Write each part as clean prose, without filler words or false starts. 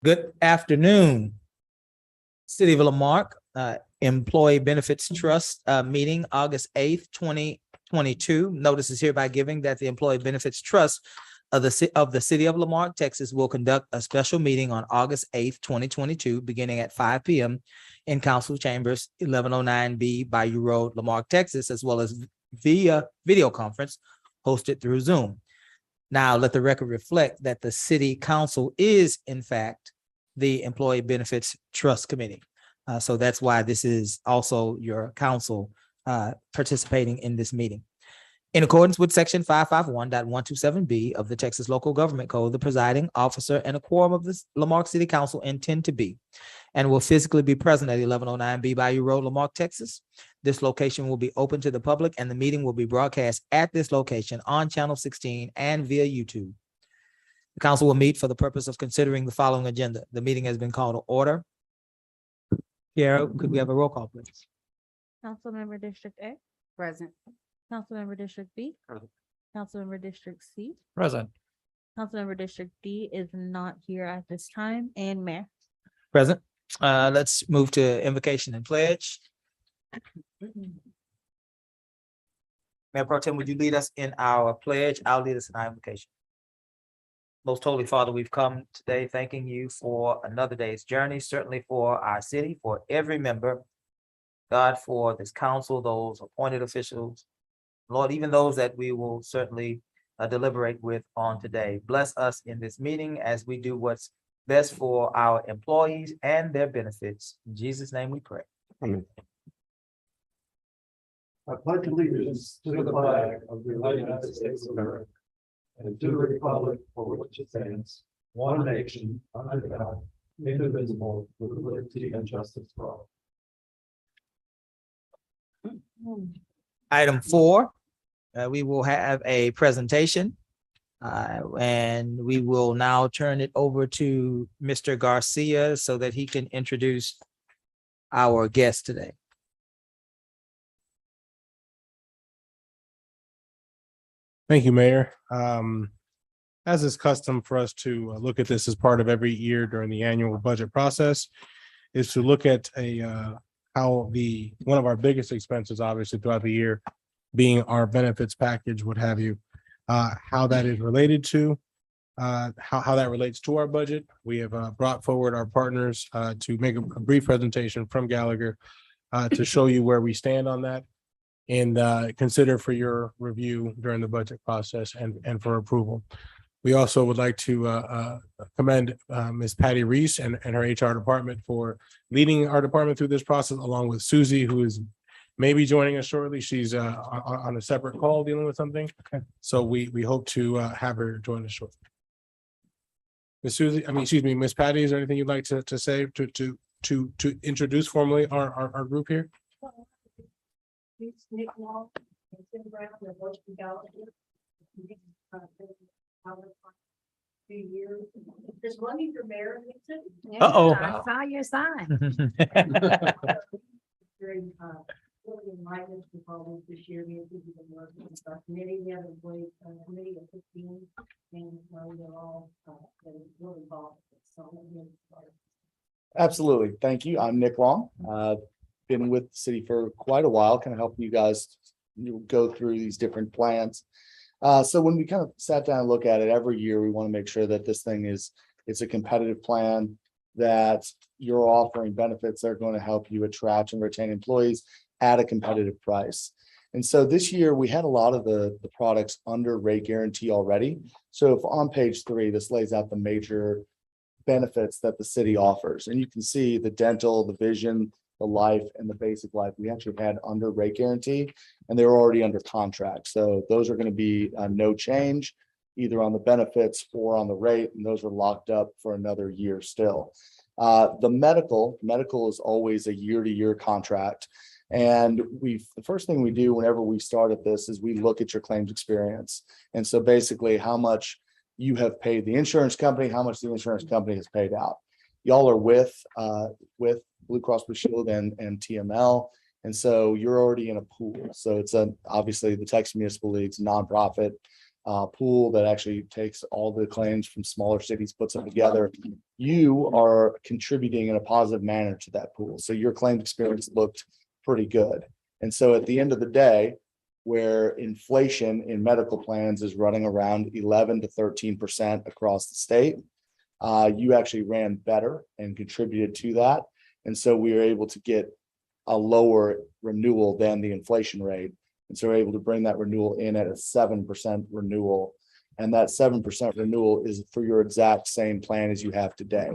Good afternoon. City of Lamarck Employee Benefits Trust meeting, August 8th, 2022. Notice is hereby giving that the Employee Benefits Trust of the City of Lamarck, Texas will conduct a special meeting on August 8th, 2022, beginning at 5 p.m. in Council Chambers 1109B Bayou Road, Lamarck, Texas, as well as via video conference hosted through Zoom. Now, let the record reflect that the City Council is, in fact, the Employee Benefits Trust Committee. So that's why this is also your council participating in this meeting. In accordance with Section 551.127B of the Texas Local Government Code, the presiding officer and a quorum of the Lamarck City Council intend to be and will physically be present at 1109B Bayou Road, Lamarck, Texas. This location will be open to the public and the meeting will be broadcast at this location on Channel 16 and via YouTube. The council will meet for the purpose of considering the following agenda. The meeting has been called to order. Kiara, could we have a roll call, please? Councilmember District A, Present. Councilmember District B, Present. Councilmember District C, Present. Councilmember District D is not here at this time, and Mayor. Present. Let's move to invocation and pledge. Mayor Pro Tem, would you lead us in our pledge? I'll lead us in our invocation. Most Holy Father, we've come today thanking you for another day's journey, certainly for our city, for every member, God, for this council, those appointed officials, Lord, even those that we will certainly deliberate with on today. Bless us in this meeting as we do what's best for our employees and their benefits. In Jesus' name we pray. Amen. I pledge allegiance to the flag of the United States of America and to the republic for which it stands, one nation, under God, indivisible, with liberty and justice for all. Item 4, we will have a presentation. And we will now turn it over to Mr. Garcia so that he can introduce our guest today. Thank you, Mayor. As is custom for us to look at this as part of every year during the annual budget process, is to look at how one of our biggest expenses, obviously throughout the year, being our benefits package, what have you, how that is related to, how that relates to our budget. We have brought forward our partners to make a brief presentation from Gallagher to show you where we stand on that and consider for your review during the budget process and for approval. We also would like to commend Ms. Patty Reese and her HR department for leading our department through this process, along with Susie, who is maybe joining us shortly. She's on a separate call dealing with something. Okay. So we hope to have her join us shortly. Ms. Patty, is there anything you'd like to say to introduce formally our group here? Nick Long, Tim Brown, and Bush Gallagher. 2 years. Just running for mayor. Uh-oh. I saw your sign. Very really enlightened with all this year. We have been working with our committee. We have a great committee of 15, and they're all really involved. So absolutely. Thank you. I'm Nick Long. Been with the city for quite a while, kind of helping you guys go through these different plans. So when we kind of sat down and look at it every year, we want to make sure that this thing it's a competitive plan, that you're offering benefits that are going to help you attract and retain employees at a competitive price. And so this year we had a lot of the products under rate guarantee already. So if on page 3, this lays out the major benefits that the city offers, and you can see the dental, the vision, the life, and the basic life we actually had under rate guarantee, and they were already under contract. So those are going to be no change either on the benefits or on the rate, and those are locked up for another year still. The medical is always a year-to-year contract. And the first thing we do whenever we start at this is we look at your claims experience. And so basically how much you have paid the insurance company, how much the insurance company has paid out. Y'all are with Blue Cross Blue Shield and TML. And so you're already in a pool. So it's obviously the Texas Municipal League's nonprofit pool that actually takes all the claims from smaller cities, puts them together. You are contributing in a positive manner to that pool. So your claim experience looked pretty good. And so at the end of the day, where inflation in medical plans is running around 11 to 13% across the state, you actually ran better and contributed to that. And so we were able to get a lower renewal than the inflation rate. And so we're able to bring that renewal in at a 7% renewal. And that 7% renewal is for your exact same plan as you have today.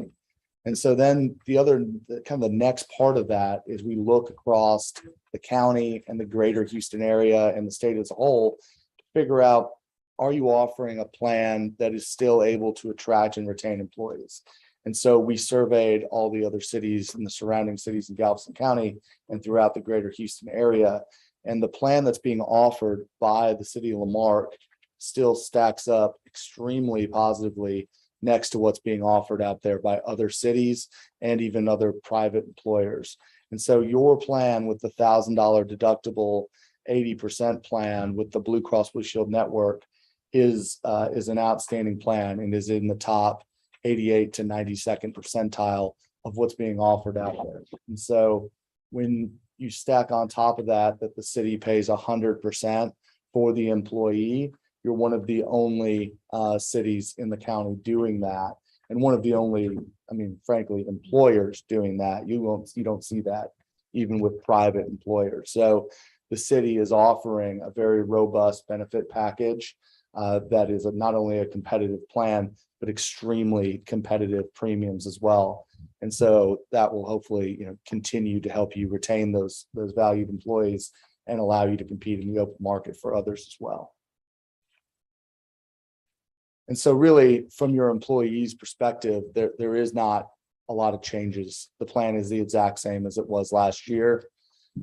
And so then the next part of that is we look across the county and the greater Houston area and the state as a whole to figure out, are you offering a plan that is still able to attract and retain employees? And so we surveyed all the other cities and the surrounding cities in Galveston County and throughout the greater Houston area. And the plan that's being offered by the city of Lamarque still stacks up extremely positively next to what's being offered out there by other cities and even other private employers. And so your plan with the $1,000 deductible 80% plan with the Blue Cross Blue Shield network is an outstanding plan and is in the top 88 to 92nd percentile of what's being offered out there. And so when you stack on top of that the city pays 100% for the employee, you're one of the only cities in the county doing that, and one of the only, frankly, employers doing that. You don't see that even with private employers. So the city is offering a very robust benefit package that is not only a competitive plan, but extremely competitive premiums as well. And so that will hopefully, continue to help you retain those valued employees and allow you to compete in the open market for others as well. And so really, from your employees' perspective, there is not a lot of changes. The plan is the exact same as it was last year.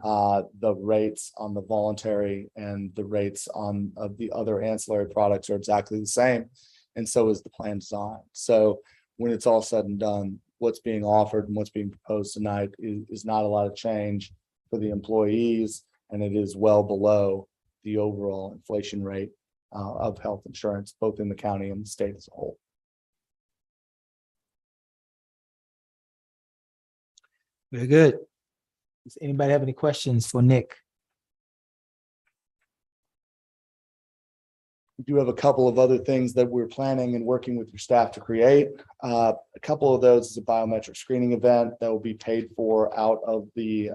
The rates on the voluntary and the rates of the other ancillary products are exactly the same. And so is the plan design. So when it's all said and done, what's being offered and what's being proposed tonight is not a lot of change for the employees, and it is well below the overall inflation rate of health insurance, both in the county and the state as a whole. Very good. Does anybody have any questions for Nick? We do have a couple of other things that we're planning and working with your staff to create. A couple of those is a biometric screening event that will be paid for out of the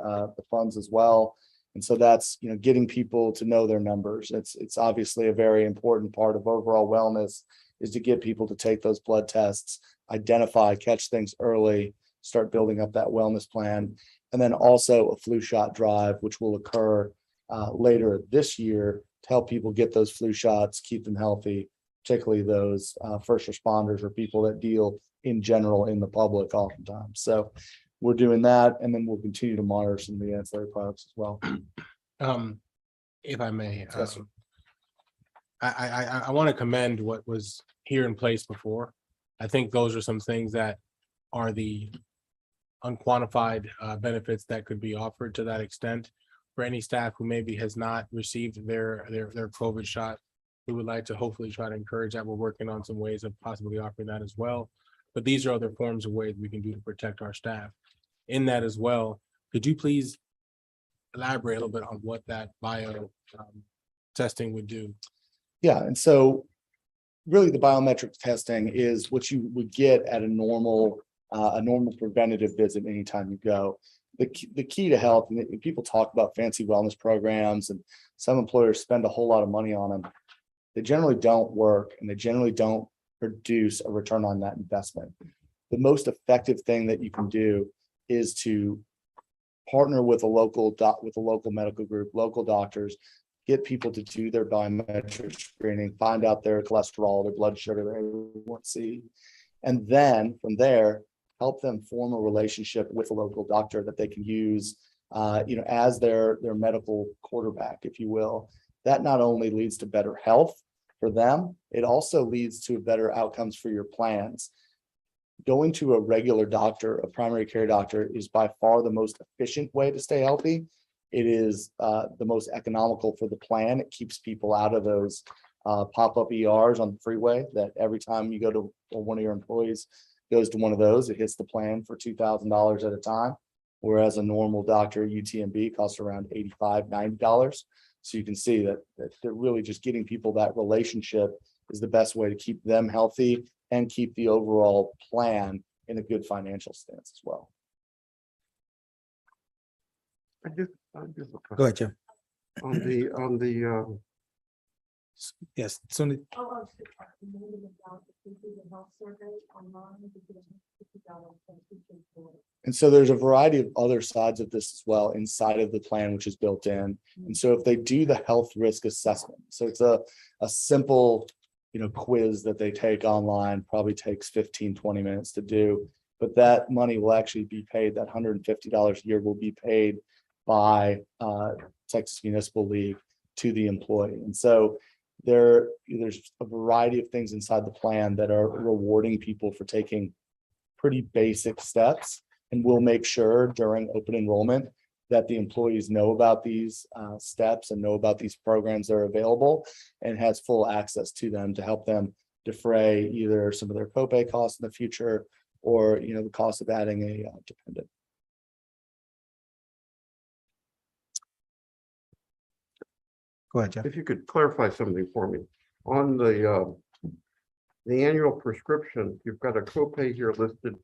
funds as well. And so that's, getting people to know their numbers. It's obviously a very important part of overall wellness is to get people to take those blood tests, identify, catch things early, start building up that wellness plan. And then also a flu shot drive, which will occur later this year to help people get those flu shots, keep them healthy, particularly those first responders or people that deal in general in the public oftentimes. So we're doing that, and then we'll continue to monitor some of the ancillary products as well. If I may, Yes, sir. I want to commend what was here in place before. I think those are some things that are the unquantified benefits that could be offered to that extent. For any staff who maybe has not received their COVID shot, we would like to hopefully try to encourage that. We're working on some ways of possibly offering that as well. But these are other forms of ways we can do to protect our staff. In that as well, could you please elaborate a little bit on what that bio testing would do? Yeah, and so really the biometric testing is what you would get at a normal preventative visit anytime you go. The key to health, and people talk about fancy wellness programs, and some employers spend a whole lot of money on them. They generally don't work, and they generally don't produce a return on that investment. The most effective thing that you can do is to partner with a local medical group, local doctors, get people to do their biometric screening, find out their cholesterol, their blood sugar, their A1C, and then from there, help them form a relationship with a local doctor that they can use, as their medical quarterback, if you will. That not only leads to better health for them, it also leads to better outcomes for your plans. Going to a regular doctor, a primary care doctor, is by far the most efficient way to stay healthy. It is the most economical for the plan. It keeps people out of those pop-up ERs on the freeway that every time you go to, or one of your employees goes to one of those, it hits the plan for $2,000 at a time. Whereas a normal doctor at UTMB costs around $85, $90. So you can see that they're really just getting people that relationship is the best way to keep them healthy and keep the overall plan in a good financial stance as well. I just a Go ahead, Jim. question. On the Yes, soon. And so there's a variety of other sides of this as well inside of the plan, which is built in. And so if they do the health risk assessment, so it's a simple, quiz that they take online, probably takes 15, 20 minutes to do. But that money will actually be paid, that $150 a year will be paid by Texas Municipal League to the employee. And so there's a variety of things inside the plan that are rewarding people for taking pretty basic steps. And we'll make sure during open enrollment that the employees know about these steps and know about these programs that are available and has full access to them to help them defray either some of their copay costs in the future or, the cost of adding a dependent. Go ahead, Jeff. if you could clarify something for me, on the annual prescription, you've got a copay here listed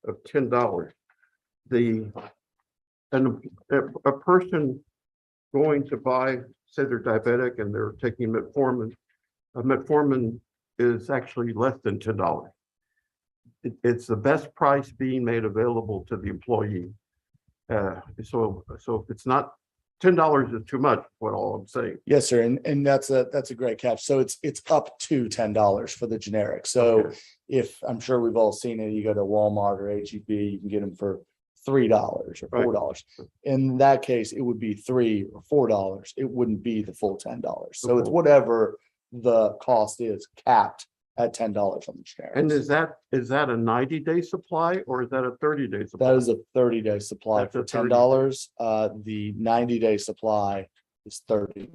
of $10. A person going to buy, say they're diabetic and they're taking metformin, metformin is actually less than $10. It's the best price being made available to the employee. So if it's not $10 is too much, what all I'm saying. Yes, sir. And that's a great catch. So it's up to $10 for the generic. So Okay. if I'm sure we've all seen it, you go to Walmart or HEB, you can get them for $3 or $4. In that case, it would be $3 or $4. It wouldn't be the full $10. So it's Okay. whatever the cost is, capped at $10 on the generic. And is that a 90-day supply or is that a 30-day supply? That is a 30-day supply That's a for 30. $10. The 90-day supply is $30.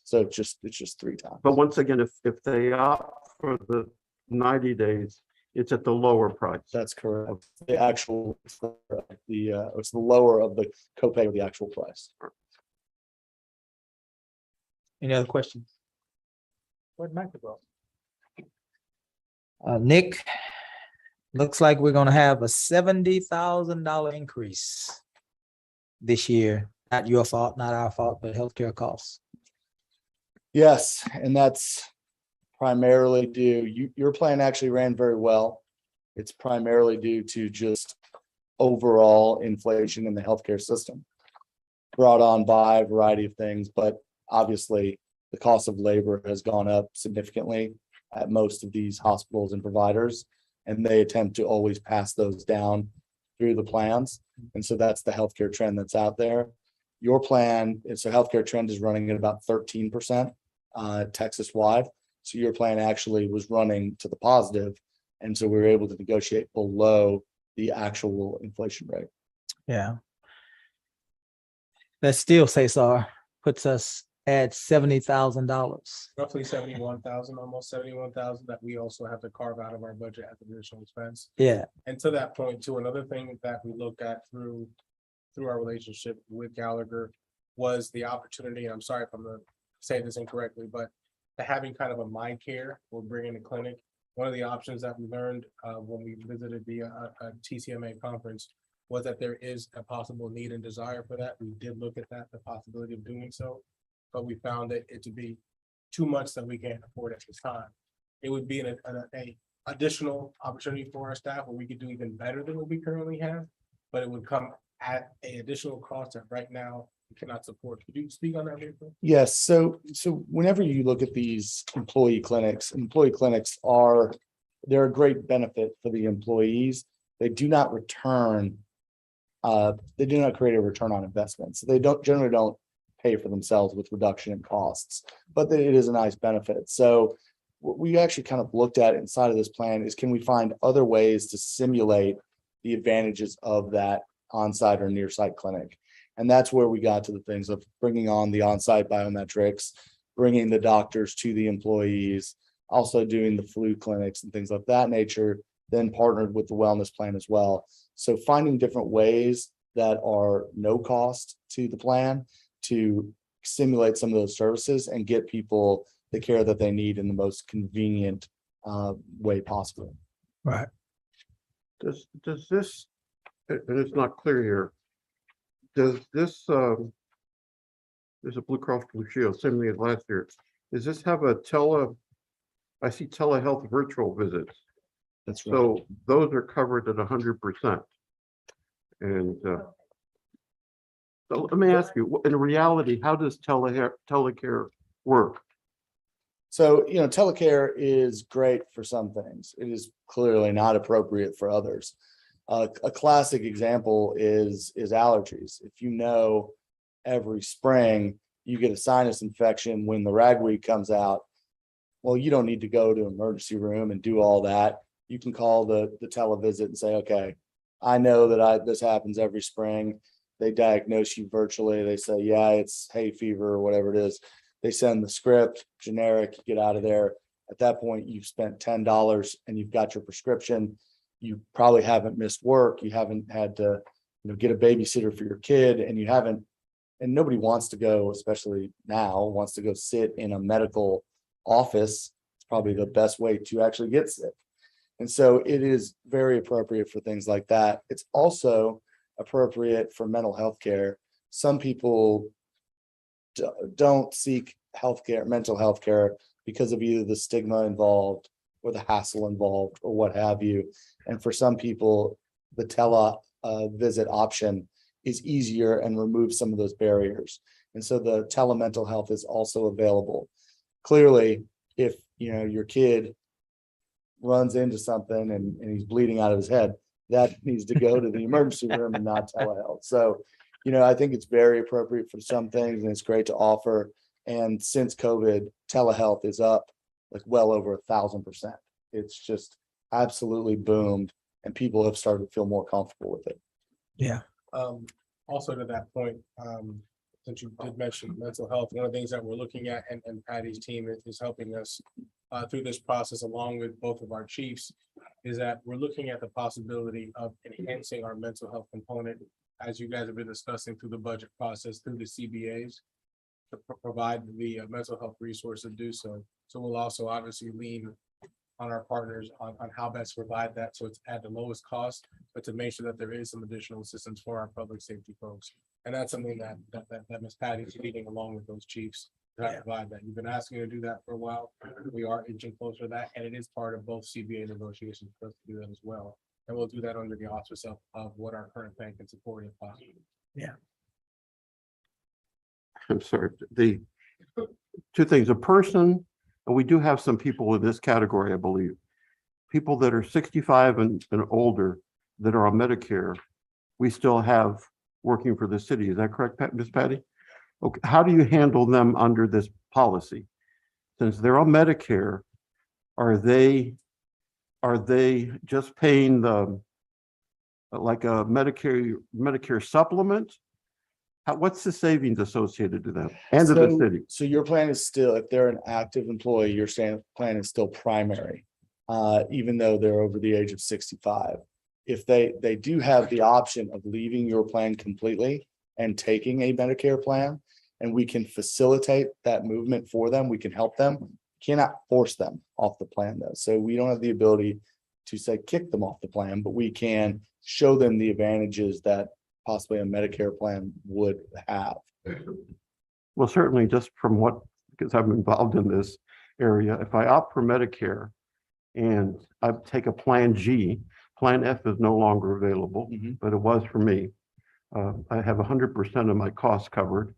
So it's just 3 times. But once again, if they opt for the 90 days, it's at the lower price. That's correct. The actual, it's the lower of the copay of the actual price. Any other questions? Where'd Michael go? Nick, looks like we're gonna have a $70,000 increase this year. Not your fault, not our fault, but healthcare costs. Yes, and that's primarily due, your plan actually ran very well. It's primarily due to just overall inflation in the healthcare system. Brought on by a variety of things, but obviously the cost of labor has gone up significantly at most of these hospitals and providers, and they attempt to always pass those down through the plans. And so that's the healthcare trend that's out there. Your plan, so healthcare trend is running at about 13% Texas wide. So your plan actually was running to the positive, and so we were able to negotiate below the actual inflation rate. Yeah. That still, Cesar, puts us at $70,000. Roughly 71,000, almost 71,000 that we also have to carve out of our budget as additional expense. Yeah, And to that point too, another thing that we looked at through our relationship with Gallagher was the opportunity, and I'm sorry if I'm gonna say this incorrectly, but to having kind of a mind care or bringing a clinic. One of the options that we learned when we visited the TCMA conference was that there is a possible need and desire for that. We did look at that, the possibility of doing so, but we found that it to be too much that we can't afford at this time. It would be an additional opportunity for our staff where we could do even better than what we currently have, but it would come at an additional cost that right now we cannot support. Could you speak on that, April? Yes, so whenever you look at these employee clinics they're a great benefit for the employees. They do not return, they do not create a return on investment. So they generally don't pay for themselves with reduction in costs, but it is a nice benefit. So what we actually kind of looked at inside of this plan is, can we find other ways to simulate the advantages of that on-site or near-site clinic? And that's where we got to the things of bringing on the on-site biometrics, bringing the doctors to the employees, also doing the flu clinics and things of that nature, then partnered with the wellness plan as well. So finding different ways that are no cost to the plan to simulate some of those services and get people the care that they need in the most convenient way possible. Right. Does this, and it's not clear here, does this, there's a Blue Cross Blue Shield, same thing as last year. Does this have a I see telehealth virtual visits. That's right. So those are covered at 100%. And so let me ask you, in reality, how does Telecare work? So, Telecare is great for some things. It is clearly not appropriate for others. A classic example is allergies. If every spring you get a sinus infection when the ragweed comes out, well, you don't need to go to an emergency room and do all that. You can call the televisit and say, okay, I know that this happens every spring. They diagnose you virtually. They say, yeah, it's hay fever or whatever it is. They send the script, generic, you get out of there. At that point, you've spent $10 and you've got your prescription. You probably haven't missed work. You haven't had to, get a babysitter for your kid, and you haven't, and nobody wants to go, especially now, wants to go sit in a medical office. It's probably the best way to actually get sick. And so it is very appropriate for things like that. It's also appropriate for mental health care. Some people don't seek mental health care because of either the stigma involved or the hassle involved or what have you. And for some people, the visit option is easier and removes some of those barriers. And so the telemental health is also available. Clearly, if your kid runs into something and he's bleeding out of his head, that needs to go to the emergency room and not telehealth. So, I think it's very appropriate for some things and it's great to offer. And since COVID, telehealth is up like well over 1,000%. It's just absolutely boomed and people have started to feel more comfortable with it. Yeah. Also to that point, since you did mention mental health, one of the things that we're looking at and Patty's team is helping us through this process, along with both of our chiefs, is that we're looking at the possibility of enhancing our mental health component, as you guys have been discussing through the budget process, through the CBAs, to provide the mental health resource to do so. So we'll also obviously lean on our partners on how best to provide that, so it's at the lowest cost, but to make sure that there is some additional assistance for our public safety folks. And that's something that Ms. Patty's leading along with those chiefs to provide that. You've been asking to do that for a while. We are inching closer to that, and it is part of both CBA negotiations for us to do that as well. And we'll do that under the auspice of what our current plan can support if possible. Yeah. I'm sorry, the two things, a person, and we do have some people in this category, I believe, people that are 65 and older that are on Medicare, we still have working for the city. Is that correct, Ms. Patty? Okay, how do you handle them under this policy? Since they're on Medicare, are they just paying the like a Medicare supplement? What's the savings associated to them and to the city? So your plan is still, if they're an active employee, your plan is still primary, even though they're over the age of 65. If they do have the option of leaving your plan completely and taking a Medicare plan, and we can facilitate that movement for them, we can help them, cannot force them off the plan though. So we don't have the ability to say kick them off the plan, but we can show them the advantages that possibly a Medicare plan would have. Well, certainly just from because I'm involved in this area, if I opt for Medicare and I take a plan G, plan F is no longer available, but it was for me. I have 100% of my costs covered.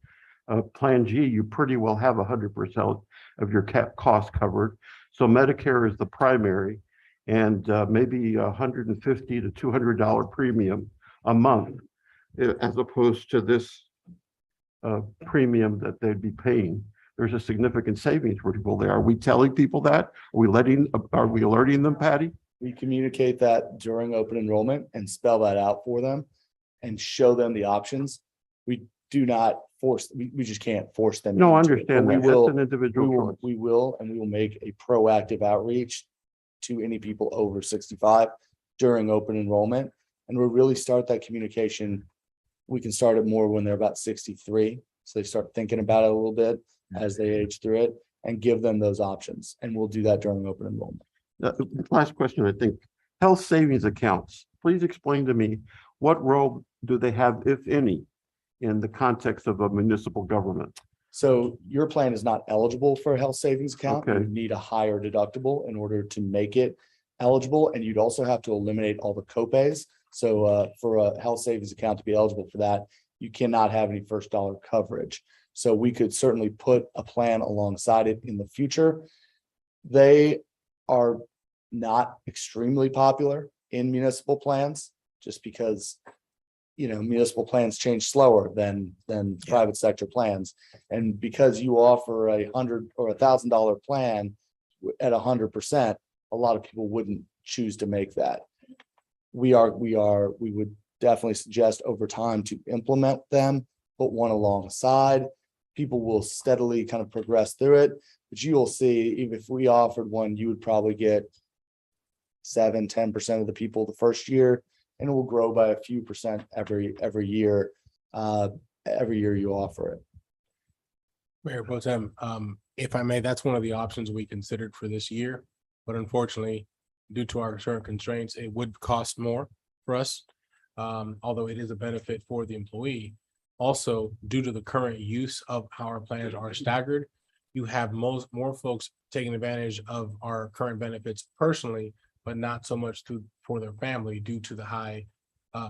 Plan G, you pretty well have 100% of your cost covered. So Medicare is the primary, and maybe $150 to $200 premium a month, as opposed to this premium that they'd be paying. There's a significant savings for people there. Are we telling people that? Are we alerting them, Patty? We communicate that during open enrollment and spell that out for them and show them the options. We do not force, we just can't force them. No, I into it, but understand we that. will. That's an individual choice. We will, and we will make a proactive outreach to any people over 65 during open enrollment. And we'll really start that communication. We can start it more when they're about 63. So they start thinking about it a little bit as they age through it and give them those options. And we'll do that during open enrollment. Last question, I think. Health savings accounts. Please explain to me, what role do they have, if any, in the context of a municipal government? So your plan is not eligible for a health savings account. Okay. You need a higher deductible in order to make it eligible. And you'd also have to eliminate all the copays. So for a health savings account to be eligible for that, you cannot have any first dollar coverage. So we could certainly put a plan alongside it in the future. They are not extremely popular in municipal plans, just because, you know, municipal plans change slower than private sector plans. And because you offer $100 or $1,000 plan at 100%, a lot of people wouldn't choose to make that. We would definitely suggest over time to implement them, put one alongside. People will steadily kind of progress through it, but you will see, even if we offered one, you would probably get 7-10% of the people the first year, and it will grow by a few percent every year. Every year you offer it. Mayor Pro Tem, if I may, that's one of the options we considered for this year, but unfortunately, due to our current constraints, it would cost more for us. Although it is a benefit for the employee. Also, due to the current use of how our plans are staggered, you have more folks taking advantage of our current benefits personally, but not so much for their family due to the high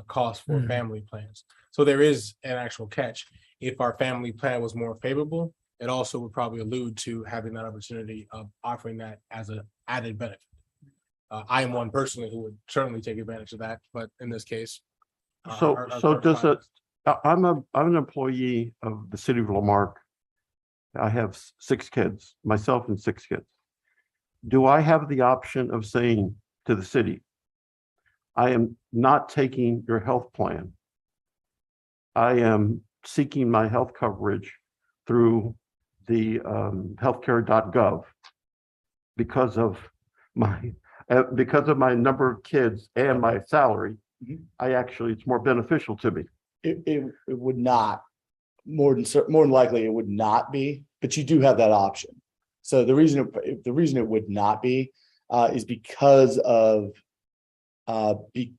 cost for family plans. So there is an actual catch. If our family plan was more favorable, it also would probably allude to having that opportunity of offering that as an added benefit. I am one personally who would certainly take advantage of that, but in this case. I'm an employee of the city of Lamarque. I have 6 kids, myself and 6 kids. Do I have the option of saying to the city, I am not taking your health plan. I am seeking my health coverage through the healthcare.gov because of my number of kids and my salary. It's more beneficial to me. It would not, more than likely it would not be, but you do have that option. So the reason it would not be is because of the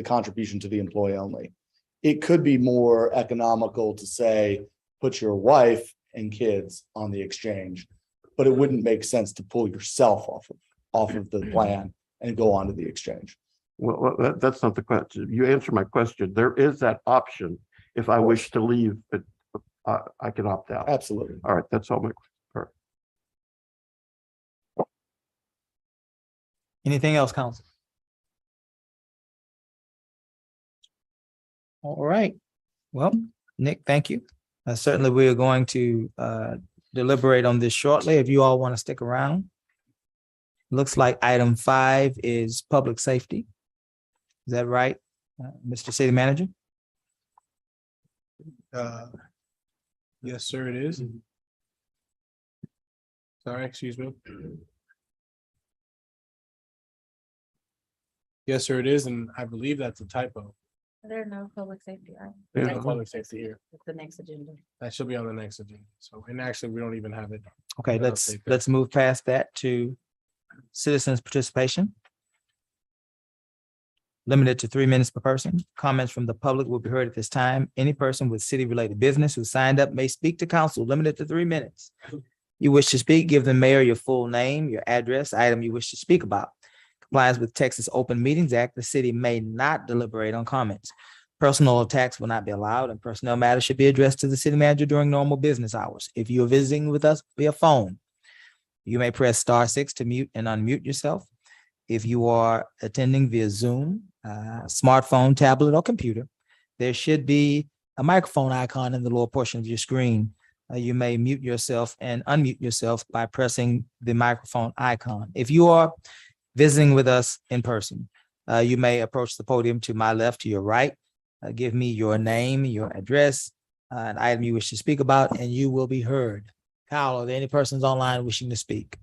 contribution to the employee only. It could be more economical to say, put your wife and kids on the exchange, but it wouldn't make sense to pull yourself off of the plan and go on to the exchange. Well, that's not the question. You answered my question. There is that option. If I wish to leave, I can opt out. Absolutely. All right, that's all my. Anything else, council? All right. Well, Nick, thank you. Certainly, we are going to deliberate on this shortly. If you all want to stick around. Looks like item 5 is public safety. Is that right, Mr. City Manager? Yes, sir, it is. Sorry, excuse me. Yes, sir, it is, and I believe that's a typo. There are no public safety items. There's no public safety here. It's the next agenda. That should be on the next agenda. So, and actually, we don't even have it. Okay, Yeah, let's I'll take that. let's move past that to citizens' participation. Limited to 3 minutes per person. Comments from the public will be heard at this time. Any person with city-related business who signed up may speak to council, limited to 3 minutes. You wish to speak, give the mayor your full name, your address, item you wish to speak about. Complies with Texas Open Meetings Act, the city may not deliberate on comments. Personal attacks will not be allowed, and personnel matters should be addressed to the city manager during normal business hours. If you are visiting with us via phone, you may press *6 to mute and unmute yourself. If you are attending via Zoom, smartphone, tablet, or computer, there should be a microphone icon in the lower portion of your screen. You may mute yourself and unmute yourself by pressing the microphone icon. If you are visiting with us in person, you may approach the podium to my left, to your right. Give me your name, your address, an item you wish to speak about, and you will be heard. Kyle, are there any persons online wishing to speak?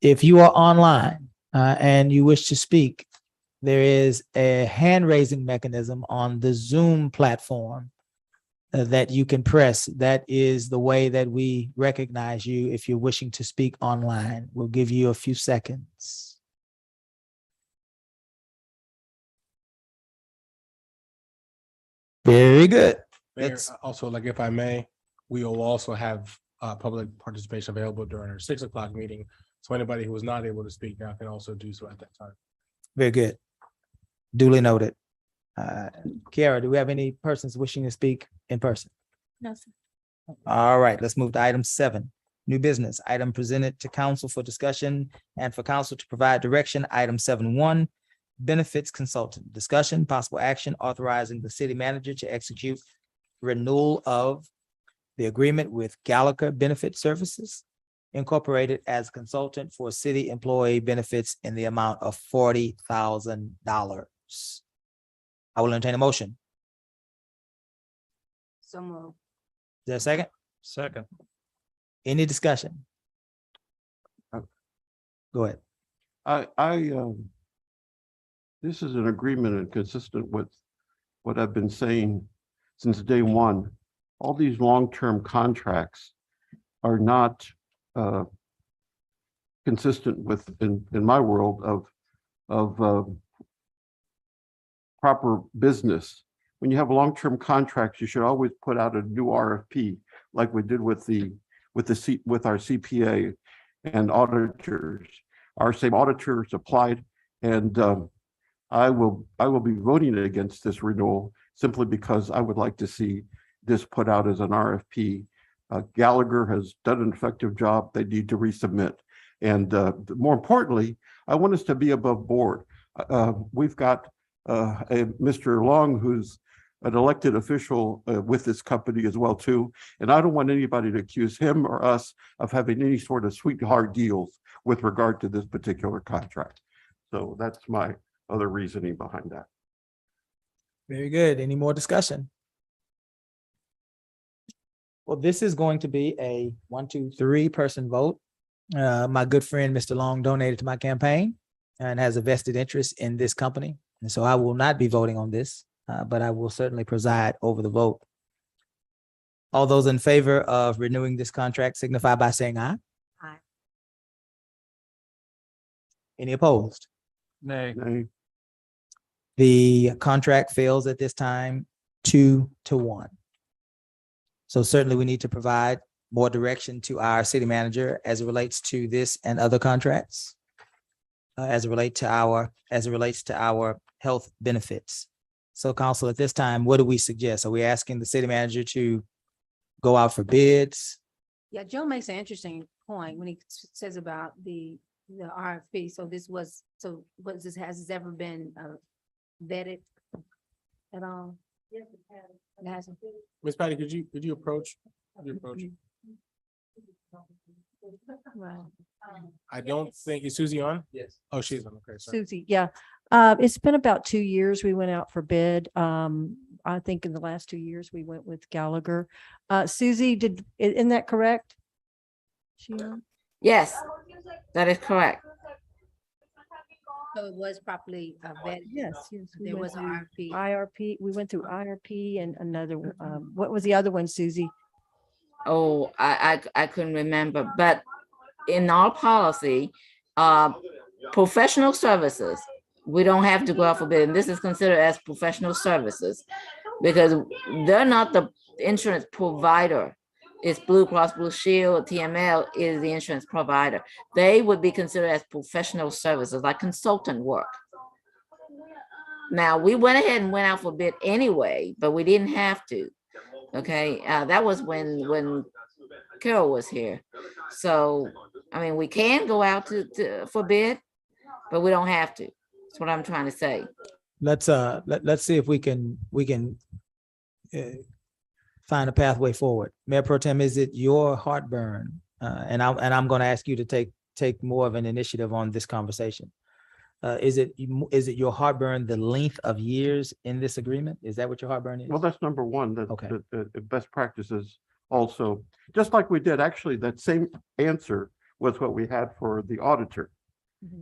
If you are online and you wish to speak, there is a hand raising mechanism on the Zoom platform that you can press. That is the way that we recognize you if you're wishing to speak online. We'll give you a few seconds. Very good. Mayor, That's- also, like, if I may, we will also have public participation available during our 6 o'clock meeting. So anybody who was not able to speak now can also do so at that time. Very good. Duly noted. Kiara, do we have any persons wishing to speak in person? No, sir. All right, let's move to item 7. New business, item presented to council for discussion and for council to provide direction. Item 7.1, benefits consultant, discussion, possible action authorizing the city manager to execute renewal of the agreement with Gallagher Benefit Services Incorporated as consultant for city employee benefits in the amount of $40,000. I will entertain a motion. So moved. Is there a second? Second. Any discussion? Go ahead. This is an agreement and consistent with what I've been saying since day one. All these long-term contracts are not consistent with, in my world, of proper business. When you have long-term contracts, you should always put out a new RFP, like we did with our CPA and auditors. Our same auditors applied, and I will be voting against this renewal simply because I would like to see this put out as an RFP. Gallagher has done an effective job. They need to resubmit. And more importantly, I want us to be above board. We've got Mr. Long, who's an elected official with this company as well too. And I don't want anybody to accuse him or us of having any sort of sweetheart deals with regard to this particular contract. So that's my other reasoning behind that. Very good. Any more discussion? Well, this is going to be a 1, 2, 3 person vote. My good friend, Mr. Long, donated to my campaign and has a vested interest in this company. And so I will not be voting on this, but I will certainly preside over the vote. All those in favor of renewing this contract signify by saying aye. Aye. Any opposed? Nay. Nay. The contract fails at this time 2-1. So certainly we need to provide more direction to our city manager as it relates to this and other contracts. As it relates to our health benefits. So council, at this time, what do we suggest? Are we asking the city manager to go out for bids? Yeah, Joe makes an interesting point when he says about the RFP. So this has this ever been vetted at all? Yes, it has. It hasn't. Ms. Patty, could you approach? Right. I don't think, is Susie on? Yes. Oh, she's on. Okay. Sorry. Susie, yeah. It's been about 2 years. We went out for bid. I think in the last 2 years, we went with Gallagher. Susie, isn't that correct? She on? Yes, that is correct. So it was properly vetted. Yes, yes. we There went was an through RFP. IRP, we went through IRP and another, what was the other one, Susie? Oh, I couldn't remember, but in our policy, professional services, we don't have to go out for bid, and this is considered as professional services because they're not the insurance provider. It's Blue Cross Blue Shield, TML is the insurance provider. They would be considered as professional services, like consultant work. Now, we went ahead and went out for bid anyway, but we didn't have to. Okay, that was when Carol was here. So, I mean, we can go out for bid, but we don't have to. That's what I'm trying to say. Let's see if we can find a pathway forward. Mayor Pro Tem, is it your heartburn? And I'm going to ask you to take take more of an initiative on this conversation. Is it your heartburn, the length of years in this agreement? Is that what your heartburn is? Well, that's number one, Okay. the best practices also, just like we did, actually, that same answer was what we had for the auditor.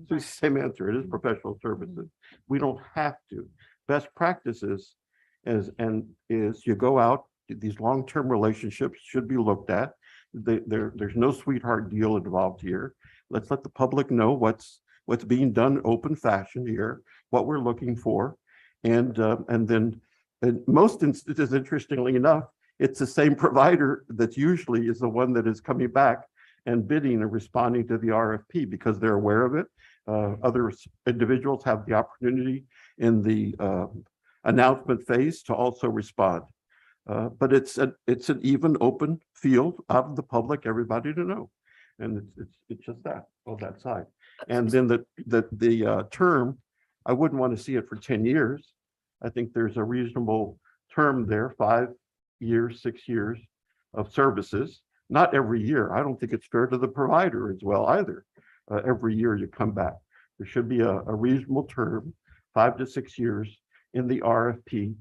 So it's the same answer, it is professional services. We don't have to. Best practices is you go out, these long-term relationships should be looked at. There's no sweetheart deal involved here. Let's let the public know what's being done open fashion here, what we're looking for. And then in most instances, interestingly enough, it's the same provider that usually is the one that is coming back and bidding and responding to the RFP because they're aware of it. Other individuals have the opportunity in the announcement phase to also respond. But it's an even open field out of the public, everybody to know. And it's just that on that side. And then the term, I wouldn't want to see it for 10 years. I think there's a reasonable term there, 5 years, 6 years of services, not every year. I don't think it's fair to the provider as well either. Every year you come back. There should be a reasonable term, 5 to 6 years in the RFP.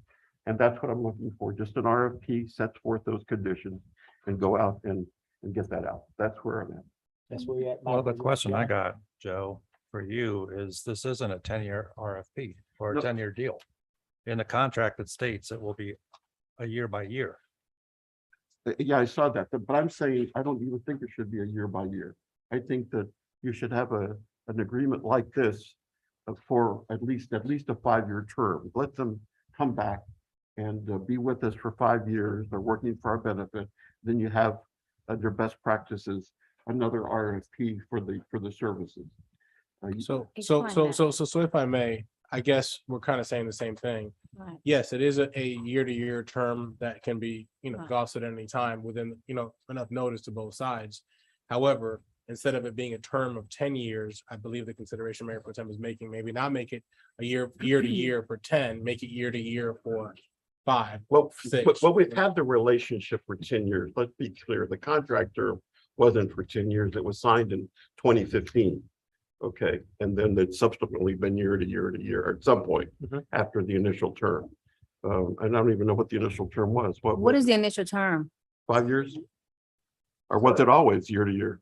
And that's what I'm looking for. Just an RFP sets forth those conditions and go out and get that out. That's where I'm at. That's where you're at. Well, the Michael. question I got, Joe, for you is this isn't a 10-year RFP or a No. 10-year deal. In the contract, it states it will be a year by year. Yeah, I saw that, but I'm saying, I don't even think it should be a year by year. I think that you should have an agreement like this for at least a 5-year term. Let them come back and be with us for 5 years. They're working for our benefit. Then you have their best practices, another RFP for the services. So Explain that. so if I may, I guess we're kind of saying the same thing. Right. Yes, it is a year-to-year term that can be, Right. exhausted at any time within, enough notice to both sides. However, instead of it being a term of 10 years, I believe the consideration Mayor Pro Tem is making, maybe not make it a year to year for 10, make it year to year for 5. Well, 6. we've had the relationship for 10 years. Let's be clear. The contract term wasn't for 10 years. It was signed in 2015. Okay, and then it's subsequently been year to year to year at some point Mhm. after the initial term. And I don't even know what the initial term was. What is the initial term? 5 years? Or was it always year to year?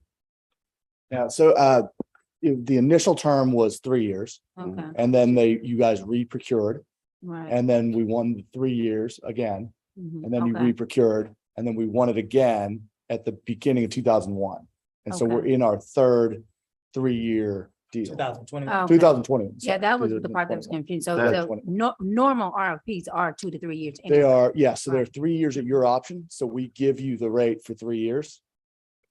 Yeah, so the initial term was 3 years, Okay, and then you guys re-procured, right. and then we won the 3 years again, Mhm, and then you okay. re-procured, and then we won it again at the beginning of 2001. And so we're Okay. in our third 3-year deal. 2020. Oh, okay. 2020. Yeah, that was the part that was confusing. So That's normal RFPs are 2 to 3 years. They anyway. are, yeah, so they're Right. 3 years at your option, so we give you the rate for 3 years.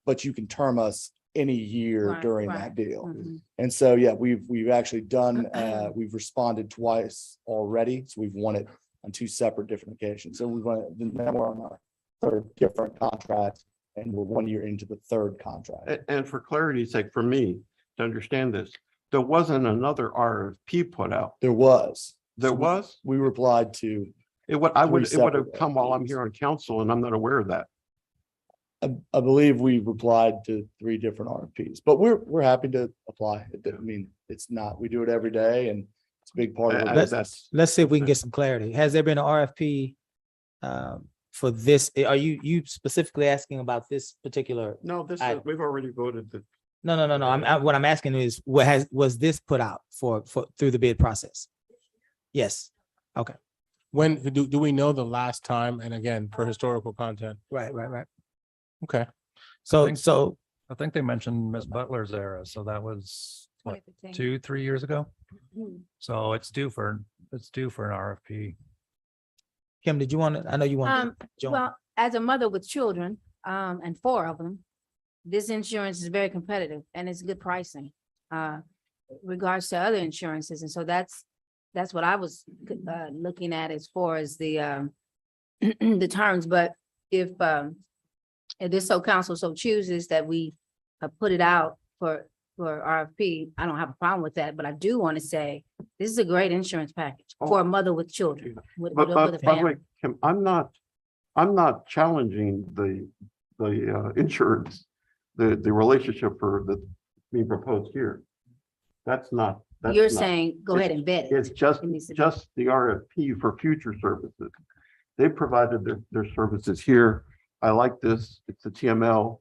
But you can term us any year Right, during right. that deal. Mhm. And so, yeah, we've actually done, we've responded twice already, so we've won it on 2 separate different occasions. So we want, now we're on our third different contract, and we're 1 year into the third contract. And for clarity's sake, for me, to understand this, there wasn't another RFP put out. There was. There So was? We replied to, It would have separate come while I'm RFPs. here on council and I'm not aware of that. I believe we replied to 3 different RFPs, but we're happy to apply. I mean, it's not, we do it every day, and it's a big part of our That's- business. Let's see if we can get some clarity. Has there been an RFP for this? Are you specifically asking about this particular? No, we've already voted that. No. What I'm asking is, was this put out for through the bid process? Yes. When do we know the last time? And again, for historical content. Right. Okay. So I think they mentioned Ms. Butler's era, so that was what, 2015. 2-3 years ago? Mhm. So it's due for an RFP. Kim, did you want to, I know you want to join. Well, as a mother with children, and 4 of them, this insurance is very competitive and it's good pricing, regards to other insurances. And so that's what I was, looking at as far as the, the terms. But if this council so chooses that we put it out for RFP, I don't have a problem with that, but I do want to say, this is a great insurance package for a mother with children, with a But by the family. way, Kim, I'm not challenging the insurance, the relationship for being proposed here. That's not. that's You're not- saying, go ahead and vet it. It's just, It needs to be- just the RFP for future services. They provided their services here. I like this. It's a TML.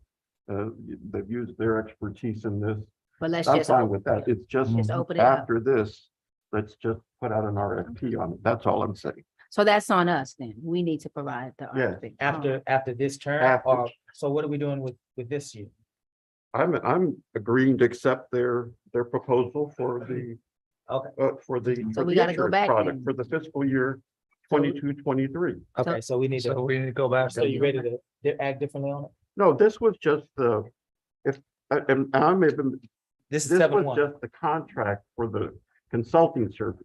They've used their expertise in this. But let's I'm just, fine with that. It's just Just open it up. after this, let's just put out an RFP on it. That's all I'm saying. so that's on us then. We need to provide the Yeah. RFP. After this term, After. or, so what are we doing with this year? I'm agreeing to accept their proposal for the Okay. for the. So for we the gotta go insurance back product then. For the fiscal year 22-23. Okay, so we need So to, we need to go back. so you ready to act differently on it? No, this was just the, if, and I may have been, This is this seven was one. just the contract for the consulting services.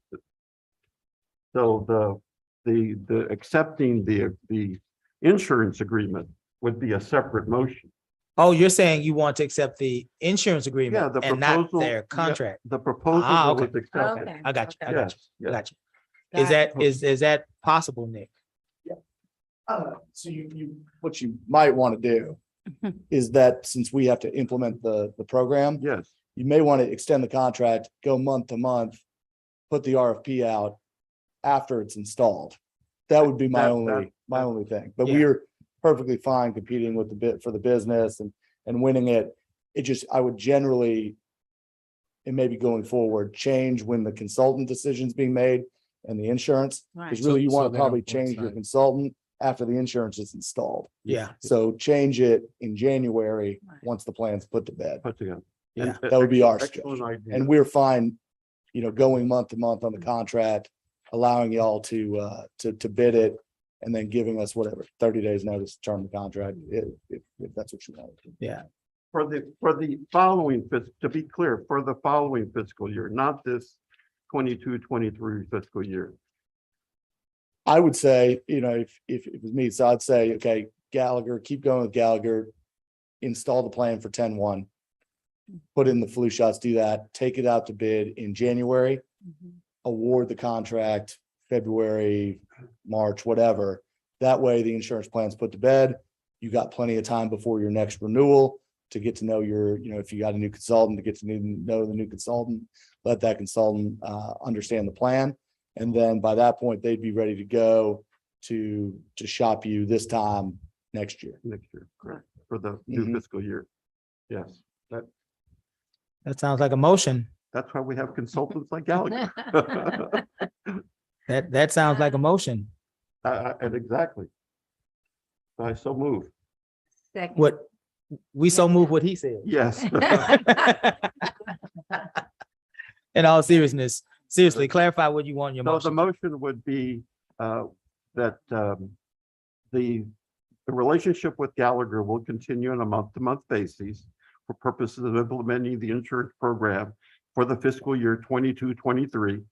So the accepting the insurance agreement would be a separate motion. Oh, you're saying you want to accept the insurance Yeah, agreement the and not proposal. their yeah, contract? The proposal Ah, that okay. was accepted. Okay. I got you, I okay. got Yes, you, yes. got you. Got Is that, is that possible, Nick? So what you might want to do is that since we have to implement the program, Yes, you may want to extend the contract, go month to month, put the RFP out after it's installed. That would be my only thing, but Yeah. we're perfectly fine competing with the bid for the business and winning it. It just, I would generally, and maybe going forward, change when the consultant decision's being made and the insurance. Right. Because really you So want they to probably don't change your coincide. consultant after the insurance is installed. Yeah, So change it in January, Right. once the plan's put to bed. put together. yeah. That would be our Excellent suggestion. idea. And we're fine, going month to month on the contract, allowing y'all to bid it. And then giving us whatever, 30 days notice to term the contract, if that's what you want. Yeah, For the following, to be clear, for the following fiscal year, not this 22-23 fiscal year. I would say, if it was me, so I'd say, okay, Gallagher, keep going with Gallagher. Install the plan for 10-1. Put in the flu shots, do that, take it out to bid in January, Mhm. award the contract February, March, whatever. That way the insurance plan's put to bed. You got plenty of time before your next renewal to get to know if you got a new consultant, to get to know the new consultant, let that consultant understand the plan. And then by that point, they'd be ready to go to shop you this time next year. Next year, correct, for the new Mhm. fiscal year. Yes, that sounds like a motion. that's why we have consultants like Gallagher. That sounds like a motion. And exactly. I so move, Second. What, we so move what he said. yes. In all seriousness, seriously, clarify what you want in your So the motion. motion would be that the relationship with Gallagher will continue on a month-to-month basis for purposes of implementing the insurance program for the fiscal year 22-23.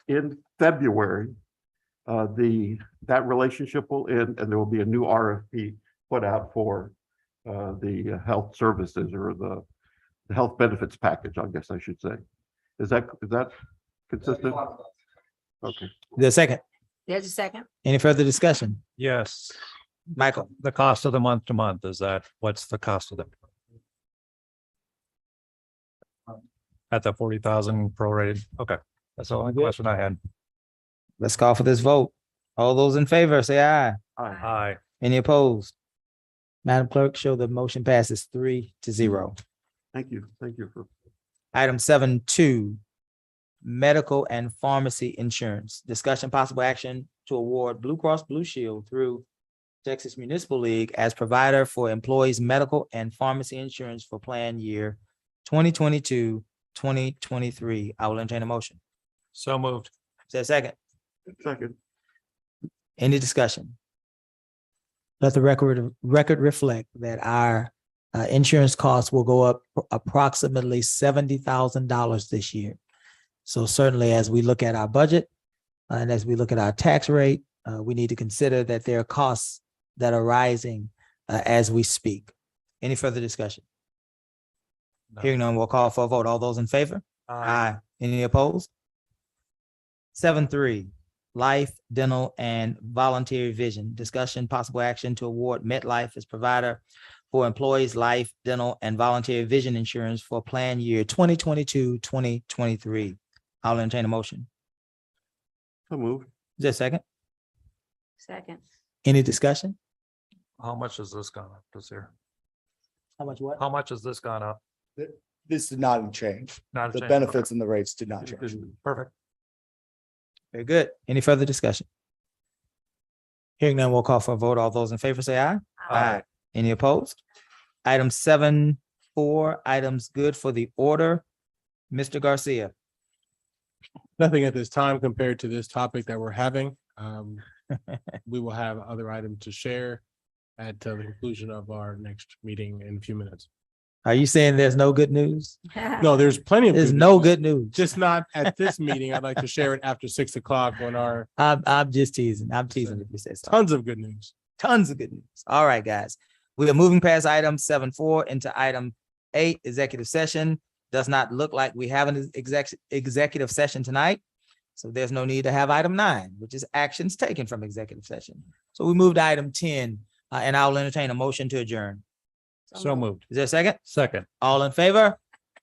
In February, that relationship will end and there will be a new RFP put out for the health services or the health benefits package, I guess I should say. Is that consistent? Okay. The second, There's a second. any further discussion? Yes, Michael, the cost of the month to month, what's the cost of the? At the 40,000 prorated, okay, that's the only Good. question I had. let's call for this vote. All those in favor, say aye. Aye. Any opposed? Madam Clerk, show the motion passes 3-0. Thank you. Thank you for. Item 7-2, medical and pharmacy insurance. Discussion possible action to award Blue Cross Blue Shield through Texas Municipal League as provider for employees' medical and pharmacy insurance for plan year 2022-2023. I will entertain a motion. So moved. Is there a second? Second, Any discussion? Let the record reflect that our insurance costs will go up approximately $70,000 this year. So certainly as we look at our budget and as we look at our tax rate, we need to consider that there are costs that are rising as we speak. Any further discussion? No. Hearing none, we'll call for a vote. All those in favor? Aye. Any opposed? 7-3, life, dental, and voluntary vision. Discussion, possible action to award MetLife as provider for employees' life, dental, and voluntary vision insurance for plan year 2022-2023. I'll entertain a motion. So moved. Is there a second? Second. Any discussion? How much has this gone up this year? How much what? How much has this gone up? This did not change. Not a The change. benefits and the rates did not Okay. change. Perfect. Very good. Any further discussion? Hearing none, we'll call for a vote. All those in favor say aye. Aye. Any opposed? Item 7.4, items good for the order. Mr. Garcia. Nothing at this time compared to this topic that we're having. We will have other items to share at the conclusion of our next meeting in a few minutes. Are you saying there's no good news? No, there's plenty of. There's good no news, good news. Just not at this meeting. I'd like to share it after 6 o'clock when our I'm just teasing. I'm teasing if you say so. tons of good news. Tons of good news. All right, guys. We are moving past item 7.4 into item 8, executive session. Does not look like we have an executive session tonight. So there's no need to have item 9, which is actions taken from executive session. So we moved to item 10, and I'll entertain a motion to adjourn. So moved. Is there a second? Second. All in favor?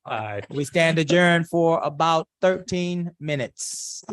Aye. We stand adjourned for about 13 minutes.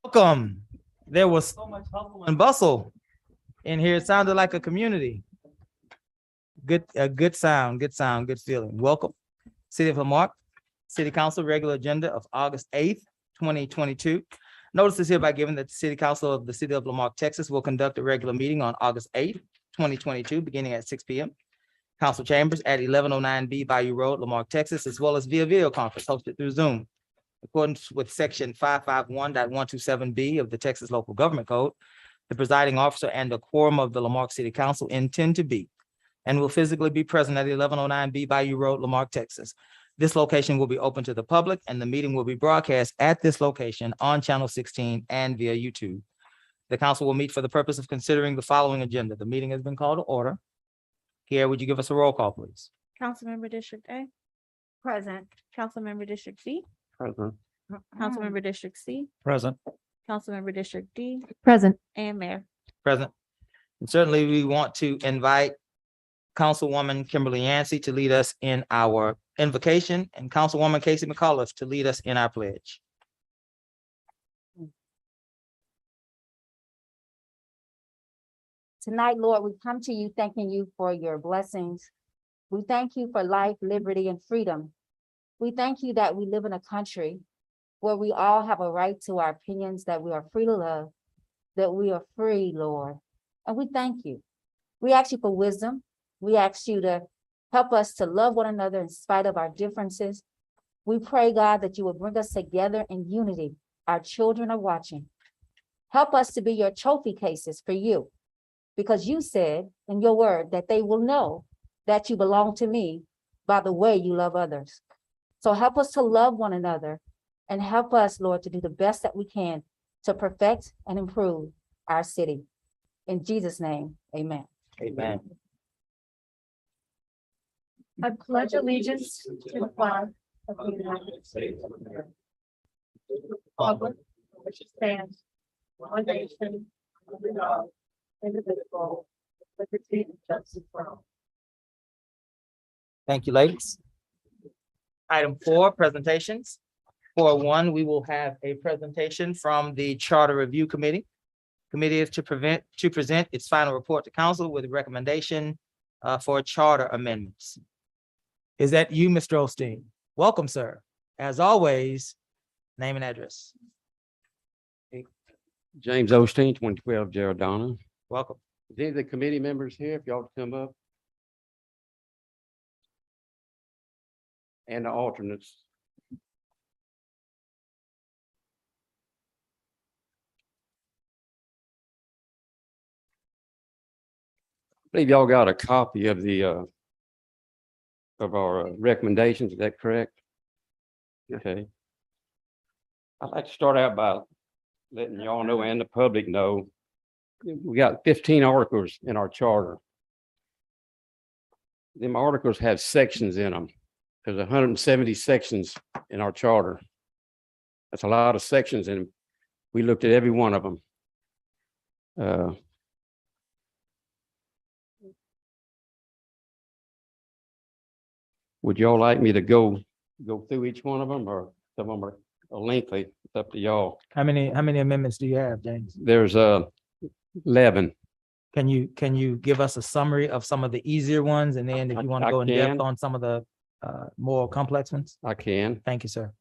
Welcome. There was so much hustle and bustle in here. It sounded like a community. A good sound, good feeling. Welcome. City of Lamarck, City Council regular agenda of August 8th, 2022. Notice is hereby given that the City Council of the City of Lamarck, Texas will conduct a regular meeting on August 8th, 2022, beginning at 6 p.m. Council chambers at 1109B Bayou Road, Lamarck, Texas, as well as via video conference hosted through Zoom. In accordance with section 551.127B of the Texas Local Government Code, the presiding officer and the quorum of the Lamarck City Council intend to be and will physically be present at 1109B Bayou Road, Lamarck, Texas. This location will be open to the public and the meeting will be broadcast at this location on Channel 16 and via YouTube. The council will meet for the purpose of considering the following agenda. The meeting has been called to order. Here, would you give us a roll call, please? Councilmember District A, Present. Councilmember District B, Present. Councilmember District C, Present. Councilmember District D, Present. and Mayor. Present. And certainly we want to invite Councilwoman Kimberly Yancey to lead us in our invocation and Councilwoman Casey McAuliffe to lead us in our pledge. Tonight, Lord, we come to you thanking you for your blessings. We thank you for life, liberty, and freedom. We thank you that we live in a country where we all have a right to our opinions, that we are free to love, that we are free, Lord. And we thank you. We ask you for wisdom. We ask you to help us to love one another in spite of our differences. We pray, God, that you will bring us together in unity. Our children are watching. Help us to be your trophy cases for you, because you said in your word that they will know that you belong to me by the way you love others. So help us to love one another and help us, Lord, to do the best that we can to perfect and improve our city. In Jesus' name, amen. Amen. I pledge allegiance to the flag of the United States of America, republic which stands one nation under God, indivisible, with liberty and justice for all. Thank you, ladies. Item 4, presentations. 4.1, we will have a presentation from the Charter Review Committee. Committee is to present its final report to council with a recommendation for charter amendments. Is that you, Mr. Osteen? Welcome, sir. As always, name and address. James Osteen, 2012 Geraldine. Welcome. Is any of the committee members here? If y'all come up. And the alternates. I believe y'all got a copy of the of our recommendations. Is that correct? Okay. I'd like to start out by letting y'all know and the public know we got 15 articles in our charter. Them articles have sections in them. There's 170 sections in our charter. That's a lot of sections, and we looked at every one of them. Would y'all like me to go through each one of them, or some of them are lengthy? It's up to y'all. How many amendments do you have, James? There's 11. Can you give us a summary of some of the easier ones, and then if you want to I go in depth can. on some of the more complex ones? I can. Thank you, sir.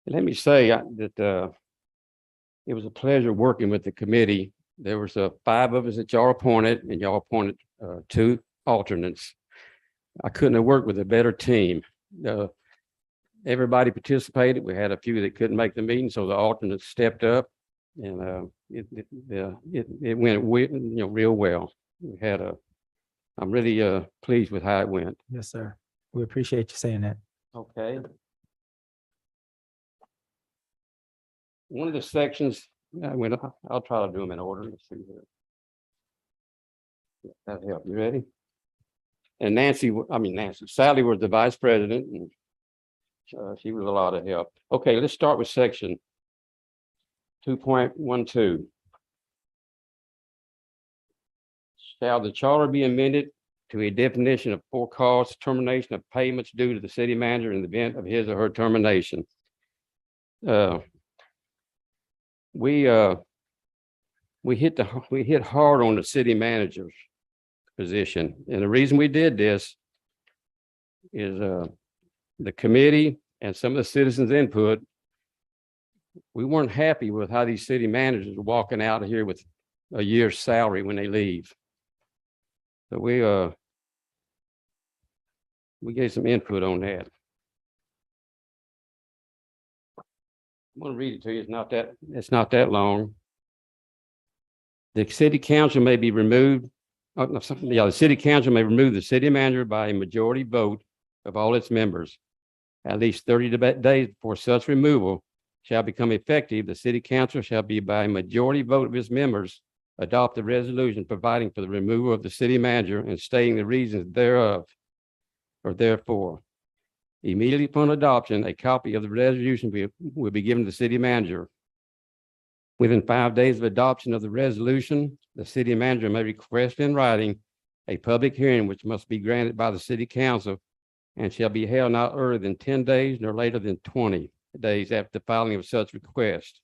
Let me say that it was a pleasure working with the committee. There was 5 of us that y'all appointed, and y'all appointed 2 alternates. I couldn't have worked with a better team. Everybody participated. We had a few that couldn't make the meeting, so the alternates stepped up, and it went real well. We had I'm really pleased with how it went. Yes, sir. We appreciate you saying that. Okay. One of the sections, I'll try to do them in order. Let's see here. That'll help. You ready? And Sally was the vice president, and she was a lot of help. Okay, let's start with section 2.12. Shall the charter be amended to a definition of for cause termination of payments due to the city manager in the event of his or her termination. We hit hard on the city manager's position. And the reason we did this is the committee and some of the citizens' input. We weren't happy with how these city managers are walking out of here with a year's salary when they leave. So we gave some input on that. I'm going to read it to you. It's not that long. The city council may be removed. The city council may remove the city manager by a majority vote of all its members. At least 30 days before such removal shall become effective, the city council shall be by a majority vote of its members adopt a resolution providing for the removal of the city manager and stating the reasons thereof or therefore. Immediately upon adoption, a copy of the resolution will be given to the city manager. Within 5 days of adoption of the resolution, the city manager may request in writing a public hearing which must be granted by the city council and shall be held not earlier than 10 days nor later than 20 days after the filing of such request.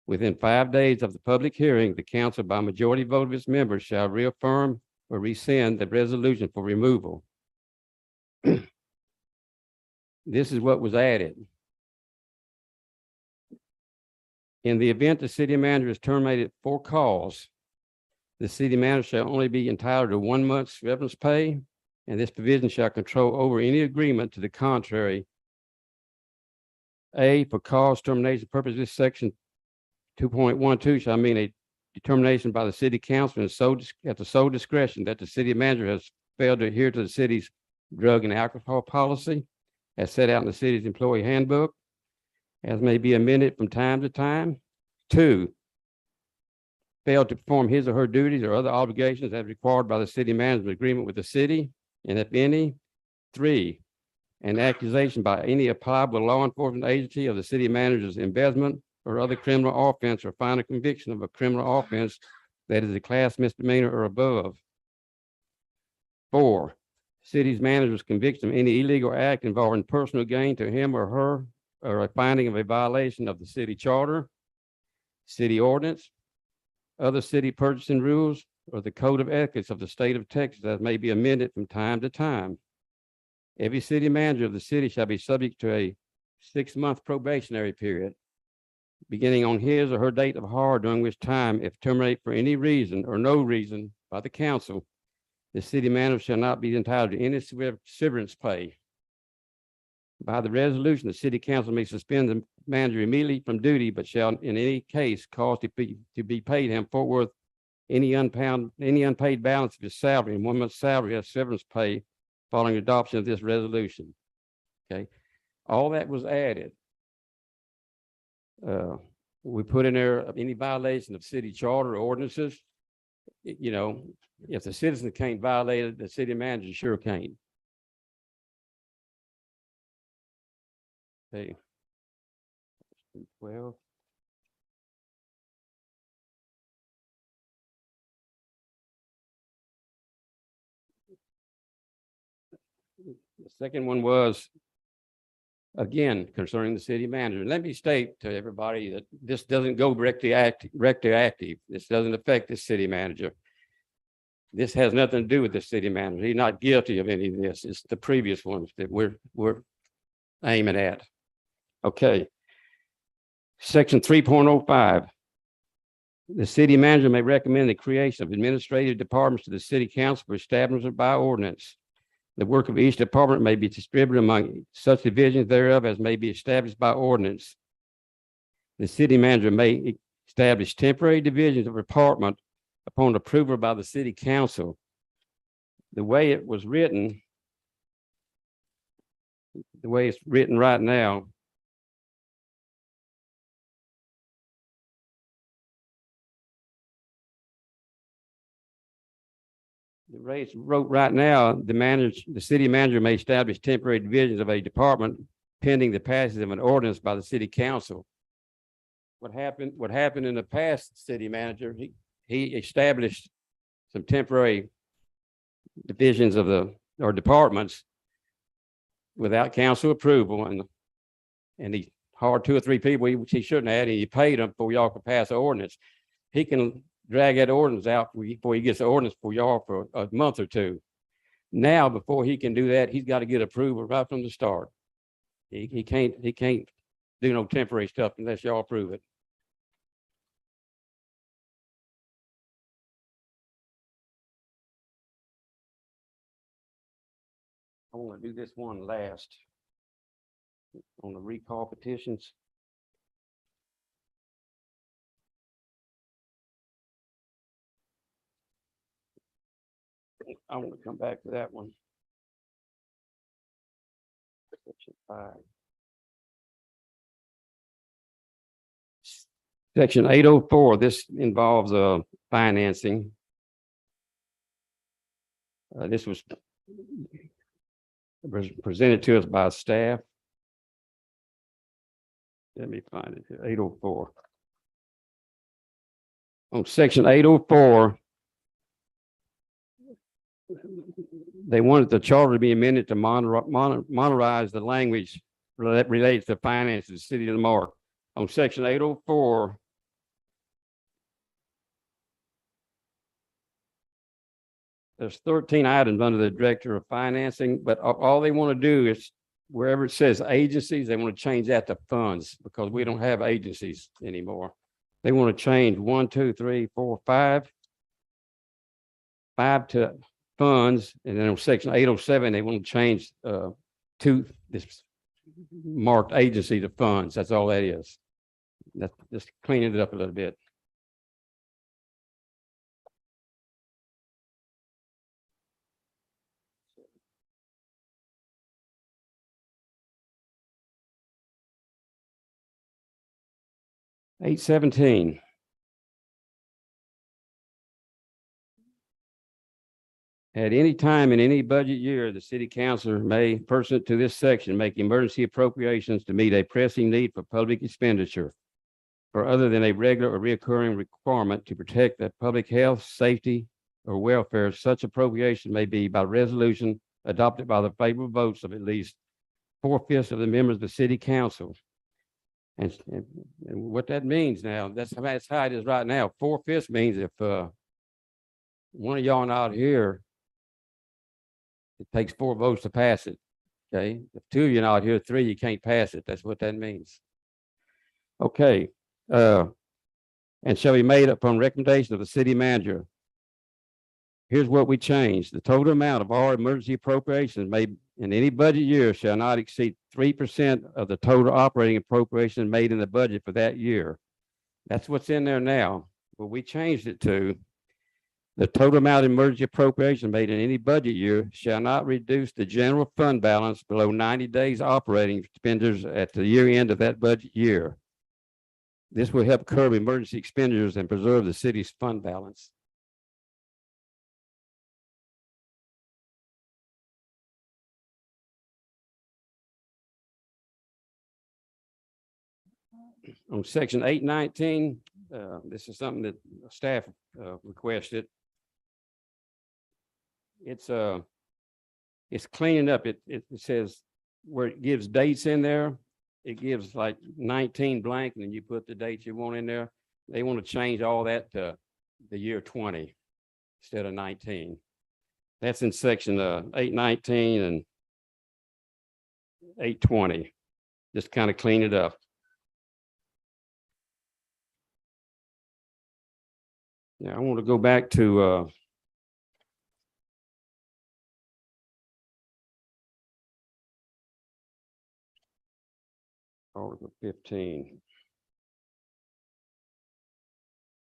Within 5 days of the public hearing, the council by majority vote of its members shall reaffirm or rescind the resolution for removal. This is what was added. In the event the city manager is terminated for cause, the city manager shall only be entitled to 1 month's severance pay, and this provision shall control over any agreement to the contrary. A, for cause termination purposes, this section 2.12 shall mean a determination by the city council and at the sole discretion that the city manager has failed to adhere to the city's drug and alcohol policy as set out in the city's employee handbook, as may be amended from time to time. 2, failed to perform his or her duties or other obligations as required by the city manager's agreement with the city, and if any. 3, an accusation by any applicable law enforcement agency of the city manager's embezzlement or other criminal offense or final conviction of a criminal offense that is a class misdemeanor or above. 4, city's manager's conviction of any illegal act involving personal gain to him or her or a finding of a violation of the city charter, city ordinance, other city purchasing rules, or the code of ethics of the state of Texas that may be amended from time to time. Every city manager of the city shall be subject to a 6-month probationary period, beginning on his or her date of hire, during which time, if terminated for any reason or no reason by the council, the city manager shall not be entitled to any severance pay. By the resolution, the city council may suspend the manager immediately from duty, but shall in any case cause to be paid him forthwith any unpaid balance of his salary and 1 month's salary as severance pay following adoption of this resolution. Okay, all that was added. We put in there any violation of city charter or ordinances. You know, if the citizen can't violate it, the city manager sure can't. Okay. 12. The second one was, again, concerning the city manager. Let me state to everybody that this doesn't go retroactive. This doesn't affect the city manager. This has nothing to do with the city manager. He's not guilty of any of this. It's the previous ones that we're aiming at. Okay. Section 3.05. The city manager may recommend the creation of administrative departments to the city council for establishment by ordinance. The work of each department may be distributed among such divisions thereof as may be established by ordinance. The city manager may establish temporary divisions of department upon approval by the city council. The way it was written, the way it's written right now, the rates wrote right now, the city manager may establish temporary divisions of a department pending the passage of an ordinance by the city council. What happened in the past, city manager, he established some temporary divisions of or departments without council approval, and he hired 2 or 3 people which he shouldn't have, and he paid them before y'all could pass the ordinance. He can drag that ordinance out before he gets the ordinance for y'all for a month or 2. Now, before he can do that, he's got to get approval right from the start. He can't do no temporary stuff unless y'all approve it. I want to do this one last on the recall petitions. I want to come back to that one. Section 5. Section 804, this involves financing. This was presented to us by staff. Let me find it here, 804. On section 804, they wanted the charter to be amended to monetize the language that relates to finance of the city of Marque. On section 804, there's 13 items under the director of financing, but all they want to do is wherever it says agencies, they want to change that to funds because we don't have agencies anymore. They want to change 1, 2, 3, 4, 5 to funds. And then on section 807, they want to change to this marked agency to funds. That's all that is. That's just cleaning it up a little bit. $817. At any time in any budget year, the city councilor may, pursuant to this section, make emergency appropriations to meet a pressing need for public expenditure for other than a regular or recurring requirement to protect the public health, safety, or welfare. Such appropriation may be by resolution adopted by the favorable votes of at least 4/5 of the members of the city council. And what that means now, that's how it is right now. 4/5 means if one of y'all not here, it takes 4 votes to pass it. Okay, if 2 of you not here, 3 you can't pass it. That's what that means. Okay, and shall be made upon recommendation of the city manager. Here's what we changed. The total amount of all emergency appropriations made in any budget year shall not exceed 3% of the total operating appropriation made in the budget for that year. That's what's in there now. But we changed it to the total amount of emergency appropriation made in any budget year shall not reduce the general fund balance below 90 days operating expenditures at the year end of that budget year. This will help curb emergency expenditures and preserve the city's fund balance. On section 819, this is something that staff requested. It's cleaning up. It says where it gives dates in there, it gives like 19 blank, and then you put the dates you want in there. They want to change all that to the year 20 instead of 19. That's in section 819 and 820. Just kind of clean it up. Yeah, I want to go back to Article 15.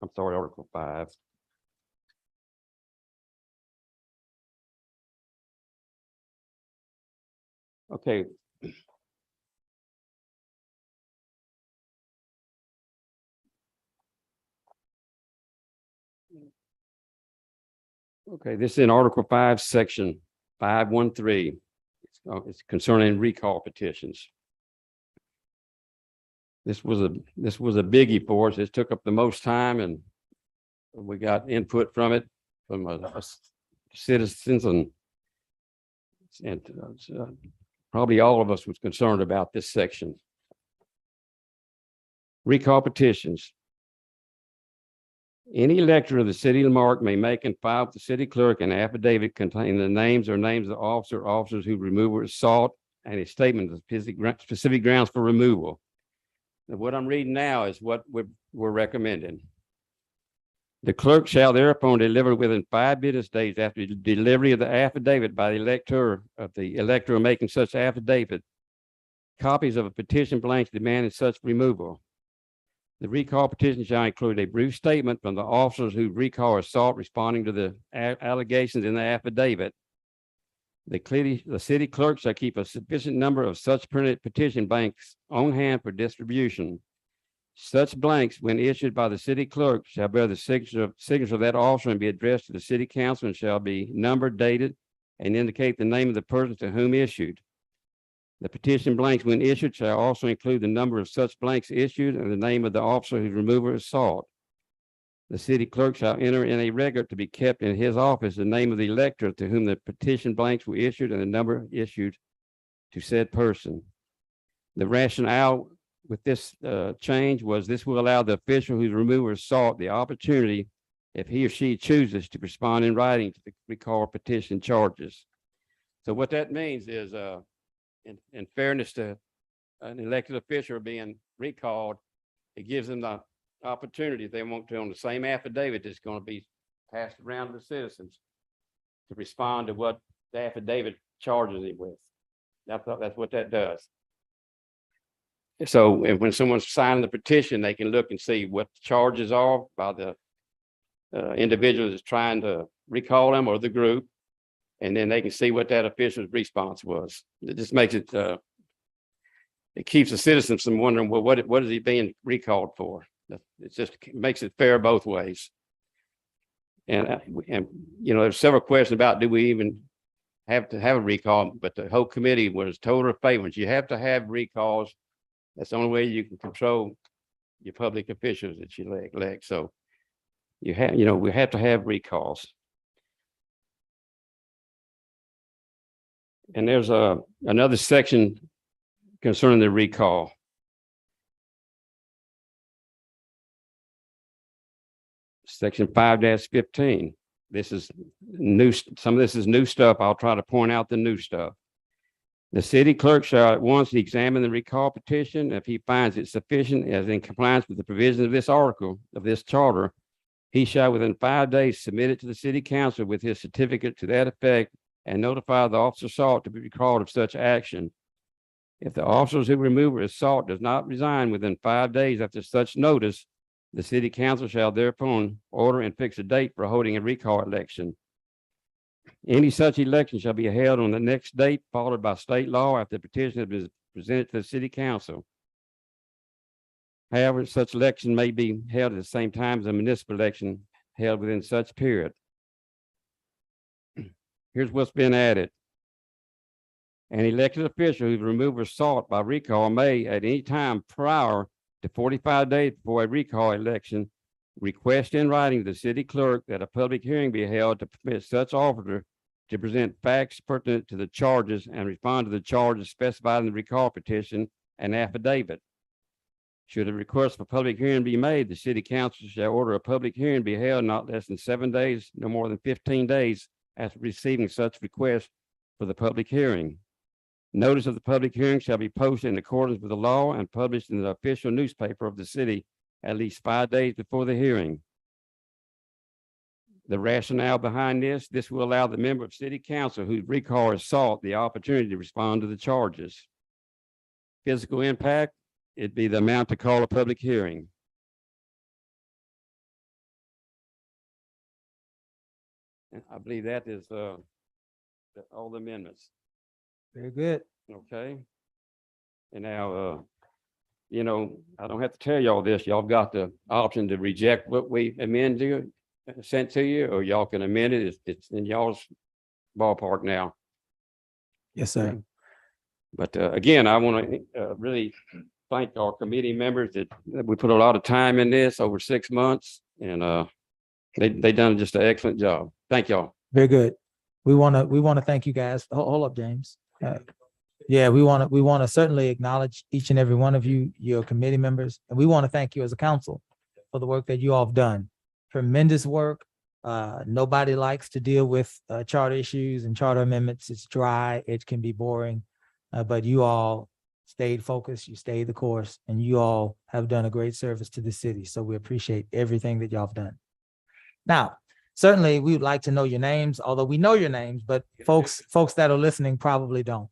I'm sorry, Article 5. Okay. Okay, this is in Article 5, Section 513. It's concerning recall petitions. This was a biggie for us. It took up the most time, and we got input from it from citizens and probably all of us was concerned about this section. Recall petitions. Any elector of the city of Marque may make and file with the city clerk an affidavit containing the names of the officer, officers who removal is sought, and a statement of specific grounds for removal. Now, what I'm reading now is what we're recommending. The clerk shall thereupon deliver within 5 business days after the delivery of the affidavit by the elector making such affidavit, copies of a petition blanks demanding such removal. The recall petition shall include a brief statement from the officers who recall is sought responding to the allegations in the affidavit. The city clerk shall keep a sufficient number of such printed petition blanks on hand for distribution. Such blanks, when issued by the city clerk, shall bear the signature of that officer and be addressed to the city council and shall be numbered, dated, and indicate the name of the person to whom issued. The petition blanks, when issued, shall also include the number of such blanks issued and the name of the officer whose removal is sought. The city clerk shall enter in a record to be kept in his office the name of the elector to whom the petition blanks were issued and the number issued to said person. The rationale with this change was this will allow the official whose removal is sought the opportunity, if he or she chooses, to respond in writing to the recall petition charges. So what that means is, in fairness to an elected official being recalled, it gives them the opportunity, if they want to, on the same affidavit that's going to be passed around to the citizens, to respond to what the affidavit charges it with. That's what that does. So when someone's signing the petition, they can look and see what the charges are by the individual that's trying to recall them or the group, and then they can see what that official's response was. It just makes it, it keeps the citizens from wondering, well, what is he being recalled for? It just makes it fair both ways. And you know, there's several questions about, do we even have to have a recall? But the whole committee was total favors. You have to have recalls. That's the only way you can control your public officials that you elect. So we have to have recalls. And there's another section concerning the recall. Section 5-15. This is new. Some of this is new stuff. I'll try to point out the new stuff. The city clerk shall at once examine the recall petition. If he finds it sufficient as in compliance with the provisions of this article of this charter, he shall within 5 days submit it to the city council with his certificate to that effect and notify the officer sought to be recalled of such action. If the officer who removal is sought does not resign within 5 days after such notice, the city council shall thereupon order and fix a date for holding a recall election. Any such election shall be held on the next date followed by state law after the petition has been presented to the city council. However, such election may be held at the same time as a municipal election held within such period. Here's what's been added. An elected official whose removal is sought by recall may at any time prior to 45 days before a recall election request in writing to the city clerk that a public hearing be held to permit such officer to present facts pertinent to the charges and respond to the charges specified in the recall petition and affidavit. Should a request for public hearing be made, the city council shall order a public hearing be held not less than 7 days, no more than 15 days after receiving such request for the public hearing. Notice of the public hearing shall be posted in accordance with the law and published in the official newspaper of the city at least 5 days before the hearing. The rationale behind this will allow the member of city council whose recall is sought the opportunity to respond to the charges. Physical impact, it'd be the amount to call a public hearing. And I believe that is all the amendments. Very good. Okay. And now, I don't have to tell y'all this. Y'all got the option to reject what we amend to sent to you, or y'all can amend it. It's in y'all's ballpark now. Yes, sir. But again, I want to really thank our committee members that we put a lot of time in this over 6 months, and they done just an excellent job. Thank y'all. Very good. We want to thank you guys. Hold up, James. Yeah, we want to certainly acknowledge each and every one of you, your committee members, and we want to thank you as a council for the work that you all have done. Tremendous work. Nobody likes to deal with charter issues and charter amendments. It's dry. It can be boring, but you all stayed focused. You stayed the course, and you all have done a great service to the city. So we appreciate everything that y'all have done. Now, certainly, we would like to know your names, although we know your names, but folks that are listening probably don't.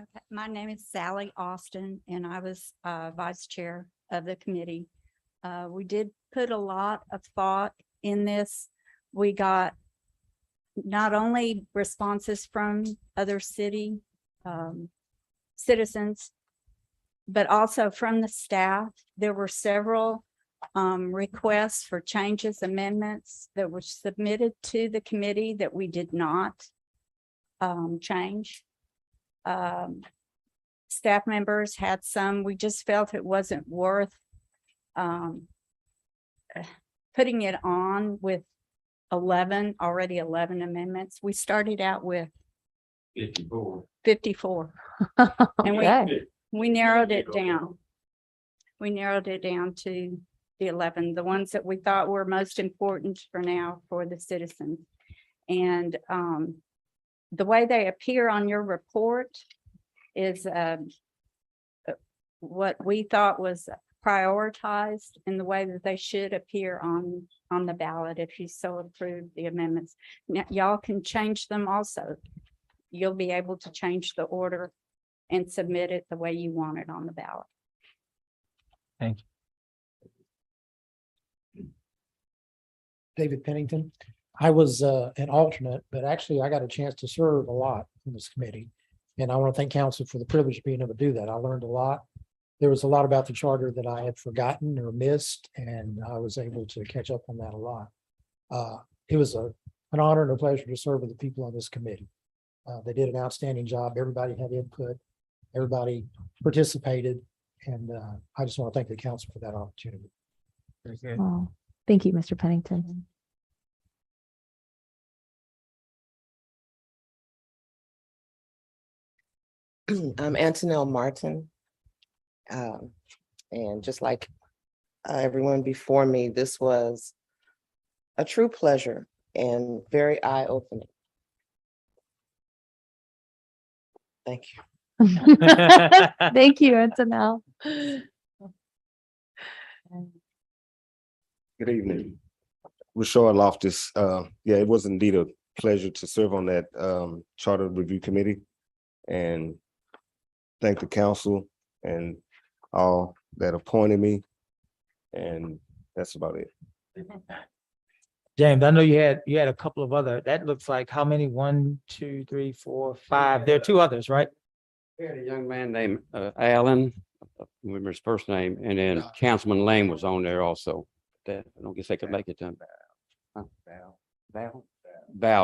Okay, my name is Sally Austin, and I was vice chair of the committee. We did put a lot of thought in this. We got not only responses from other city citizens, but also from the staff. There were several requests for changes, amendments that were submitted to the committee that we did not change. Staff members had some, we just felt it wasn't worth putting it on with 11 amendments. We started out with 54. And we narrowed it down. We narrowed it down to the 11, the ones that we thought were most important for now for the citizens. And the way they appear on your report is what we thought was prioritized in the way that they should appear on the ballot if you so approve the amendments. Now, y'all can change them also. You'll be able to change the order and submit it the way you want it on the ballot. Thank you. David Pennington. I was an alternate, but actually I got a chance to serve a lot in this committee. And I want to thank council for the privilege of being able to do that. I learned a lot. There was a lot about the charter that I had forgotten or missed, and I was able to catch up on that a lot. It was an honor and a pleasure to serve with the people on this committee. They did an outstanding job. Everybody had input. Everybody participated. And I just want to thank the council for that opportunity. Very good. Oh, thank you, Mr. Pennington. I'm Antonelle Martin. And just like everyone before me, this was a true pleasure and very eye-opening. Thank you. Thank you, Antonelle. Good evening. Rashard Loftus. Yeah, it was indeed a pleasure to serve on that Charter Review Committee, and thank the council and all that appointed me, and that's about it. James, I know you had a couple of other, that looks like how many? 1, 2, 3, 4, 5. There are 2 others, right? We had a young man named Allen, I remember his first name, and then Councilman Lane was on there also. That I don't guess they could make it to Val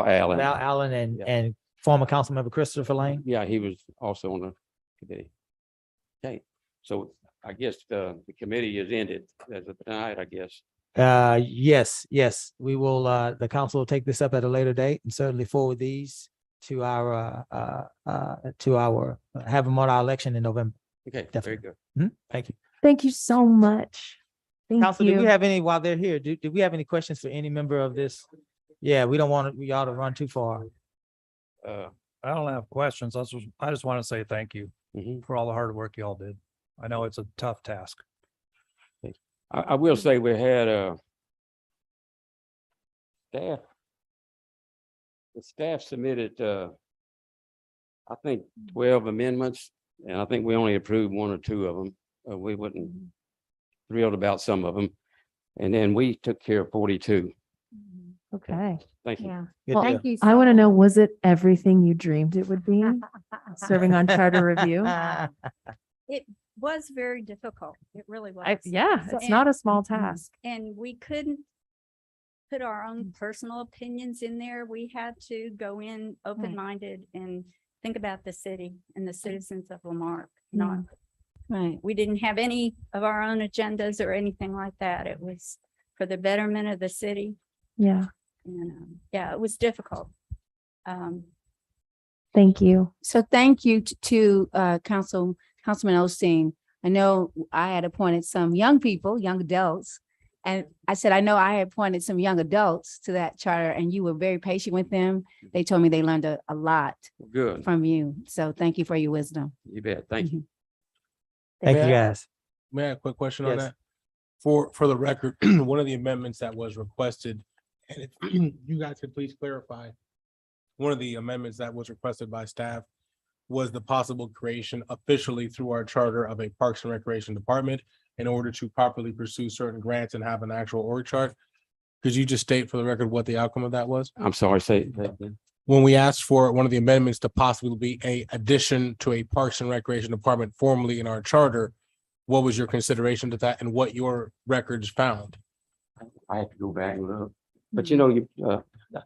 Allen. Val Allen and former council member Christopher Lane. Yeah, he was also on the committee. Okay, so I guess the committee is ended as of tonight, I guess. Yes, we will, the council will take this up at a later date and certainly forward these to our have them on our election in November. Okay, Definitely. very good. Thank you. Thank you so much. Thank Council, you. do we have any, while they're here, do we have any questions for any member of this? Yeah, we don't want y'all to run too far. I don't have questions. I just want to say thank you for all the hard work y'all did. I know it's a tough task. I will say we had staff. The staff submitted, I think 12 amendments, and I think we only approved 1 or 2 of them. We wasn't thrilled about some of them. And then we took care of 42. Okay. Thank you. Yeah. Good Well, deal. thank you. I want to know, was it everything you dreamed it would be? Serving on charter review? It was very difficult. It really was. Yeah, it's not a small task. And we couldn't put our own personal opinions in there. We had to go in open-minded and think about the city and the citizens of Lamarque. Not right. We didn't have any of our own agendas or anything like that. It was for the betterment of the city. Yeah. And, yeah, it was difficult. Thank you. So thank you to Councilman Osteen. I know I had appointed some young people, young adults. And I said, I know I had appointed some young adults to that charter and you were very patient with them. They told me they learned a lot Good. from you. So thank you for your wisdom. You bet. Thank you. Thank May you, I- guys. May I have a quick question on Yes. that? For the record, one of the amendments that was requested, and if you guys could please clarify, one of the amendments that was requested by staff was the possible creation officially through our charter of a Parks and Recreation Department in order to properly pursue certain grants and have an actual org chart. Could you just state for the record what the outcome of that was? I'm sorry, say that again. When we asked for one of the amendments to possibly be a addition to a Parks and Recreation Department formally in our charter, what was your consideration to that and what your records found? I have to go back and look. But you know,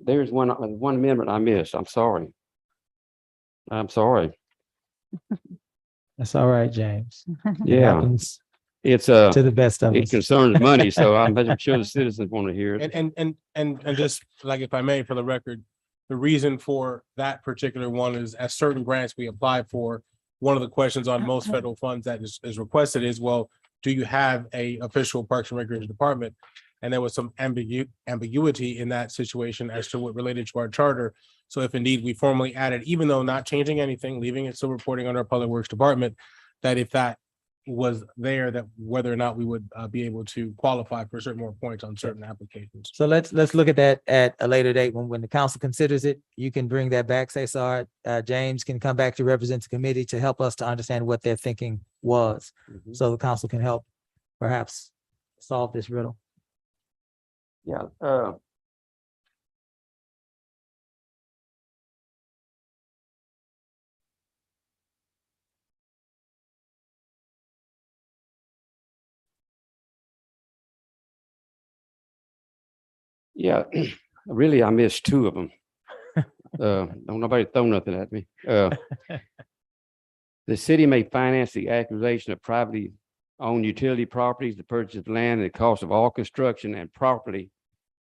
there's one amendment I missed. I'm sorry. I'm sorry. That's all right, James. It Yeah, happens it's to the best of it us. concerns money, so I'm sure the citizens want to hear it. And just like, if I may, for the record, the reason for that particular one is as certain grants we apply for, one of the questions on most federal funds that is requested is, well, do you have a official Parks and Recreation Department? And there was some ambiguity in that situation as to what related to our charter. So if indeed we formally added, even though not changing anything, leaving it still reporting under our Public Works Department, that if that was there, that whether or not we would be able to qualify for certain more points on certain applications. So let's look at that at a later date when the council considers it. You can bring that back, say, sorry, James can come back to represent the committee to help us to understand what their thinking was. So the council can help perhaps solve this riddle. Yeah, yeah, really, I missed two of them. Don't nobody throw nothing at me. The city may finance the acquisition of privately owned utility properties, the purchase of land, and the cost of all construction and property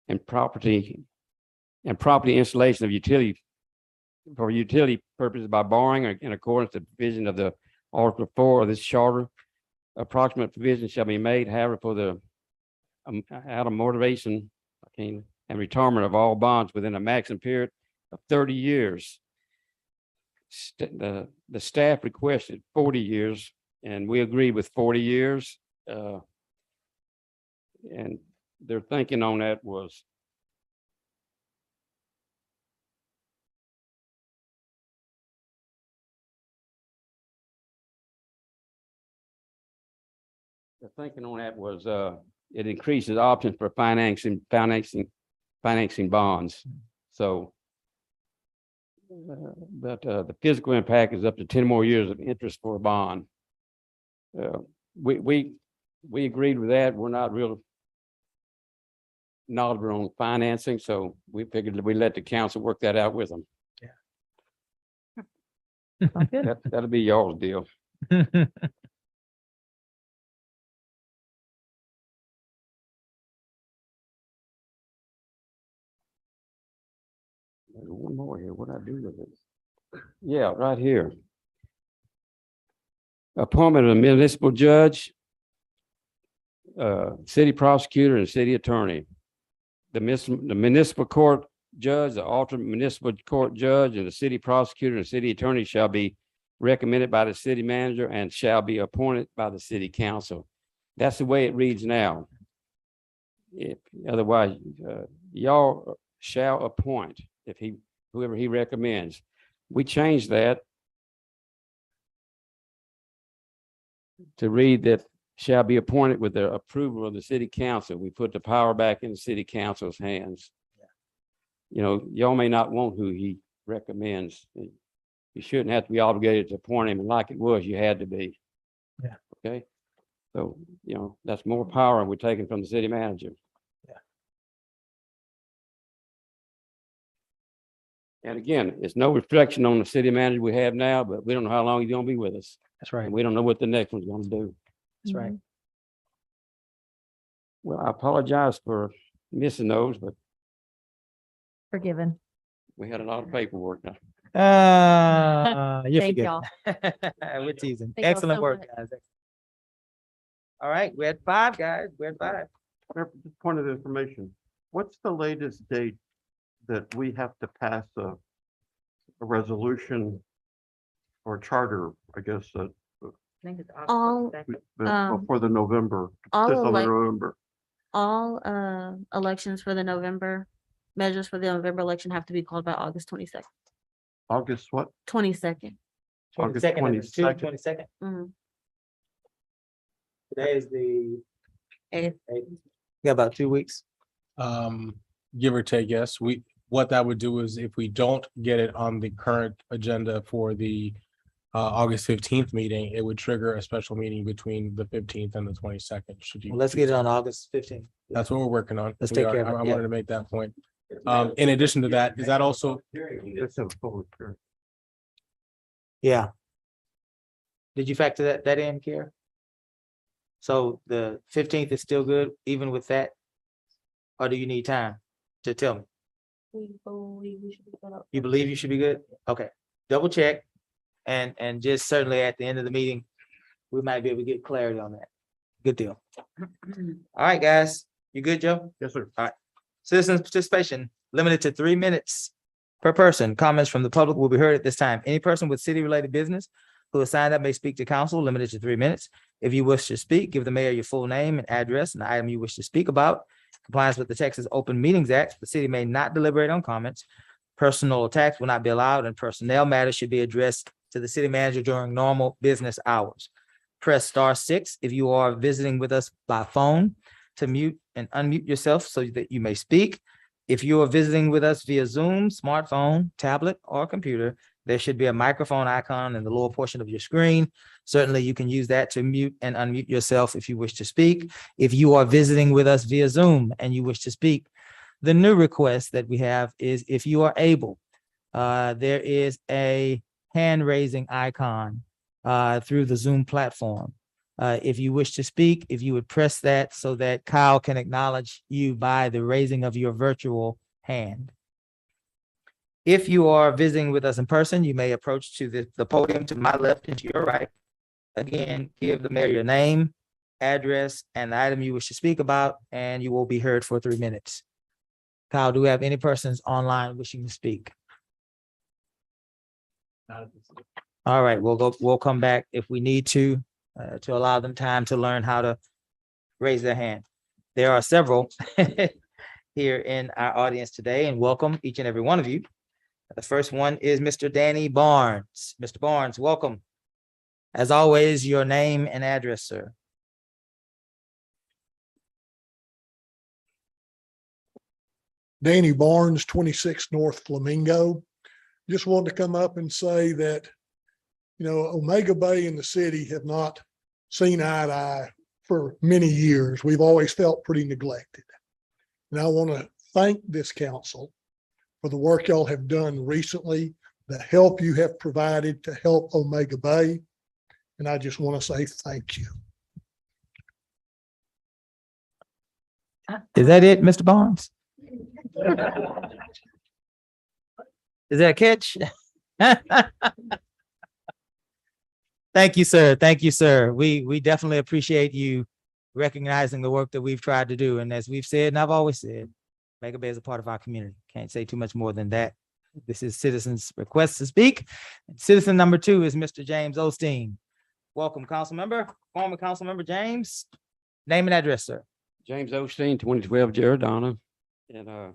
installation of utility for utility purposes by borrowing or in accordance with the provision of the Article 4 of this charter. Approximate provision shall be made, however, for the out of motivation and retirement of all bonds within a maximum period of 30 years. The staff requested 40 years, and we agreed with 40 years. And their thinking on that was it increases options for financing bonds. So but the physical impact is up to 10 more years of interest for a bond. We agreed with that. We're not real knowledgeable on financing, so we figured that we let the council work that out with them. That'll be y'all's deal. There's one more here. What I do with it? Yeah, right here. Appointment of a municipal judge, city prosecutor, and city attorney. The municipal court judge, the alternate municipal court judge, and the city prosecutor and city attorney shall be recommended by the city manager and shall be appointed by the city council. That's the way it reads now. Otherwise, y'all shall appoint whoever he recommends. We changed that to read that shall be appointed with the approval of the city council. We put the power back in the city council's hands. You know, y'all may not want who he recommends. You shouldn't have to be obligated to appoint him, and like it was, you had to be. Yeah. Okay. So, you know, that's more power we're taking from the city manager. And again, it's no reflection on the city manager we have now, but we don't know how long he's gonna be with us. That's right. And we don't know what the next one's gonna do. That's right. Well, I apologize for missing those, but Forgiven. We had a lot of paperwork now. You're Thank forgetting. y'all. We're teasing. Thank y'all Excellent so work, much. guys. All right, we're at 5, guys. We're at 5. Point of information, what's the latest date that we have to pass a resolution or charter, I guess, All, before the November, all just on the elec- November? all elections for the November, measures for the November election have to be called by August 22nd. August what? 22nd. August 22nd. 22nd. 22nd. Mhm. Today is the Eighth. 8th. We got about 2 weeks. Give or take, yes. What that would do is if we don't get it on the current agenda for the August 15th meeting, it would trigger a special meeting between the 15th and the 22nd. Should you? Well, let's get it on August 15th. That's what we're working on. Let's We take are- care of it, I yeah. wanted to make that point. In addition to that, is that also, Let's have a public hearing. Yeah. Did you factor that in, Kara? So the 15th is still good, even with that? Or do you need time to tell me? You believe you should be good? Okay, double check. And just certainly at the end of the meeting, we might be able to get clarity on that. Good deal. All right, guys, you good, Joe? Yes, sir. All right. Citizens participation limited to 3 minutes per person. Comments from the public will be heard at this time. Any person with city-related business who has signed up may speak to council, limited to 3 minutes. If you wish to speak, give the mayor your full name and address and the item you wish to speak about. Compliance with the Texas Open Meetings Act, the city may not deliberate on comments. Personal attacks will not be allowed, and personnel matters should be addressed to the city manager during normal business hours. Press *6 if you are visiting with us by phone to mute and unmute yourself so that you may speak. If you are visiting with us via Zoom, smartphone, tablet, or computer, there should be a microphone icon in the lower portion of your screen. Certainly, you can use that to mute and unmute yourself if you wish to speak. If you are visiting with us via Zoom and you wish to speak, the new request that we have is if you are able, there is a hand raising icon through the Zoom platform. If you wish to speak, if you would press that so that Kyle can acknowledge you by the raising of your virtual hand. If you are visiting with us in person, you may approach to the podium to my left and to your right. Again, give the mayor your name, address, and the item you wish to speak about, and you will be heard for 3 minutes. Kyle, do we have any persons online wishing to speak? All right, we'll come back if we need to allow them time to learn how to raise their hand. There are several here in our audience today, and welcome each and every one of you. The first one is Mr. Danny Barnes. Mr. Barnes, welcome. As always, your name and address, sir. Danny Barnes, 26 North Flamingo. Just wanted to come up and say that, you know, Omega Bay and the city have not seen eye to eye for many years. We've always felt pretty neglected. And I want to thank this council for the work y'all have done recently, the help you have provided to help Omega Bay. And I just want to say thank you. Is that it, Mr. Barnes? Is that a catch? Thank you, sir. Thank you, sir. We definitely appreciate you recognizing the work that we've tried to do. And as we've said, and I've always said, Omega Bay is a part of our community. Can't say too much more than that. This is citizens' request to speak. Citizen number 2 is Mr. James Osteen. Welcome, council member, former council member James. Name and address, sir. James Osteen, 2012 Jaredona. And I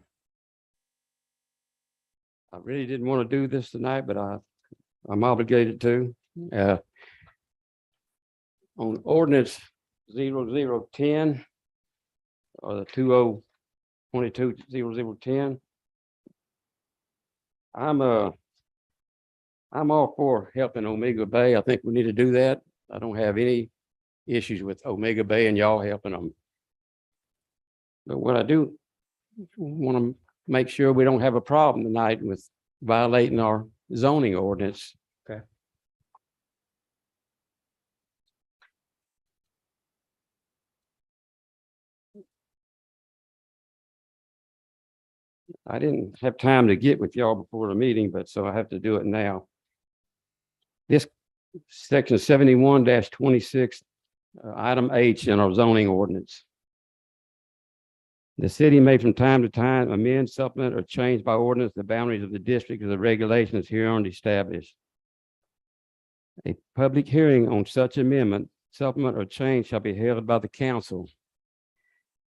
really didn't want to do this tonight, but I'm obligated to. On ordinance 0010 or the 2022-0010. I'm all for helping Omega Bay. I think we need to do that. I don't have any issues with Omega Bay and y'all helping them. But what I do want to make sure we don't have a problem tonight with violating our zoning ordinance. Okay. I didn't have time to get with y'all before the meeting, but so I have to do it now. This section 71-26, item H in our zoning ordinance. The city may from time to time amend, supplement, or change by ordinance the boundaries of the district or the regulations hereon established. A public hearing on such amendment, supplement, or change shall be held by the council.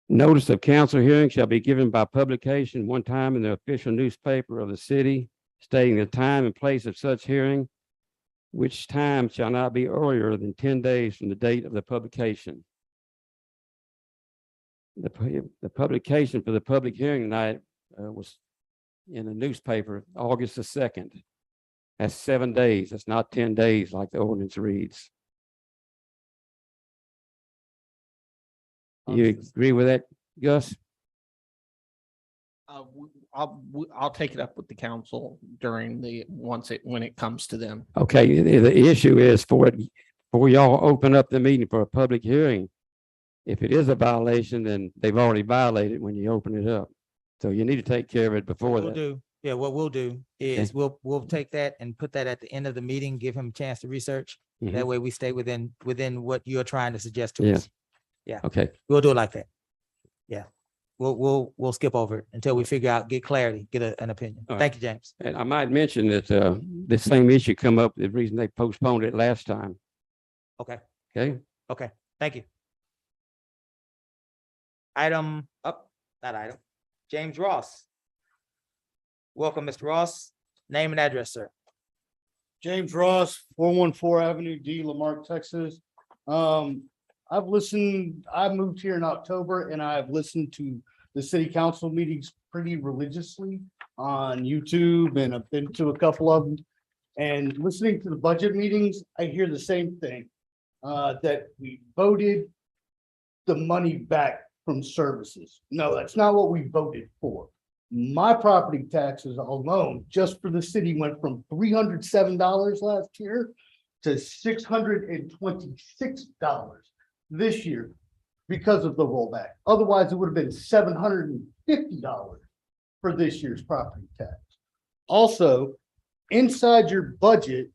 Notice of council hearing shall be given by publication one time in the official newspaper of the city, stating the time and place of such hearing, which time shall not be earlier than 10 days from the date of the publication. The publication for the public hearing night was in the newspaper, August the 2nd. That's 7 days. That's not 10 days like the ordinance reads. You agree with that, Gus? I'll take it up with the council during when it comes to them. Okay, the issue is for y'all open up the meeting for a public hearing. If it is a violation, then they've already violated when you open it up. So you need to take care of it before What that. we'll do, yeah, what we'll do is Okay. we'll take that and put that at the end of the meeting, give him a chance to research. That Mhm. way we stay within what you're trying to suggest to Yeah. us. Yeah, Okay, we'll do it like that. Yeah, we'll skip over it until we figure out, get clarity, get an opinion. All right. Thank you, James. and I might mention that the same issue come up, the reason they postponed it last time. Okay, Okay, okay, thank you. Item up, not item, James Ross. Welcome, Mr. Ross. Name and address, sir. James Ross, 414 Avenue D, Lamarck, Texas. I moved here in October and I've listened to the city council meetings pretty religiously on YouTube, and I've been to a couple of them. And listening to the budget meetings, I hear the same thing, that we voted the money back from services. No, that's not what we voted for. My property taxes alone, just for the city, went from $307 last year to $626 this year because of the rollback. Otherwise, it would have been $750 for this year's property tax. Also, inside your budget,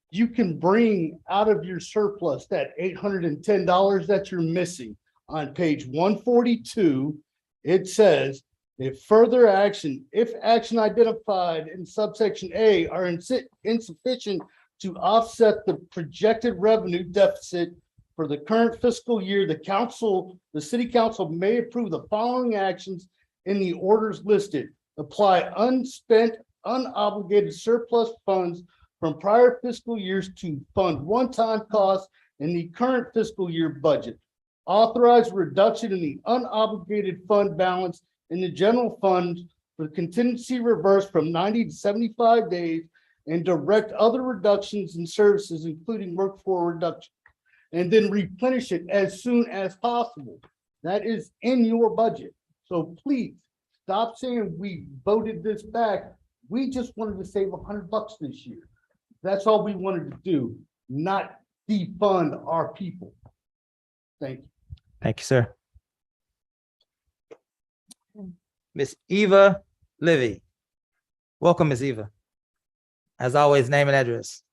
you can bring out of your surplus that $810 that you're missing. On page 142, it says, if action identified in subsection A are insufficient to offset the projected revenue deficit for the current fiscal year, the city council may approve the following actions in the orders listed. Apply unspent, unobligated surplus funds from prior fiscal years to fund one-time costs in the current fiscal year budget. Authorize reduction in the unobligated fund balance in the general fund for contingency reverse from 90 to 75 days, and direct other reductions in services, including workforce reduction, and then replenish it as soon as possible. That is in your budget. So please stop saying we voted this back. We just wanted to save $100 this year. That's all we wanted to do, not defund our people. Thank you. Thank you, sir. Miss Eva Livy. Welcome, Miss Eva. As always, name and address.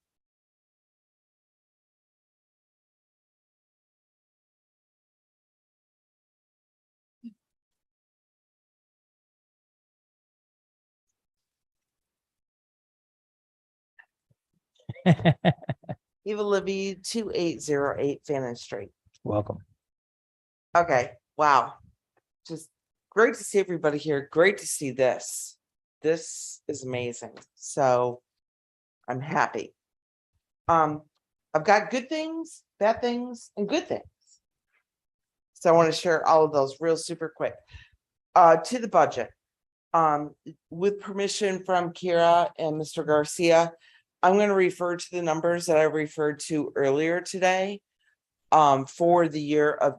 Eva Libby, 2808 Fannin Street. Welcome. Okay, wow. Just great to see everybody here. Great to see this. This is amazing. So I'm happy. I've got good things, bad things, and good things. So I want to share all of those real super quick. To the budget. With permission from Kira and Mr. Garcia, I'm going to refer to the numbers that I referred to earlier today for the year of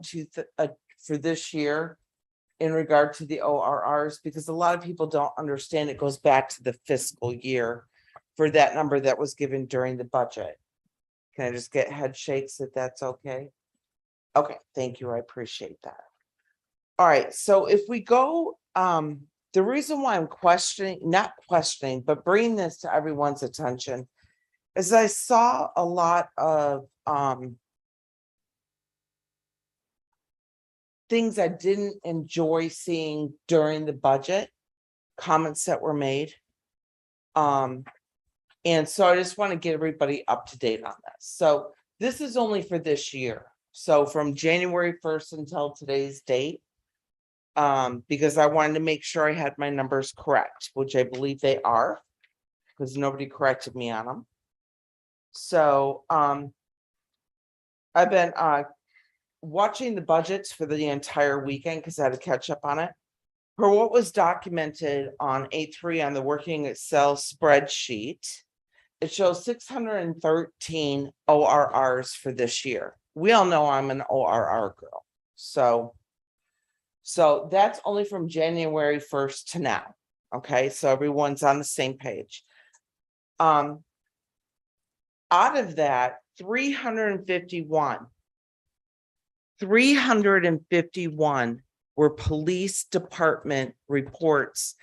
for this year in regard to the ORRs, because a lot of people don't understand it goes back to the fiscal year for that number that was given during the budget. Can I just get head shakes if that's okay? Okay, thank you. I appreciate that. All right, so if we go the reason why I'm not questioning, but bringing this to everyone's attention is I saw a lot of things I didn't enjoy seeing during the budget, comments that were made. And so I just want to get everybody up to date on this. So this is only for this year. So from January 1st until today's date, because I wanted to make sure I had my numbers correct, which I believe they are, because nobody corrected me on them. So I've been watching the budgets for the entire weekend because I had to catch up on it. For what was documented on A3 on the working Excel spreadsheet, it shows 613 ORRs for this year. We all know I'm an ORR girl. So that's only from January 1st to now. Okay, so everyone's on the same page. Out of that, 351 were police department reports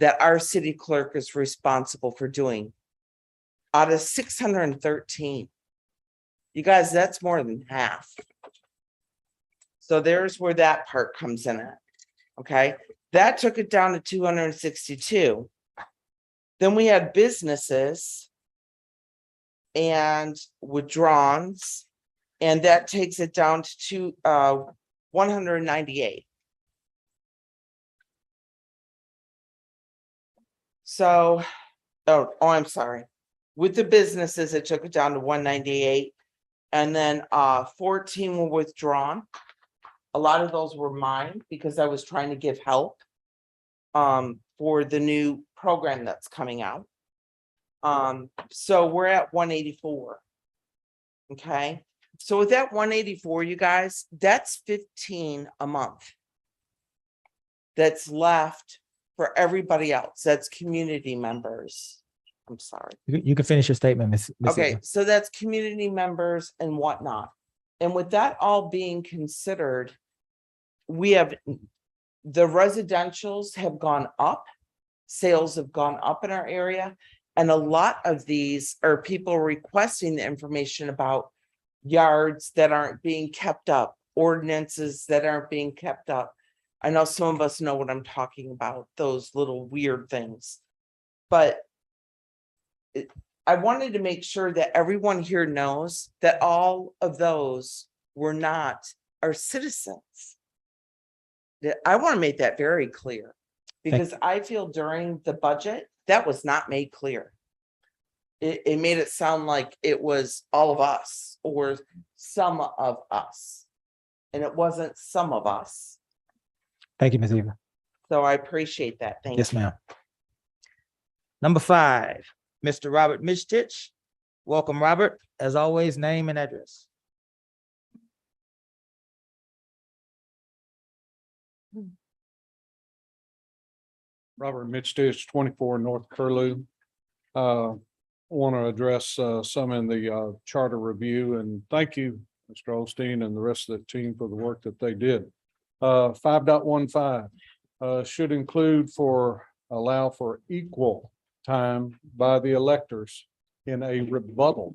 that our city clerk is responsible for doing. Out of 613. You guys, that's more than half. So there's where that part comes in at. Okay, that took it down to 262. Then we had businesses and withdrawals, and that takes it down to 198. So, I'm sorry. With the businesses, it took it down to 198, and then 14 were withdrawn. A lot of those were mine because I was trying to give help for the new program that's coming out. So we're at 184. Okay, so with that 184, you guys, that's 15 a month that's left for everybody else. That's community members. I'm sorry. You can finish your statement, Miss. Okay, Eva. so that's community members and whatnot. And with that all being considered, we have the residentials have gone up, sales have gone up in our area. And a lot of these are people requesting the information about yards that aren't being kept up, ordinances that aren't being kept up. I know some of us know what I'm talking about, those little weird things. But I wanted to make sure that everyone here knows that all of those were not our citizens. I want to make that very clear because I feel during the budget, that was not made clear. It made it sound like it was all of us or some of us. And it wasn't some of us. Thank you, Ms. Eva. So I appreciate that. Thank you. Yes, ma'am. Number 5, Mr. Robert Mishtich. Welcome, Robert. As always, name and address. Robert Mitch, 24 North Curlew. Want to address some in the charter review, and thank you, Mr. Olstein and the rest of the team for the work that they did. 5.15 should include allow for equal time by the electors in a rebuttal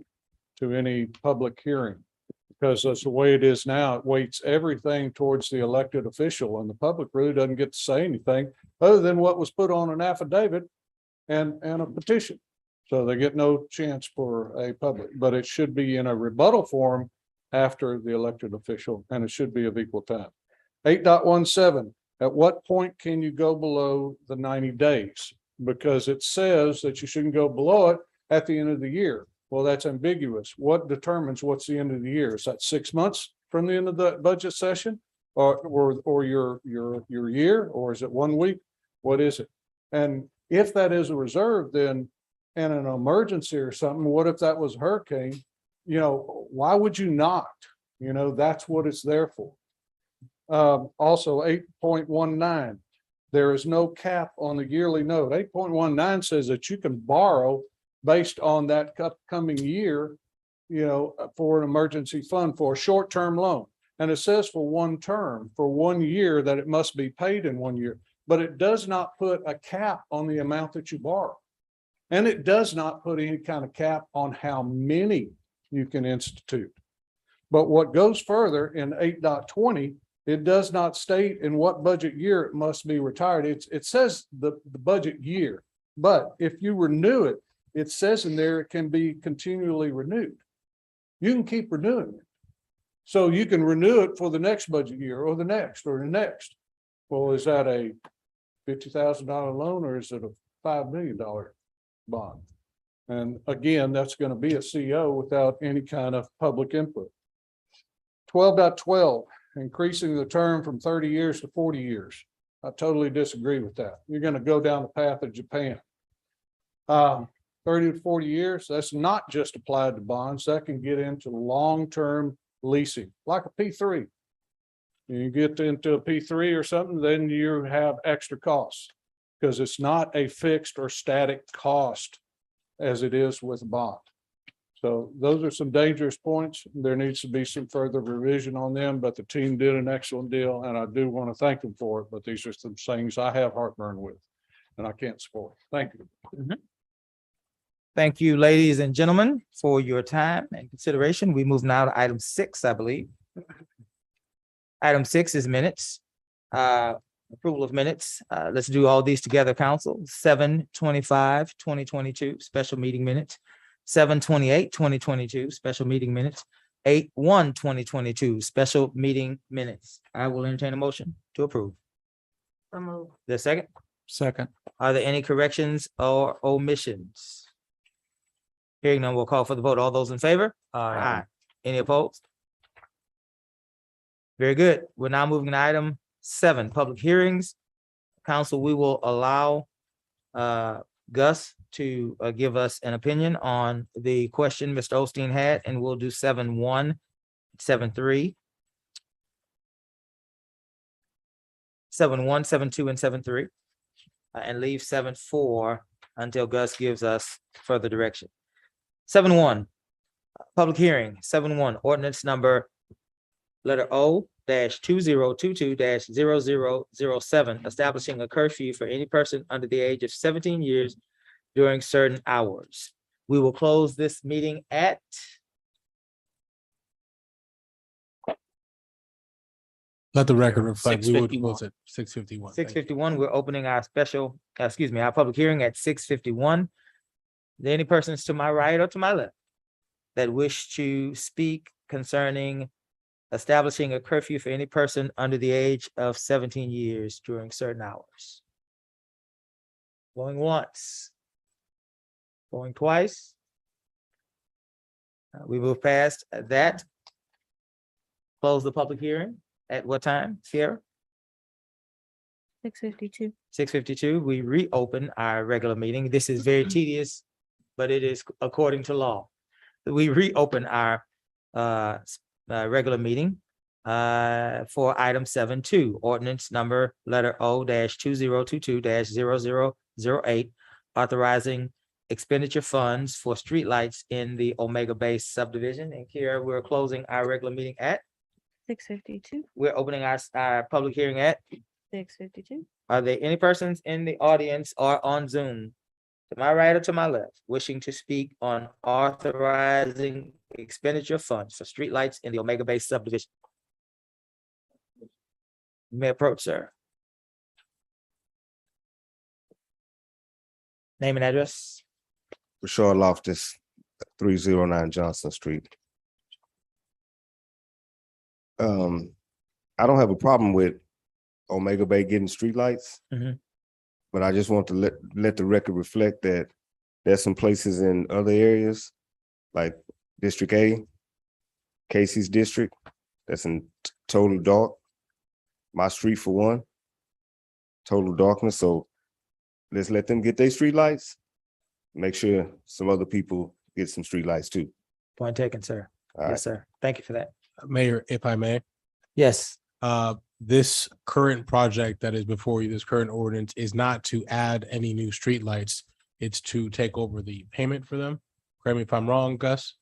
to any public hearing. Because that's the way it is now, it weights everything towards the elected official, and the public really doesn't get to say anything other than what was put on an affidavit and a petition. So they get no chance for a public, but it should be in a rebuttal form after the elected official, and it should be of equal time. 8.17, at what point can you go below the 90 days? Because it says that you shouldn't go below it at the end of the year. Well, that's ambiguous. What determines what's the end of the year? Is that 6 months from the end of the budget session, or your year, or is it 1 week? What is it? And if that is a reserve, then in an emergency or something, what if that was a hurricane? You know, why would you not? You know, that's what it's there for. Also 8.19, there is no cap on the yearly note. 8.19 says that you can borrow based on that upcoming year, you know, for an emergency fund for a short-term loan. And it says for one term, for 1 year, that it must be paid in 1 year. but it does not put a cap on the amount that you borrow. And it does not put any kind of cap on how many you can institute. But what goes further in 8.20, it does not state in what budget year it must be retired. It says the budget year, but if you renew it, it says in there it can be continually renewed. You can keep renewing it. So you can renew it for the next budget year or the next or the next. Well, is that a $50,000 loan or is it a $5 million bond? And again, that's going to be a CO without any kind of public input. 12.12, increasing the term from 30 years to 40 years. I totally disagree with that. You're going to go down the path of Japan. 30 to 40 years, that's not just applied to bonds. That can get into long-term leasing, like a P3. You get into a P3 or something, then you have extra costs because it's not a fixed or static cost as it is with a bond. So those are some dangerous points. There needs to be some further revision on them, but the team did an excellent deal and I do want to thank them for it. But these are some things I have heartburn with and I can't support. Thank you. Thank you, ladies and gentlemen, for your time and consideration. We move now to item 6, I believe. Item 6 is minutes. Approval of minutes. Let's do all these together, council. 7/25/2022 special meeting minutes. 7/28/2022 special meeting minutes. 8/1/2022 special meeting minutes. I will entertain a motion to approve. So move. The second. Second. Are there any corrections or omissions? Hearing none, we'll call for the vote. All those in favor? Aye. Any opposed? Very good. We're now moving to item 7, public hearings. Council, we will allow Gus to give us an opinion on the question Mr. Osteen had, and we'll do 7.1, 7.3. 7.1, 7.2, and 7.3. And leave 7.4 until Gus gives us further direction. 7.1, public hearing. 7.1, ordinance number letter O-2022-0007, establishing a curfew for any person under the age of 17 years during certain hours. We will close this meeting at Let the record reflect, we would 6:51. close at 6:51. 6:51. We're opening our our public hearing at 6:51. Are there any persons to my right or to my left that wish to speak concerning establishing a curfew for any person under the age of 17 years during certain hours? Going once. Going twice. We move past that. Close the public hearing at what time, Sierra? 6:52. 6:52. We reopen our regular meeting. This is very tedious, but it is according to law. We reopen our regular meeting for item 7.2, ordinance number letter O-2022-0008, authorizing expenditure funds for streetlights in the Omega Bay subdivision. And here we're closing our regular meeting at 6:52. we're opening our public hearing at 6:52. Are there any persons in the audience or on Zoom, to my right or to my left, wishing to speak on authorizing expenditure funds for streetlights in the Omega Bay subdivision? You may approach, sir. Name and address. Rashard Loftus, 309 Johnson Street. I don't have a problem with Omega Bay getting streetlights. Mhm. But I just want to let the record reflect that there's some places in other areas, like District A, Casey's district, that's in total dark. My street for one, total darkness. So let's let them get their streetlights. Make sure some other people get some streetlights too. Point taken, sir. All right. Yes, sir. Thank you for that. Mayor, if I may. Yes. This current project that is before you, this current ordinance is not to add any new streetlights. It's to take over the payment for them. Correct me if I'm wrong, Gus.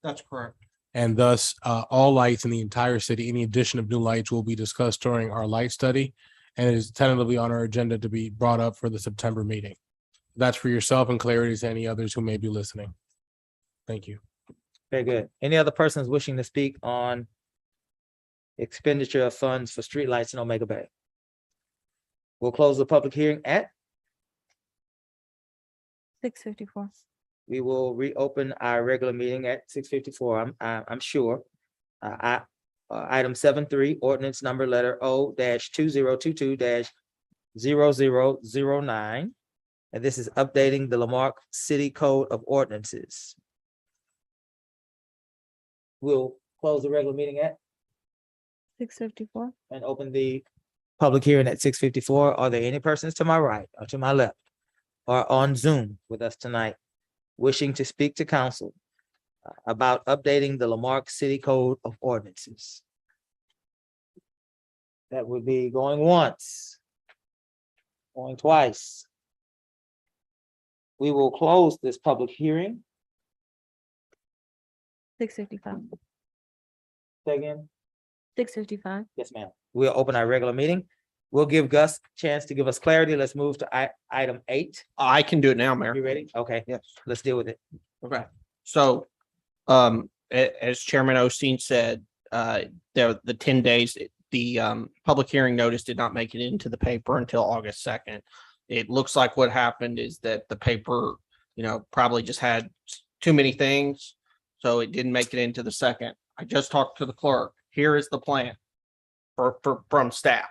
That's correct. And thus, all lights in the entire city, any addition of new lights will be discussed during our light study. and it is tentatively on our agenda to be brought up for the September meeting. That's for yourself and clarity to any others who may be listening. Thank you. Very good. Any other persons wishing to speak on expenditure of funds for streetlights in Omega Bay? We'll close the public hearing at, 6:54. we will reopen our regular meeting at 6:54. I'm sure. Item 7.3, ordinance number letter O-2022-0009. And this is updating the Lamarque City Code of Ordinances. We'll close the regular meeting at 6:54. and open the public hearing at 6:54. Are there any persons to my right or to my left or on Zoom with us tonight wishing to speak to council about updating the Lamarque City Code of Ordinances? That would be going once, going twice. We will close this public hearing. 6:55. Say again? 6:55. Yes, ma'am. We'll open our regular meeting. We'll give Gus a chance to give us clarity. Let's move to item 8. I can do it now, Mayor. You ready? Okay. Yes. Let's deal with it. Okay, so, as Chairman Osteen said, the 10 days, the, public hearing notice did not make it into the paper until August 2nd. It looks like what happened is that the paper, probably just had too many things, so it didn't make it into the second. I just talked to the clerk. Here is the plan from staff.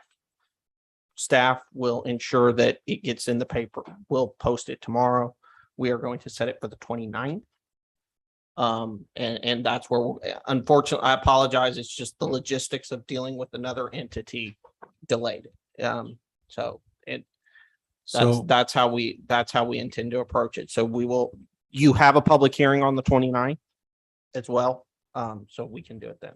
Staff will ensure that it gets in the paper. We'll post it tomorrow. We are going to set it for the 29th. And that's where, unfortunately, I apologize. It's just the logistics of dealing with another entity delayed it. That's how we intend to approach it. So you have a public hearing on the 29th as well. So we can do it then.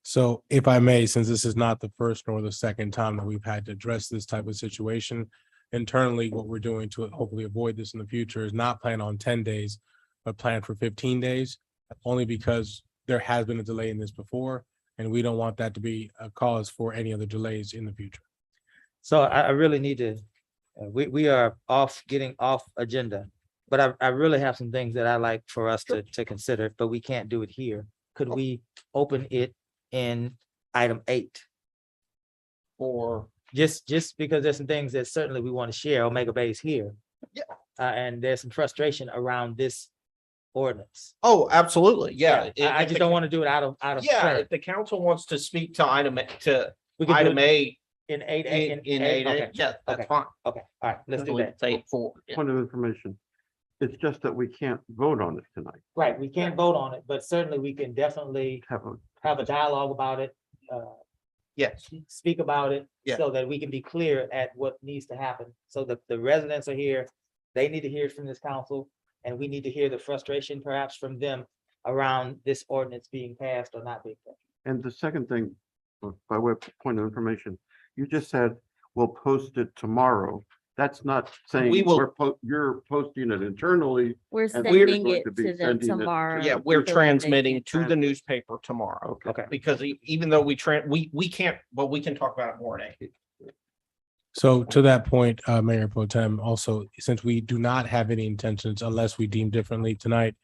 So if I may, since this is not the first nor the second time that we've had to address this type of situation, internally, what we're doing to hopefully avoid this in the future is not plan on 10 days, but plan for 15 days, only because there has been a delay in this before, and we don't want that to be a cause for any other delays in the future. So I really need to, we are getting off agenda, but I really have some things that I like for us to consider, but we can't do it here. Could we open it in item 8? Or just because there's some things that certainly we want to share. Omega Bay is here. Yeah. And there's some frustration around this ordinance. Oh, absolutely. Yeah. I just don't want to do it out of. Yeah, turn. if the council wants to speak to item We can do item A In 8A. in 8A, Okay. yeah, that's Okay. fine. Okay, all right, let's do that. Say 4. Point of information. It's just that we can't vote on it tonight. Right, we can't vote on it, but certainly we can definitely have a dialogue about it. Yes. Speak about it. Yeah. So that we can be clear at what needs to happen. So that the residents are here, they need to hear it from this council, and we need to hear the frustration perhaps from them around this ordinance being passed or not being passed. And the second thing, by way of point of information, you just said we'll post it tomorrow. That's not saying We will- you're posting it internally. We're and sending we're it going to be them sending it tomorrow. Yeah, we're so that they transmitting can to the track. newspaper tomorrow. Okay. Because even though we can't, but we can talk about it more today. So to that point, Mayor Pro Tem, also, since we do not have any intentions, unless we deem differently tonight,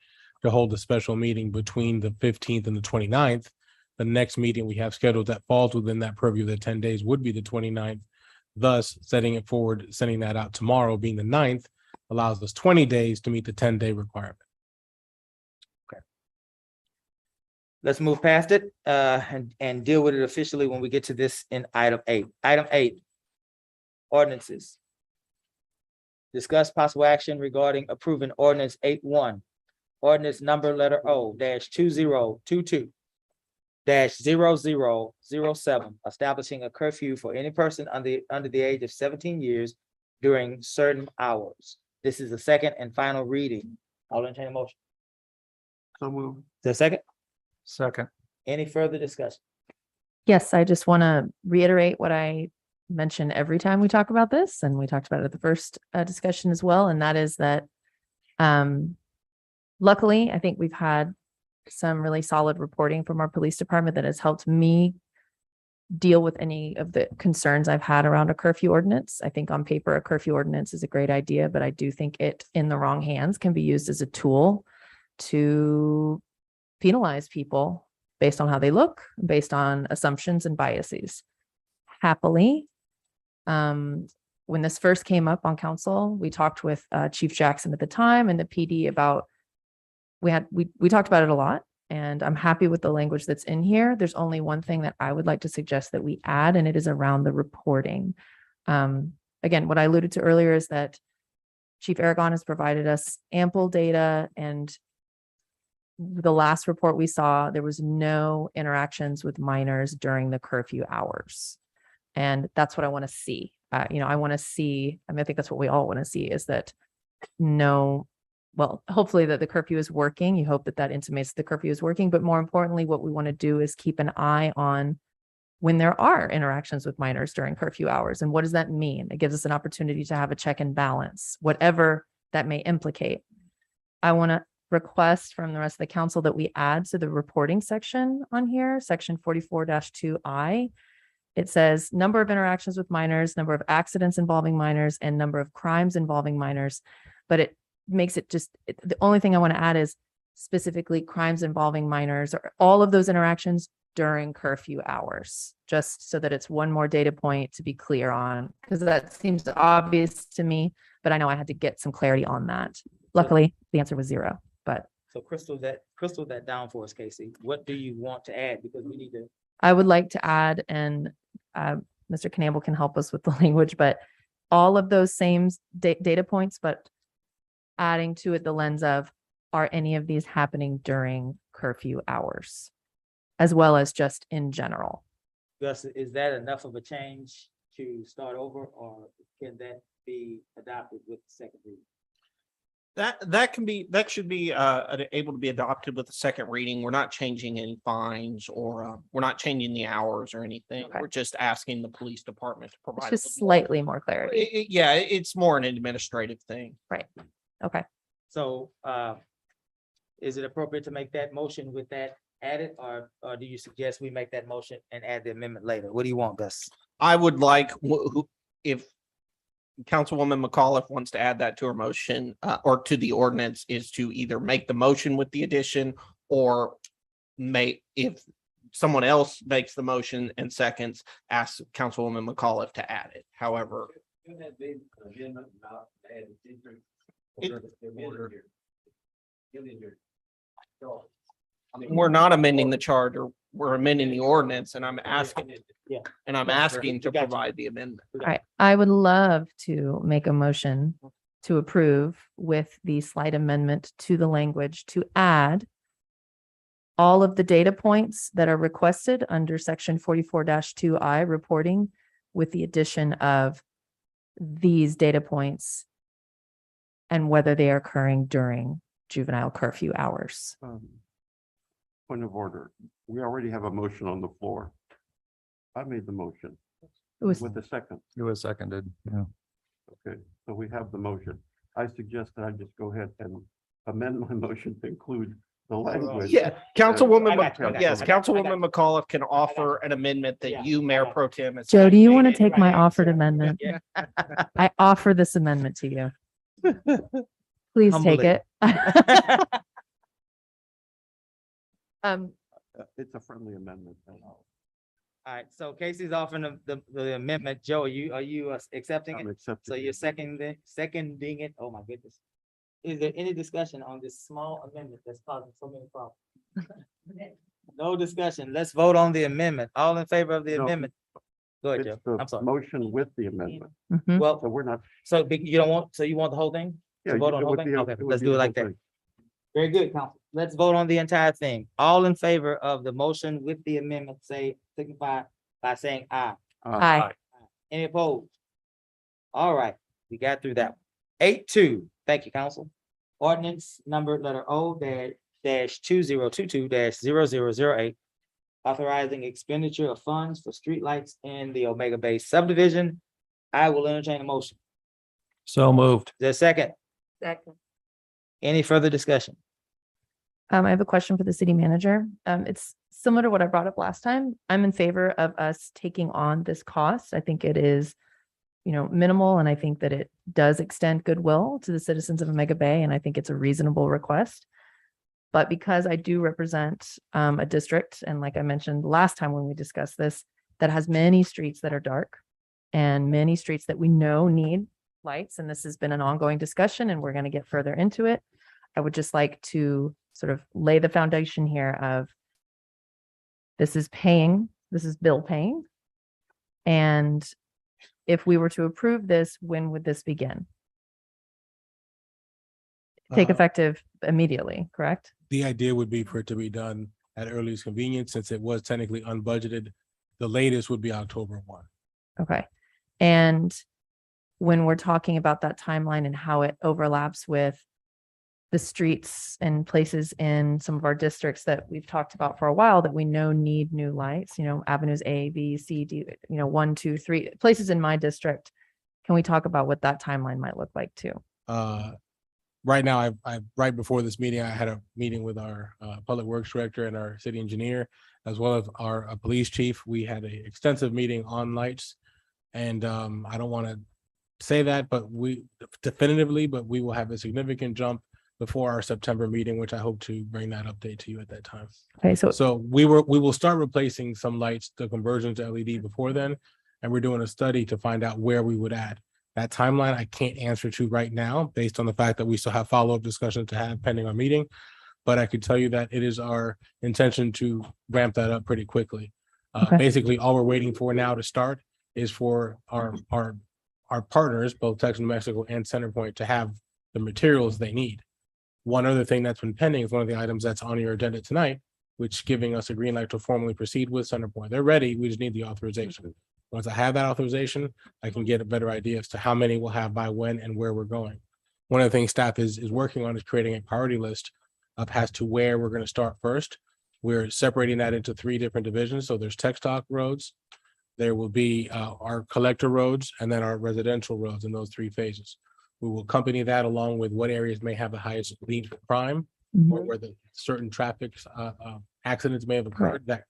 to hold a special meeting between the 15th and the 29th, the next meeting we have scheduled that falls within that purview of the 10 days would be the 29th. Thus, setting it forward, sending that out tomorrow being the 9th allows us 20 days to meet the 10-day requirement. Let's move past it and deal with it officially when we get to this in item 8. Item 8, ordinances. Discuss possible action regarding approving ordinance 8.1, ordinance number letter O-2022-0007, establishing a curfew for any person under the age of 17 years during certain hours. This is the second and final reading. I'll entertain a motion. So move. The second, Second. any further discussion? Yes, I just want to reiterate what I mention every time we talk about this, and we talked about it at the first discussion as well, and that is that luckily, I think we've had some really solid reporting from our police department that has helped me deal with any of the concerns I've had around a curfew ordinance. I think on paper, a curfew ordinance is a great idea, but I do think it in the wrong hands can be used as a tool to penalize people based on how they look, based on assumptions and biases. Happily, when this first came up on council, we talked with Chief Jackson at the time and the PD about, we talked about it a lot, and I'm happy with the language that's in here. There's only one thing that I would like to suggest that we add, and it is around the reporting. Again, what I alluded to earlier is that Chief Aragon has provided us ample data, and the last report we saw, there was no interactions with minors during the curfew hours. And that's what I want to see. I want to see, I think that's what we all want to see, is that hopefully that the curfew is working. You hope that that intimates the curfew is working, but more importantly, what we want to do is keep an eye on when there are interactions with minors during curfew hours. And what does that mean? It gives us an opportunity to have a check and balance, whatever that may implicate. I want to request from the rest of the council that we add to the reporting section on here, section 44-2I. It says number of interactions with minors, number of accidents involving minors, and number of crimes involving minors. But it makes it the only thing I want to add is specifically crimes involving minors, or all of those interactions during curfew hours, just so that it's one more data point to be clear on, because that seems obvious to me, but I know I had to get some clarity on that. Luckily, the answer was 0, but. So crystal that down for us, Casey. What do you want to add? Because we need to. I would like to add, and Mr. Knable can help us with the language, but all of those same data points, but adding to it the lens of, are any of these happening during curfew hours, as well as just in general? Gus, is that enough of a change to start over, or can that be adopted with the second reading? That should be able to be adopted with the second reading. We're not changing any fines, or we're not changing the hours or anything. Okay. We're just asking the police department to provide. It's just slightly more clarity. Yeah, it's more an administrative thing. Right. Okay. So is it appropriate to make that motion with that added, or do you suggest we make that motion and add the amendment later? What do you want, Gus? I would like, if Councilwoman McAuliffe wants to add that to her motion, or to the ordinance, is to either make the motion with the addition, or if someone else makes the motion and seconds, ask Councilwoman McAuliffe to add it. However, we're not amending the charter, we're amending the ordinance, and I'm asking to provide the amendment. All right. I would love to make a motion to approve with the slight amendment to the language to add all of the data points that are requested under section 44-2I reporting, with the addition of these data points and whether they are occurring during juvenile curfew hours. Point of order. We already have a motion on the floor. I made the motion. It was with a second. It was seconded. Yeah. Okay, so we have the motion. I suggest that I just go ahead and amend my motion to include the language. Yeah, Councilwoman, Councilwoman Councilwoman McAuliffe can offer an amendment that you, Mayor Pro Tem. has Joe, do you want to seconded. take my offered amendment? Yeah. I offer this amendment to you. Please take Humbly. it. It's a friendly amendment. All right, so Casey's offering the amendment. Joe, are you accepting I'm it? accepting. So you're seconding it? Oh, my goodness. Is there any discussion on this small amendment that's causing so many problems? No discussion. Let's vote on the amendment. All in favor of the No. amendment? Go ahead, It's Joe. the I'm sorry. motion with the amendment. Mhm. Well, So we're not. so you don't want, so you want the whole thing? Yeah, To vote you- on the it whole would thing? be a- Okay, would let's be do the it like whole that. thing. Very good, council. Let's vote on the entire thing. All in favor of the motion with the amendment, signify by saying aye. Aye. Any opposed? All right, we got through that. 8.2, thank you, council. Ordinance number letter O dash 2022-0008. Authorizing expenditure of funds for streetlights in the Omega Bay subdivision. I will entertain a motion. So moved. Is there a second? Second. Any further discussion? I have a question for the city manager. It's similar to what I brought up last time. I'm in favor of us taking on this cost. I think it is, minimal, and I think that it does extend goodwill to the citizens of Omega Bay, and I think it's a reasonable request. But because I do represent a district, and like I mentioned last time when we discussed this, that has many streets that are dark and many streets that we know need lights, and this has been an ongoing discussion, and we're going to get further into it. I would just like to sort of lay the foundation here of this is bill paying. And if we were to approve this, when would this begin? Take effective immediately, correct? The idea would be for it to be done at earliest convenience, since it was technically unbudgeted. The latest would be October 1. Okay. And when we're talking about that timeline and how it overlaps with the streets and places in some of our districts that we've talked about for a while that we know need new lights, avenues A, B, C, D, 1, 2, 3 places in my district. Can we talk about what that timeline might look like too? Right now, right before this meeting, I had a meeting with our public works director and our city engineer, as well as our police chief. We had an extensive meeting on lights, and I don't want to say that, but we will have a significant jump before our September meeting, which I hope to bring that update to you at that time. Okay, so we will start replacing some lights, the conversion to LED before then, and we're doing a study to find out where we would add. That timeline I can't answer to right now, based on the fact that we still have follow-up discussions to have pending our meeting. But I could tell you that it is our intention to ramp that up pretty quickly. Basically, all we're waiting for now to start is for our partners, both Texas, New Mexico, and Centerpoint, to have the materials they need. One other thing that's been pending is one of the items that's on your agenda tonight, which giving us a green light to formally proceed with Centerpoint. They're ready. We just need the authorization. Once I have that authorization, I can get a better idea as to how many we'll have by when and where we're going. One of the things staff is working on is creating a priority list of as to where we're going to start first. We're separating that into 3 different divisions. So there's tech stock roads, there will be our collector roads, and then our residential roads in those 3 phases. We will accompany that along with what areas may have the highest need for crime, or where the certain traffic accidents may have occurred that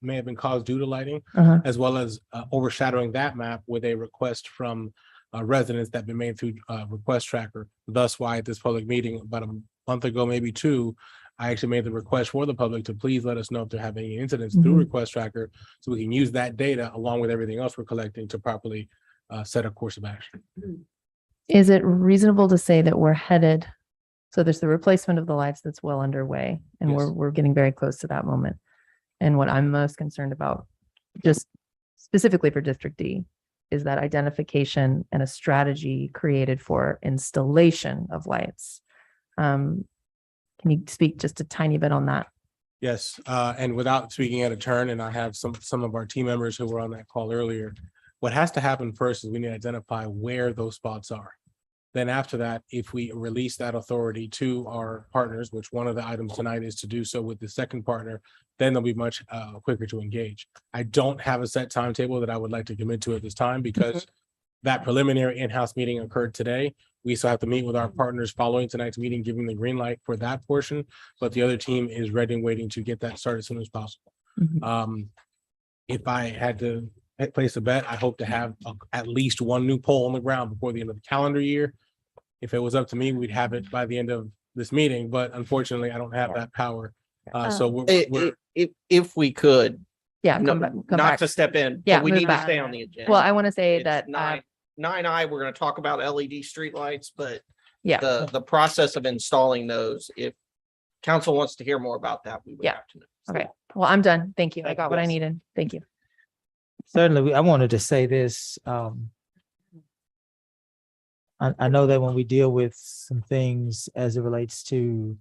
may have been caused due to lighting, as well as overshadowing that map with a request from residents that have been made through request tracker. Thus why at this public meeting about a month ago, maybe 2, I actually made the request for the public to please let us know if they're having any incidents through request tracker, so we can use that data along with everything else we're collecting to properly set a course of action. Is it reasonable to say that we're headed? So there's the replacement of the lights that's well underway, and Yes. we're getting very close to that moment. And what I'm most concerned about, just specifically for District D, is that identification and a strategy created for installation of lights. Can you speak just a tiny bit on that? Yes, and without speaking out of turn, and I have some of our team members who were on that call earlier, what has to happen first is we need to identify where those spots are. Then after that, if we release that authority to our partners, which one of the items tonight is to do so with the second partner, then they'll be much quicker to engage. I don't have a set timetable that I would like to commit to at this time, because that preliminary in-house meeting occurred today. We still have to meet with our partners following tonight's meeting, giving the green light for that portion, but the other team is ready and waiting to get that started as soon as possible. If I had to place a bet, I hope to have at least 1 new pole on the ground before the end of the calendar year. If it was up to me, we'd have it by the end of this meeting, but unfortunately, I don't have that power. So we're If we could. Yeah, no- come back. Not to step in, Yeah, but we move need to back. stay on the agenda. Well, I want to say It's that, 9I, we're gonna talk about LED streetlights, but yeah, the process of installing those, if council wants to hear more about that, we would Yeah. have to know. okay. Well, I'm done. Thank you. I got what I needed. Thank you. Certainly, I wanted to say this. I know that when we deal with some things as it relates to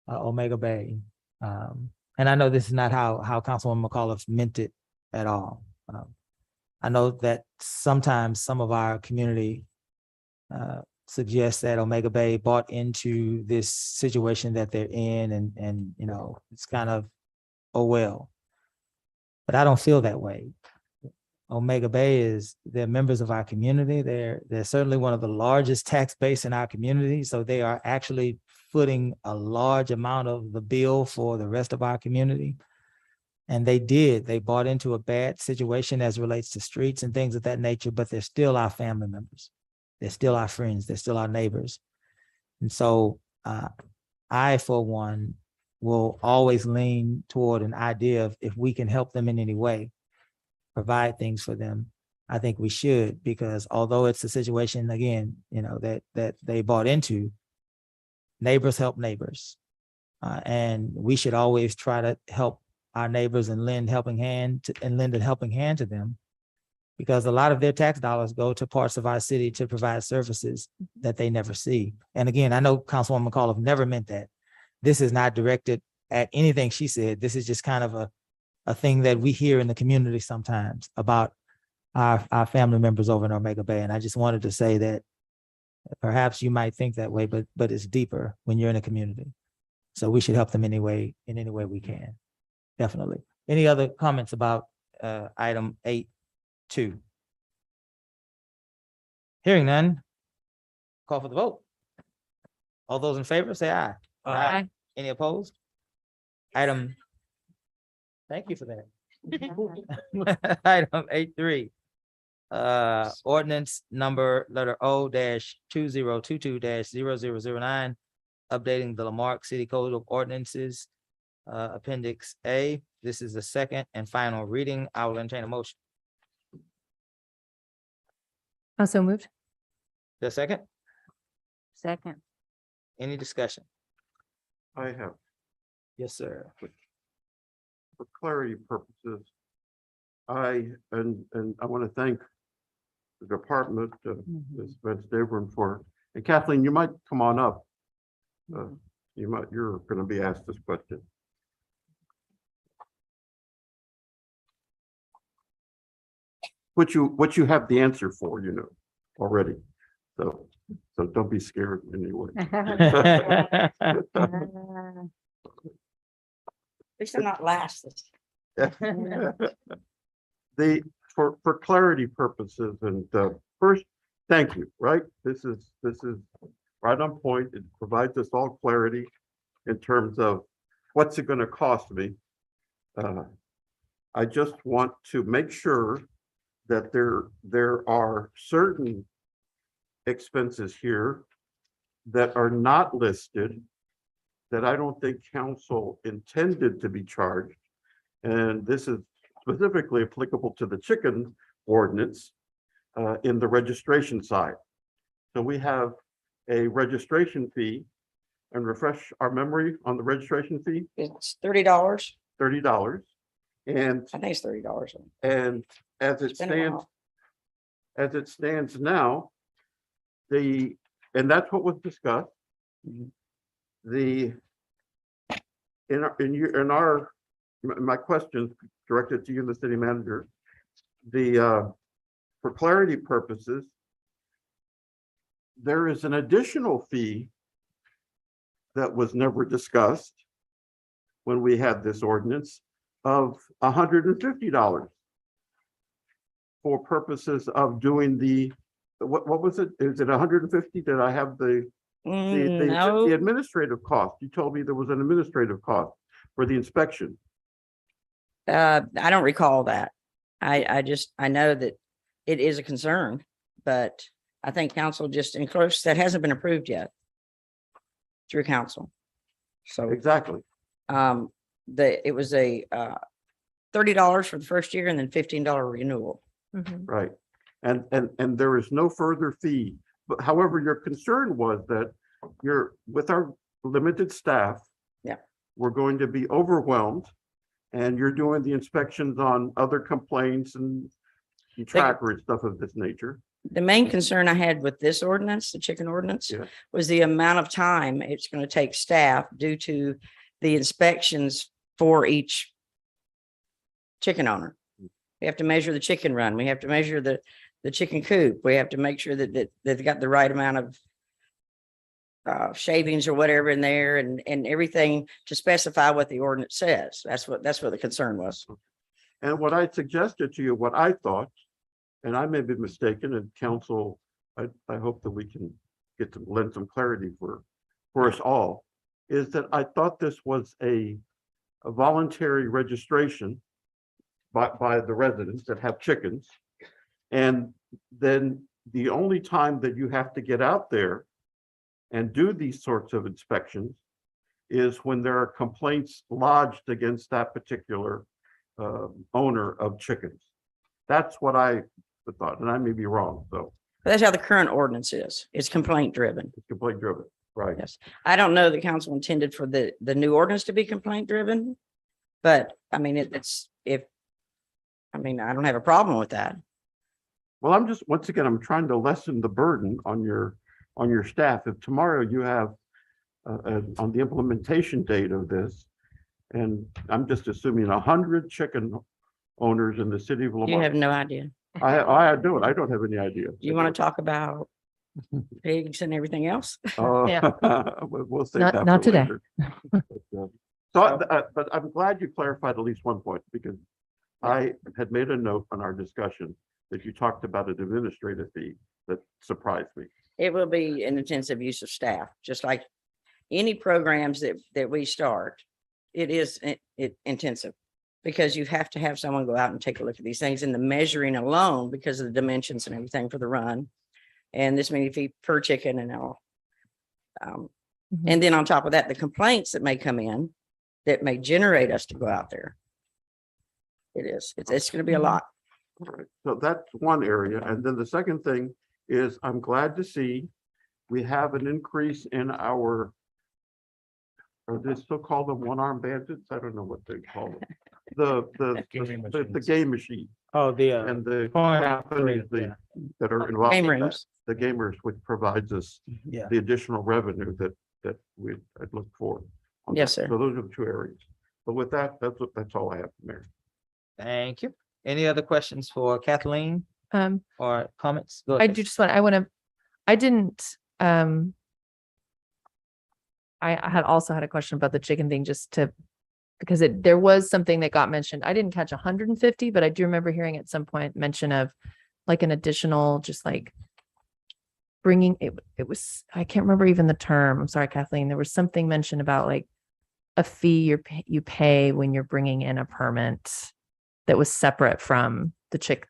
Omega Bay, and I know this is not how Councilwoman McAuliffe meant it at all. I know that sometimes some of our community suggests that Omega Bay bought into this situation that they're in, and it's kind of, oh well. But I don't feel that way. Omega Bay they're members of our community. They're certainly one of the largest tax base in our community. So they are actually footing a large amount of the bill for the rest of our community. And they did. They bought into a bad situation as relates to streets and things of that nature, but they're still our family members. They're still our friends. They're still our neighbors. And so I, for one, will always lean toward an idea of if we can help them in any way, provide things for them, I think we should, because although it's a situation, again, you know, that they bought into, neighbors help neighbors. And we should always try to help our neighbors and lend a helping hand to them, because a lot of their tax dollars go to parts of our city to provide services that they never see. And again, I know Councilwoman McAuliffe never meant that. This is not directed at anything she said. This is just kind of a thing that we hear in the community sometimes about our family members over in Omega Bay. And I just wanted to say that perhaps you might think that way, but it's deeper when you're in a community. So we should help them in any way we can. Definitely. Any other comments about item 8.2? Hearing none, call for the vote. All those in favor, say aye. Aye. Any opposed? Thank you for that. Item 8.3. Ordinance number letter O-2022-0009, updating the Marque City Code of Ordinances, Appendix A. This is the second and final reading. I will entertain a motion. Also moved. The second, Second. any discussion? I have, Yes, sir. for clarity purposes, I want to thank the department, Ms. Van Staveren for, and Kathleen, you might come on up. You're going to be asked this question. What you have the answer for, you know, already. So don't be scared anyway. We should not last this. For clarity purposes, and first, thank you, right? This is right on point. It provides us all clarity in terms of what's it going to cost me. I just want to make sure that there are certain expenses here that are not listed that I don't think council intended to be charged. And this is specifically applicable to the chicken ordinance in the registration side. So we have a registration fee, and refresh our memory on the registration fee. It's $30. $30. And I think it's $30. and as it It's been a stands, while. as it stands now, and that's what was discussed. My questions directed to you, the city manager, for clarity purposes, there is an additional fee that was never discussed when we had this ordinance of $150 for purposes of doing what was it? Is it 150? Did I have the No. administrative cost? You told me there was an administrative cost for the inspection. I don't recall that. I know that it is a concern, but I think council just encroached. That hasn't been approved yet through council. So Exactly. it was a $30 for the first year and then $15 renewal. Right. And there is no further fee. But however, your concern was that with our limited staff. Yeah. We're going to be overwhelmed, and you're doing the inspections on other complaints and tracker and stuff of this nature. The main concern I had with this ordinance, the chicken ordinance, Yeah. was the amount of time it's going to take staff due to the inspections for each chicken owner. We have to measure the chicken run. We have to measure the chicken coop. We have to make sure that they've got the right amount of shavings or whatever in there and everything to specify what the ordinance says. That's what the concern was. And what I suggested to you, what I thought, and I may be mistaken, and council, I hope that we can get to lend some clarity for us all. is that I thought this was a voluntary registration by the residents that have chickens. And then the only time that you have to get out there and do these sorts of inspections is when there are complaints lodged against that particular owner of chickens. That's what I thought, and I may be wrong, so That's how the current ordinance is. It's complaint driven. it's complaint driven, right? Yes. I don't know the council intended for the new ordinance to be complaint driven. But I mean, I don't have a problem with that. Well, I'm just, once again, I'm trying to lessen the burden on your staff. If tomorrow you have on the implementation date of this, and I'm just assuming 100 chicken owners in the city of Lamar. You have no idea. I don't have any idea. You want to talk about pigs and everything else? Yeah. We'll save Not- that not for today. later. But I'm glad you clarified at least one point, because I had made a note on our discussion that you talked about an administrative fee that surprised me. It will be an intensive use of staff, just like any programs that we start. It is intensive because you have to have someone go out and take a look at these things, and the measuring alone because of the dimensions and everything for the run. And this many feet per chicken and all. And then on top of that, the complaints that may come in that may generate us to go out there. It's going to be a lot. All right, so that's one area. And then the second thing is I'm glad to see we have an increase in our, or they still call them one-arm bandits? I don't know what they call them. The game machine. Oh, And the companies that are involved. Game in that, rooms. The gamers, which provides us Yeah. the additional revenue that I'd look for. on Yes, that. sir. So those are the two areas. But with that, that's all I have, Mayor. Thank you. Any other questions for Kathleen or comments? Go I ahead. do just want, I didn't, I had also had a question about the chicken thing because there was something that got mentioned. I didn't catch 150, but I do remember hearing at some point mention of like an additional, just like bringing it was, I can't remember even the term. I'm sorry, Kathleen. There was something mentioned about like a fee you pay when you're bringing in a permit that was separate from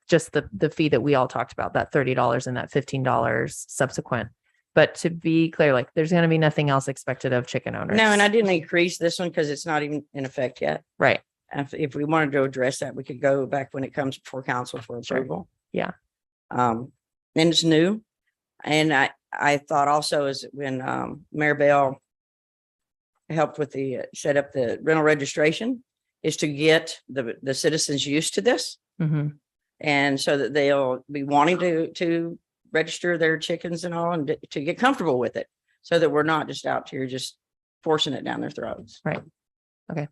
just the fee that we all talked about, that $30 and that $15 subsequent. But to be clear, like there's going to be nothing else expected of chicken owners. No, and I didn't increase this one because it's not even in effect yet. Right. If we wanted to address that, we could go back when it comes before council for approval. Yeah. And it's new. And I thought also is when Mayor Bell helped with set up the rental registration is to get the citizens used to this. Mm-hmm. And so that they'll be wanting to register their chickens and all and to get comfortable with it so that we're not just out here just forcing it down their throats. Right. Okay.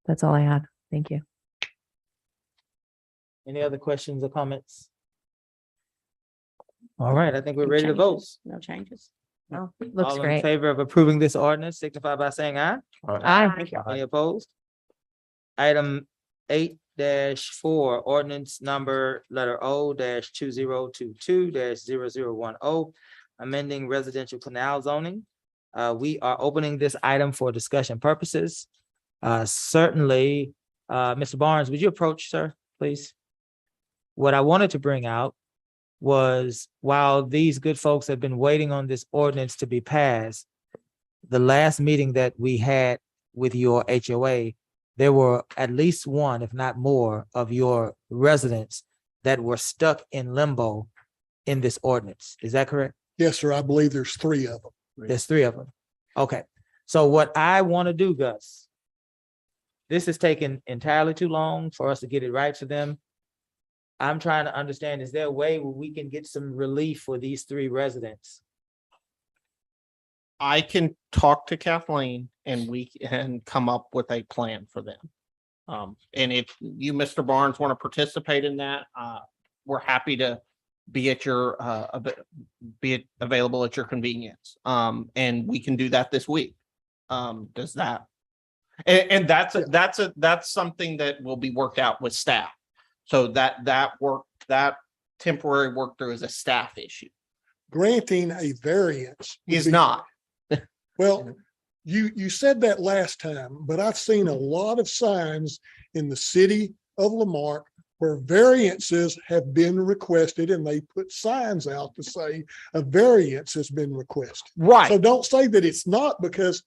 That's all I had. Thank you. Any other questions or comments? All right, I think we're ready to vote. No changes. Oh, looks All in great. favor of approving this ordinance signify by saying aye. Aye. Any opposed? Item 8-4, ordinance number letter O -2022-0010, amending residential canal zoning. We are opening this item for discussion purposes. Certainly, Mr. Barnes, would you approach, sir, please? What I wanted to bring out was while these good folks have been waiting on this ordinance to be passed, the last meeting that we had with your HOA, there were at least one, if not more, of your residents that were stuck in limbo in this ordinance. Is that correct? Yes, sir. I believe there's 3 of them. There's 3 of them. Okay. So what I want to do, Gus, this is taking entirely too long for us to get it right for them. I'm trying to understand, is there a way where we can get some relief for these 3 residents? I can talk to Kathleen and we can come up with a plan for them. And if you, Mr. Barnes, want to participate in that, we're happy to be at your, available at your convenience. And we can do that this week. Does that? And that's something that will be worked out with staff. So that temporary work through is a staff issue. Granting a variance would Is be- not. Well, You said that last time, but I've seen a lot of signs in the city of Lamarck where variances have been requested and they put signs out to say a variance has been requested. Right. So don't say that it's not, because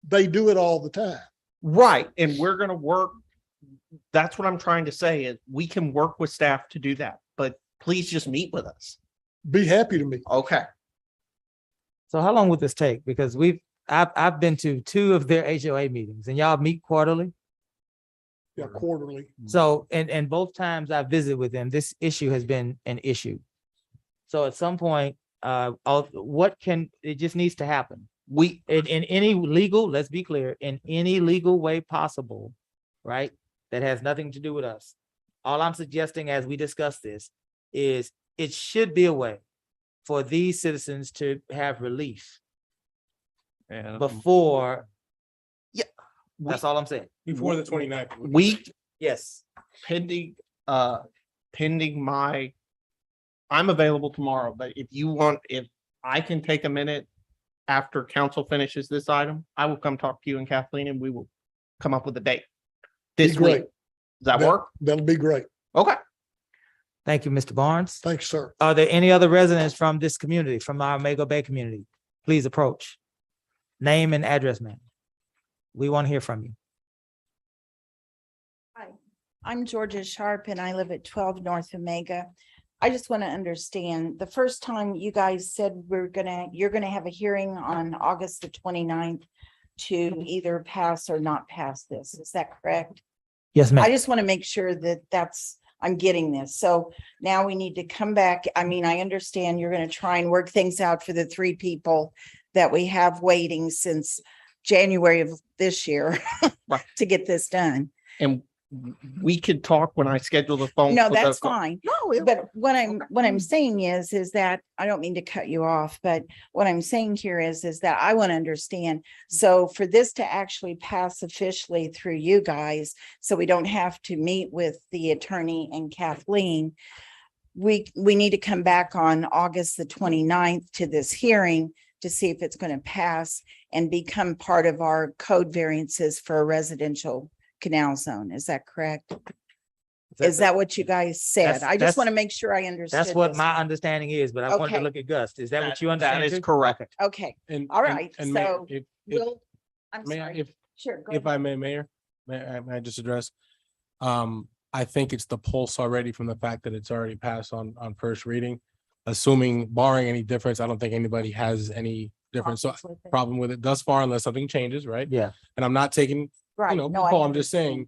they do it all the time. Right, and we're gonna work. That's what I'm trying to say is we can work with staff to do that, but please just meet with us. Be happy to meet. Okay. So how long would this take? Because I've been to 2 of their HOA meetings, and y'all meet quarterly. Yeah, quarterly. So, and both times I visited with them, this issue has been an issue. So at some point, it just needs to happen. In any legal, let's be clear, in any legal way possible, right? That has nothing to do with us. All I'm suggesting as we discuss this is it should be a way for these citizens to have relief And before. Yeah. That's all I'm saying. Before the 29th. Yes. Pending my, I'm available tomorrow, but if I can take a minute after council finishes this item, I will come talk to you and Kathleen and we will come up with a date this Be great. week. Does that work? That'll be great. Okay. Thank you, Mr. Barnes. Thanks, sir. Are there any other residents from this community, from our Omega Bay community? Please approach. Name and address, ma'am. We want to hear from you. Hi, I'm Georgia Sharp and I live at 12 North Omega. I just want to understand, the first time you guys said you're gonna have a hearing on August the 29th to either pass or not pass this. Is that correct? Yes, ma'am. I just want to make sure that I'm getting this. So now we need to come back. I mean, I understand you're going to try and work things out for the 3 people that we have waiting since January of this year Right. to get this done. And we could talk when I schedule the phone. No, for the that's call. fine. But what I'm saying is that I don't mean to cut you off, but what I'm saying here is that I want to understand. So for this to actually pass officially through you guys, so we don't have to meet with the attorney and Kathleen, we need to come back on August the 29th to this hearing to see if it's going to pass and become part of our code variances for a residential canal zone. Is that correct? Is that what you guys said? I just want to make sure I understood. That's what this. my understanding is, but I wanted to Okay. look at Gus. Is that what you understand? That is too? correct. Okay, And all right. and Mayor, So if I'm may I- sorry. if Sure. go if ahead. I may, Mayor, may I just address? I think it's the pulse already from the fact that it's already passed on first reading. Assuming barring any difference, I don't think anybody has any difference. So Problems with it. problem with it thus far unless something changes, right? Yeah. And I'm not taking, Right. you know, No, I Paul, I'm just understand.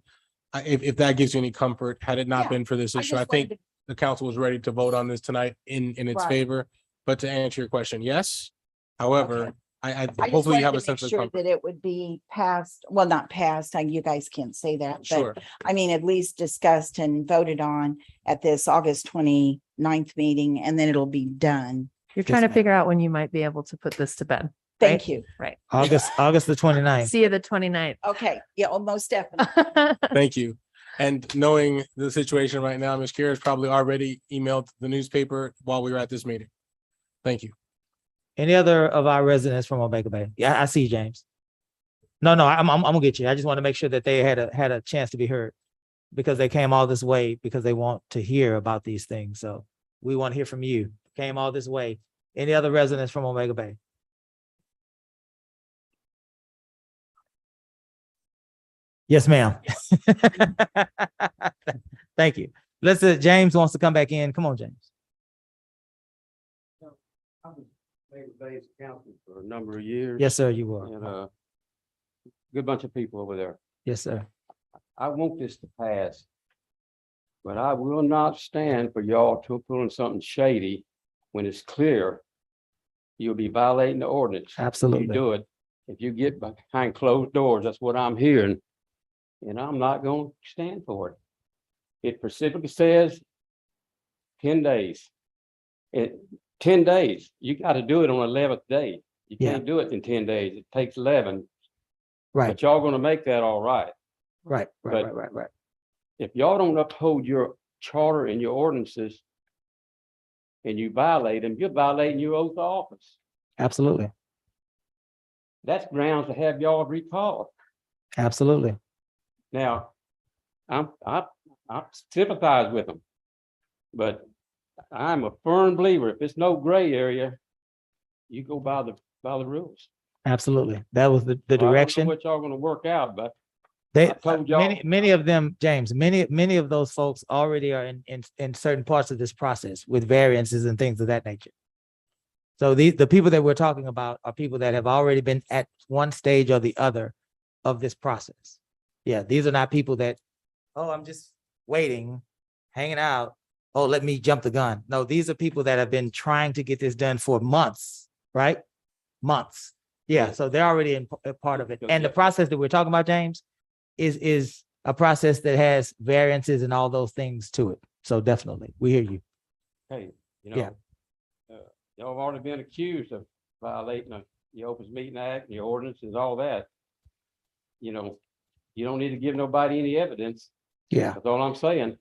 saying, if that gives you any comfort, had it not Yeah, been for this I issue, I just wanted think the council was ready to vote on this tonight in its Right. favor. But to answer your question, yes. However, Okay. I just hopefully you wanted have to a make sense of sure comfort. that it would be passed, well, not passed, you guys can't say that, Sure. but I mean, at least discussed and voted on at this August 29th meeting, and then it'll be done. You're trying to figure out when you might be able to put this to bed. Thank right? you. Right. August the 29th. See you the 29th. Okay, yeah, well, most definitely. Thank you. And knowing the situation right now, Ms. Kira's probably already emailed the newspaper while we were at this meeting. Thank you. Any other of our residents from Omega Bay? Yeah, I see you, James. No, I'm gonna get you. I just want to make sure that they had a chance to be heard because they came all this way because they want to hear about these things. So we want to hear from you. Came all this way. Any other residents from Omega Bay? Yes, ma'am. Thank you. James wants to come back in. Come on, James. I was Omega Bay's accountant for a number of years. Yes, sir, you were. And good bunch of people over there. Yes, sir. I want this to pass. But I will not stand for y'all to pulling something shady when it's clear you'll be violating the ordinance. Absolutely. You do it. If you get behind closed doors, that's what I'm hearing. And I'm not going to stand for it. It specifically says 10 days. 10 days, you got to do it on 11th day. You Yeah. can't do it in 10 days. It takes 11. Right. But y'all going to make that all right. Right. But- Right. If y'all don't uphold your charter and your ordinances and you violate them, you're violating your oath of office. Absolutely. that's grounds to have y'all recalled. Absolutely. Now, I sympathize with them. But I'm a firm believer, if it's no gray area, you go by the rules. Absolutely. That was the So I don't know direction. what y'all gonna work out, but They, I told y'all. many of them, James, many of those folks already are in certain parts of this process with variances and things of that nature. So the people that we're talking about are people that have already been at one stage or the other of this process. Yeah, these are not people that, oh, I'm just waiting, hanging out. Oh, let me jump the gun. No, these are people that have been trying to get this done for months, right? Months. Yeah, so they're already in a part of it. And the process that we're talking about, James, is a process that has variances and all those things to it. So definitely, we hear you. Hey, Yeah. Y'all have already been accused of violating the Open Meeting Act, the ordinances, all that. You don't need to give nobody any evidence. Yeah. That's all I'm saying.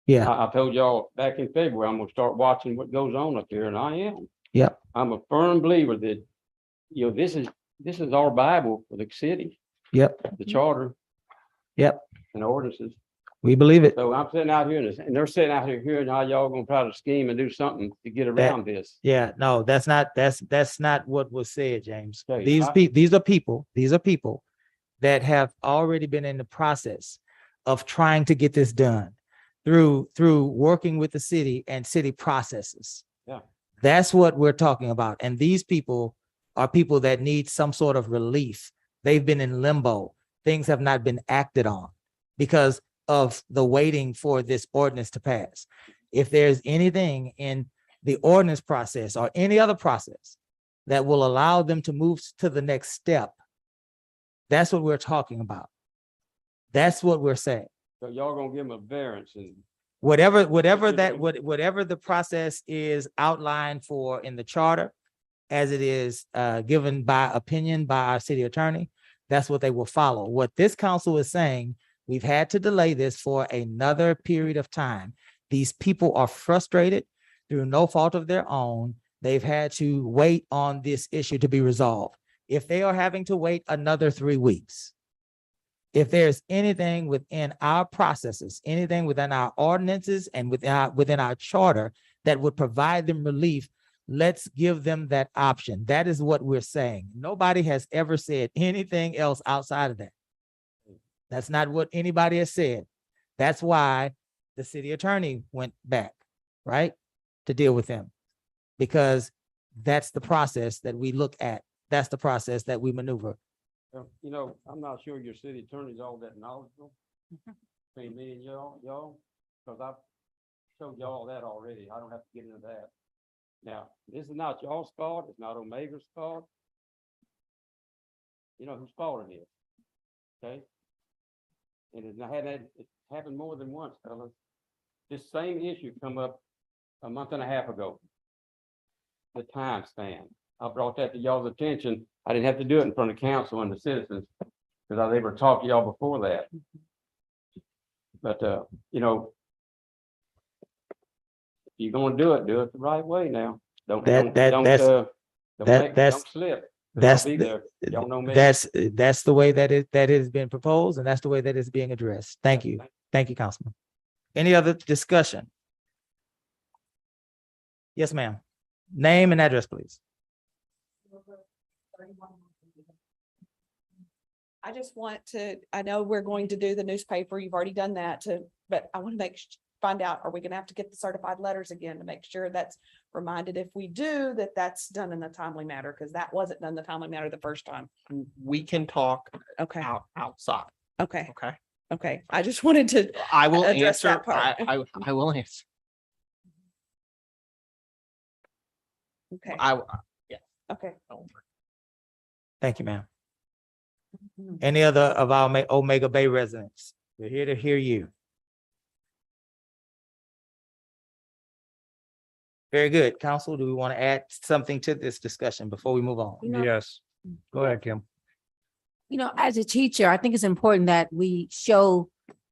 Yeah. I told y'all back in February, I'm gonna start watching what goes on up here, and I am. Yep. I'm a firm believer that, this is our Bible for the city, Yep. the charter Yep. and ordinances. We believe it. So I'm sitting out here and they're sitting out here hearing how y'all gonna try to scheme and do something to get around this. Yeah, no, that's not what was said, James. Okay, These are people that have already been in the process of trying to get this done through working with the city and city processes. Yeah. That's what we're talking about. And these people are people that need some sort of relief. They've been in limbo. Things have not been acted on because of the waiting for this ordinance to pass. If there's anything in the ordinance process or any other process that will allow them to move to the next step, that's what we're talking about. That's what we're saying. So y'all gonna give them a variance and Whatever the process is outlined for in the charter, as it is given by opinion by our city attorney, that's what they will follow. What this council is saying, we've had to delay this for another period of time. These people are frustrated through no fault of their own. They've had to wait on this issue to be resolved. If they are having to wait another 3 weeks, if there's anything within our processes, anything within our ordinances and within our charter that would provide them relief, let's give them that option. That is what we're saying. Nobody has ever said anything else outside of that. That's not what anybody has said. That's why the city attorney went back, right, to deal with them, because that's the process that we look at. That's the process that we maneuver. I'm not sure your city attorney's all that knowledgeable. Between me and y'all, because I've showed y'all that already. I don't have to get into that. Now, this is not y'all's fault. It's not Omega's fault. You know whose fault it is. Okay? And it happened more than once, fellas. This same issue come up a month and a half ago. The time span. I brought that to y'all's attention. I didn't have to do it in front of council and the citizens because I was able to talk to y'all before that. But, if you're gonna do it the right way now. Don't slip. 'Cause I'll be there. Y'all know me. That's the way that that has been proposed, and that's the way that it's being addressed. Thank you. Thank you, Councilman. Any other discussion? Yes, ma'am. Name and address, please. I just want to, I know we're going to do the newspaper. You've already done that but I want to find out, are we going to have to get the certified letters again to make sure that's reminded if we do that's done in a timely manner, because that wasn't done in the timely manner the first time. We can talk outside. Okay. Okay. Okay. I just wanted to. I will address answer. that part. I will answer. Okay. Yeah. Okay. Thank you, ma'am. Any other of our Omega Bay residents? We're here to hear you. Very good. Council, do we want to add something to this discussion before we move on? Yes. Go ahead, Kim. As a teacher, I think it's important that we show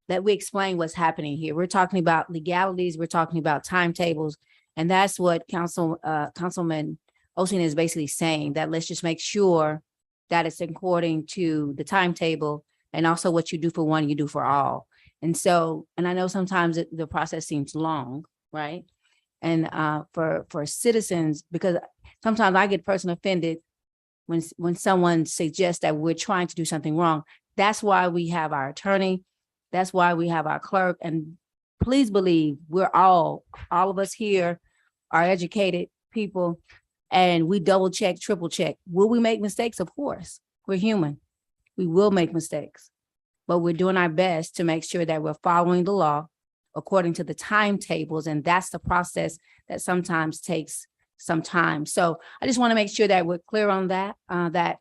that we explain what's happening here. We're talking about legalities, we're talking about timetables, and that's what Councilman Osteen is basically saying, that let's just make sure that it's according to the timetable and also what you do for one, you do for all. And so, and I know sometimes the process seems long, right? And for citizens, because sometimes I get personally offended when someone suggests that we're trying to do something wrong. That's why we have our attorney. That's why we have our clerk. And please believe we're all of us here are educated people, and we double check, triple check. Will we make mistakes? Of course, we're human. We will make mistakes, but we're doing our best to make sure that we're following the law according to the timetables. And that's the process that sometimes takes some time. So I just want to make sure that we're clear on that, that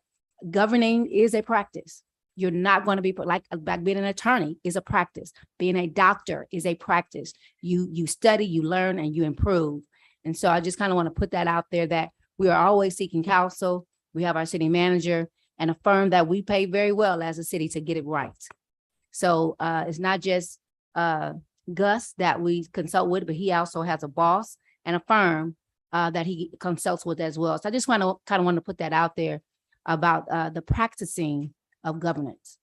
governing is a practice. You're not going to be like being an attorney is a practice. Being a doctor is a practice. You study, you learn, and you improve. And so I just kind of want to put that out there that we are always seeking counsel. We have our city manager and a firm that we pay very well as a city to get it right. So it's not just Gus that we consult with, but he also has a boss and a firm that he consults with as well. So I just want to put that out there about the practicing of governance.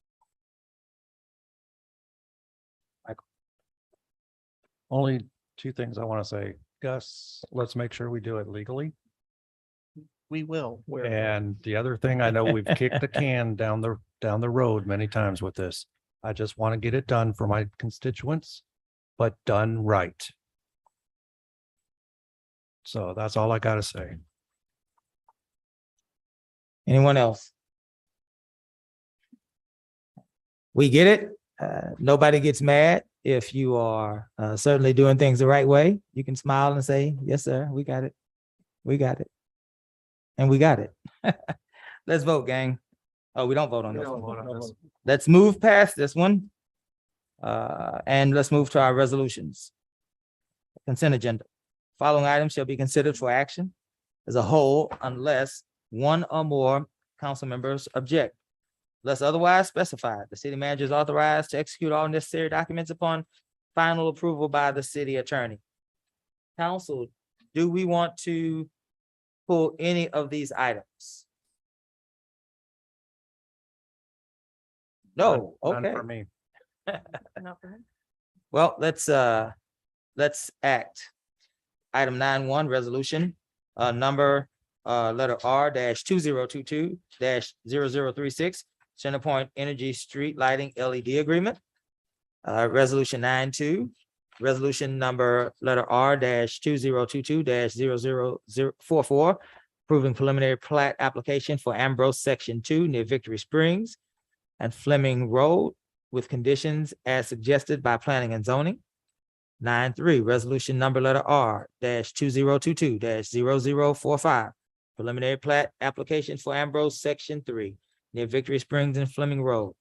Only two things I want to say. Gus, let's make sure we do it legally. We will. And the other thing, I know we've kicked the can down the road many times with this. I just want to get it done for my constituents, but done right. So that's all I got to say. Anyone else? We get it. Nobody gets mad if you are certainly doing things the right way. You can smile and say, yes, sir, we got it. We got it. And we got it. Let's vote, gang. Oh, we don't vote on this one. Let's move past this one. And let's move to our resolutions. Consent agenda. Following items shall be considered for action as a whole unless one or more council members object. Unless otherwise specified, the city manager is authorized to execute all necessary documents upon final approval by the city attorney. Council, do we want to pull any of these items? No, None okay. for me. Well, let's act. Item 9.1, resolution, number letter R -2022-0036, Centerpoint Energy Street Lighting LED Agreement. Resolution 9.2, resolution number letter R -2022-00044, approving preliminary plat application for Ambrose Section 2 near Victory Springs and Fleming Road with conditions as suggested by planning and zoning. 9.3, resolution number letter R -2022-0045, preliminary plat application for Ambrose Section 3 near Victory Springs and Fleming Road.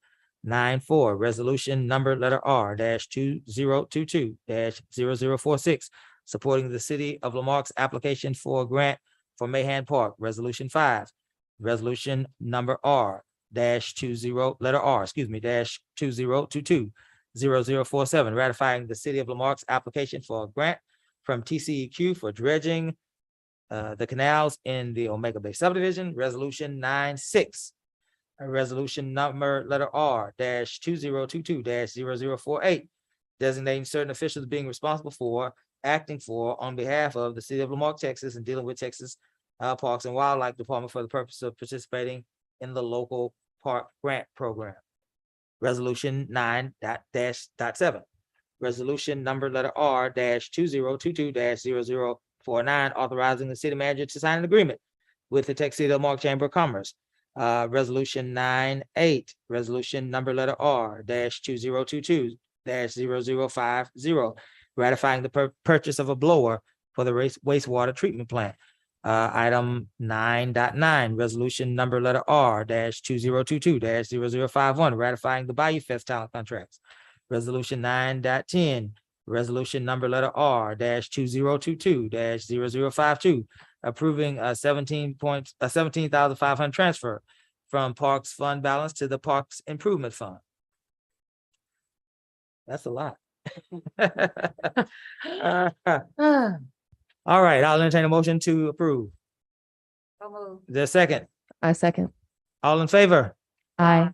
9.4, resolution number letter R -2022-0046, supporting the city of Lamarck's application for a grant for Mahan Park. Resolution 5, resolution number R -2022-0047, ratifying the city of Lamarck's application for a grant from TCEQ for dredging the canals in the Omega Bay subdivision. Resolution 9.6, resolution number letter R -2022-0048, designating certain officials being responsible for, acting for, on behalf of the city of Lamarck, Texas, and dealing with Texas Parks and Wildlife Department for the purpose of participating in the local park grant program. Resolution 9.7, resolution number letter R -2022-0049, authorizing the city manager to sign an agreement with the Texas City of Lamarck Chamber of Commerce. Resolution 9.8, resolution number letter R -2022-0050, ratifying the purchase of a blower for the wastewater treatment plant. Item 9.9, resolution number letter R -2022-0051, ratifying the Bayou Fest talent contracts. Resolution 9.10, resolution number letter R -2022-0052, approving a 17,500 transfer from Parks Fund balance to the Parks Improvement Fund. That's a lot. All right, I'll entertain a motion to approve. The second, I second. All in favor? Aye.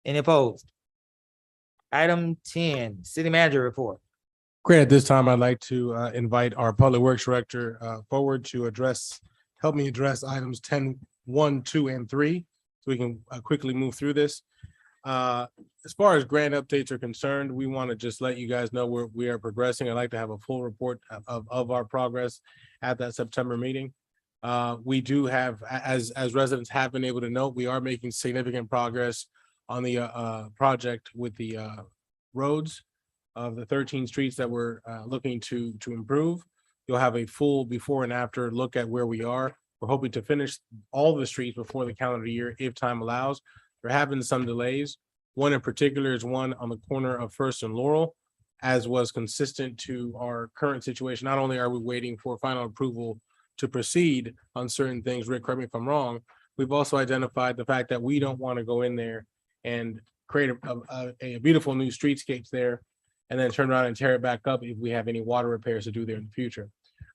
Any opposed? Item 10, city manager report. Great. At this time, I'd like to invite our Public Works Director forward to help me address items 10, 1, 2, and 3, so we can quickly move through this. As far as grant updates are concerned, we want to just let you guys know where we are progressing. I'd like to have a full report of our progress at that September meeting. We do have, as residents have been able to note, we are making significant progress on the project with the roads of the 13 streets that we're looking to improve. You'll have a full before and after look at where we are. We're hoping to finish all the streets before the calendar year if time allows. There have been some delays. One in particular is one on the corner of First and Laurel, as was consistent to our current situation. Not only are we waiting for final approval to proceed on certain things, Rick, correct me if I'm wrong, we've also identified the fact that we don't want to go in there and create a beautiful new streetscapes there and then turn around and tear it back up if we have any water repairs to do there in the future.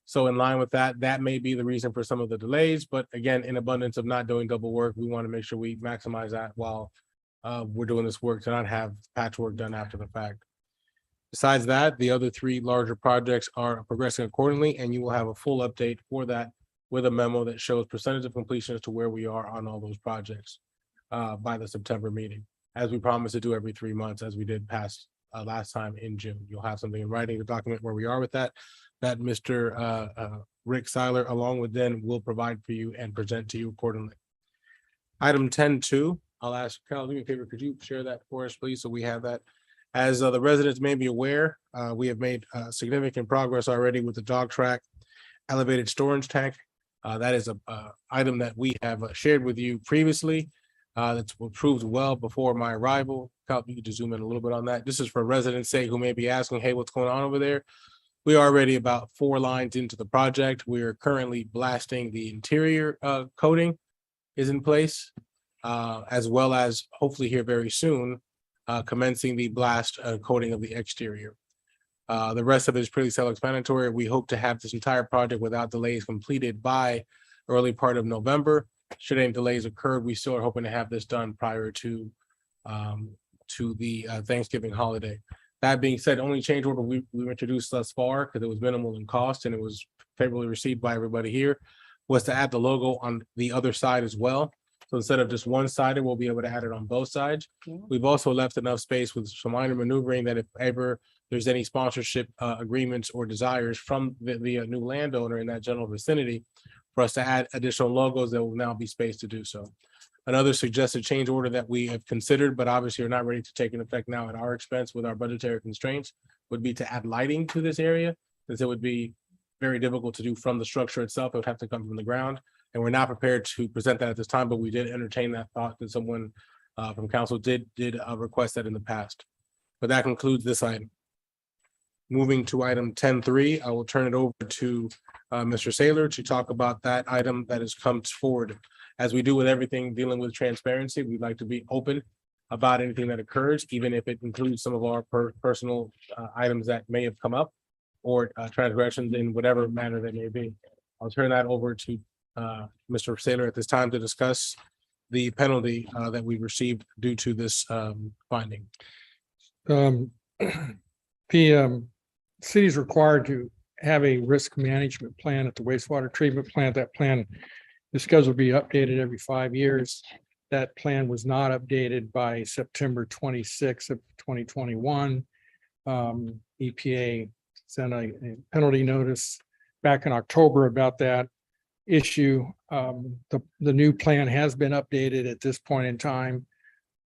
So in line with that, that may be the reason for some of the delays, but again, in abundance of not doing double work, we want to make sure we maximize that while we're doing this work to not have patchwork done after the fact. Besides that, the other 3 larger projects are progressing accordingly, and you will have a full update for that with a memo that shows percentage of completion as to where we are on all those projects by the September meeting, as we promised to do every 3 months, as we did past last time in June. You'll have something in writing to document where we are with that Mr. Rick Seiler, along with then, will provide for you and present to you accordingly. Item 10.2, I'll ask Carol, do me a favor, could you share that for us, please, so we have that? As the residents may be aware, we have made significant progress already with the dog track elevated storage tank. That is a item that we have shared with you previously. That's approved well before my arrival. Cal, you could just zoom in a little bit on that. This is for residents say who may be asking, hey, what's going on over there? We are already about 4 lines into the project. We are currently blasting the interior coating is in place, as well as hopefully here very soon, commencing the blast coating of the exterior. The rest of it is pretty self-explanatory. We hope to have this entire project without delays completed by early part of November. Should any delays occur, we still are hoping to have this done prior to the Thanksgiving holiday. That being said, only change order we introduced thus far, because it was minimal in cost and it was favorably received by everybody here, was to add the logo on the other side as well. So instead of just one sided, we'll be able to add it on both sides. We've also left enough space with some minor maneuvering that if ever there's any sponsorship agreements or desires from the new landowner in that general vicinity, for us to add additional logos, there will now be space to do so. Another suggested change order that we have considered, but obviously are not ready to take an effect now at our expense with our budgetary constraints, would be to add lighting to this area, because it would be very difficult to do from the structure itself. It would have to come from the ground. And we're not prepared to present that at this time, but we did entertain that thought that someone from council did request that in the past. But that concludes this item. Moving to item 10.3, I will turn it over to Mr. Saylor to talk about that item that has come forward. As we do with everything dealing with transparency, we'd like to be open about anything that occurs, even if it includes some of our personal items that may have come up or transgressions in whatever manner they may be. I'll turn that over to Mr. Saylor at this time to discuss the penalty that we received due to this finding. The city is required to have a risk management plan at the wastewater treatment plant. That plan is scheduled to be updated every 5 years. That plan was not updated by September 26th of 2021. EPA sent a penalty notice back in October about that issue. The new plan has been updated at this point in time.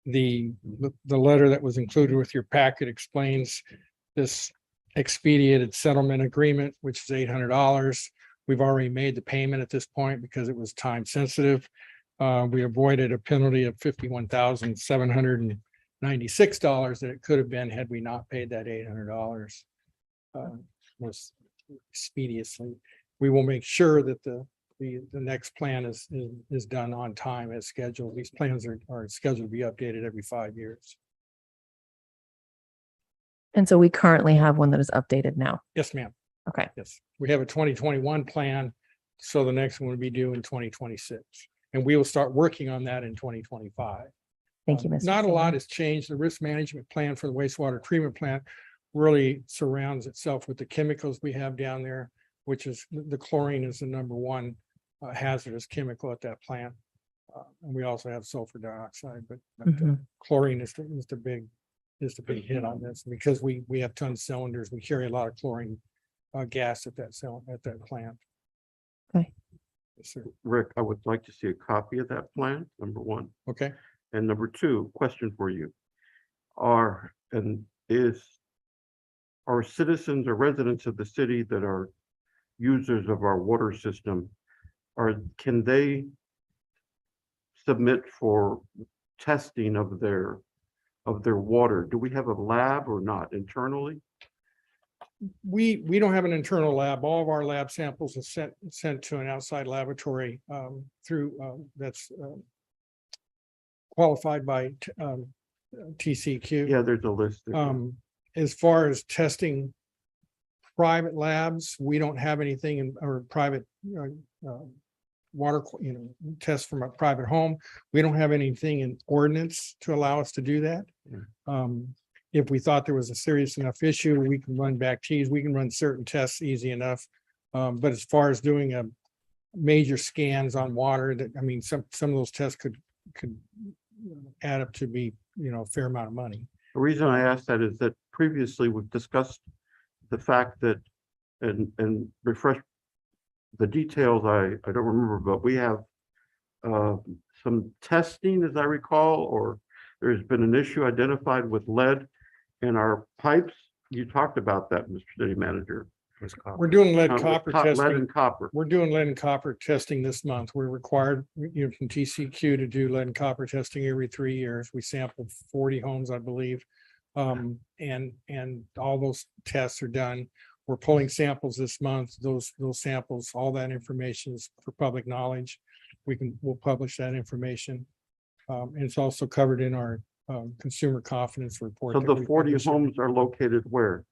The letter that was included with your packet explains this expedited settlement agreement, which is $800. We've already made the payment at this point because it was time sensitive. We avoided a penalty of $51,796 that it could have been had we not paid that $800 was expeditiously. We will make sure that the next plan is done on time as scheduled. These plans are scheduled to be updated every 5 years. And so we currently have one that is updated now. Yes, ma'am. Okay. Yes, we have a 2021 plan, so the next one would be due in 2026. And we will start working on that in 2025. Thank you, Mr. Not a lot Singer. has changed. The risk management plan for the wastewater treatment plant really surrounds itself with the chemicals we have down there, which is the chlorine is the number one hazardous chemical at that plant. And we also have sulfur dioxide, but chlorine is the big hit on this because we have ton cylinders. We carry a lot of chlorine gas at that plant. Okay. Yes, sir. Rick, I would like to see a copy of that plan, number one. Okay. And number two, question for you. Are citizens or residents of the city that are users of our water system, can they submit for testing of their water? Do we have a lab or not internally? We don't have an internal lab. All of our lab samples are sent to an outside laboratory through that's qualified by TCQ. Yeah, there's a list. As far as testing private labs, we don't have anything in our private water, tests from a private home. We don't have anything in ordinance to allow us to do that. If we thought there was a serious enough issue, we can run back teas, we can run certain tests easy enough. But as far as doing a major scans on water, some of those tests could add up to be, a fair amount of money. The reason I asked that is that previously we've discussed the fact that, and refresh the details, I don't remember, but we have some testing, as I recall, or there's been an issue identified with lead in our pipes. You talked about that, Mr. City Manager. We're doing lead With copper lead testing. and copper. We're doing lead and copper testing this month. We're required, from TCQ to do lead and copper testing every 3 years. We sampled 40 homes, I believe. And all those tests are done. We're pulling samples this month. Those samples, all that information is for public knowledge. We'll publish that information. And it's also covered in our consumer confidence report. So that the we 40 publish. homes are located where?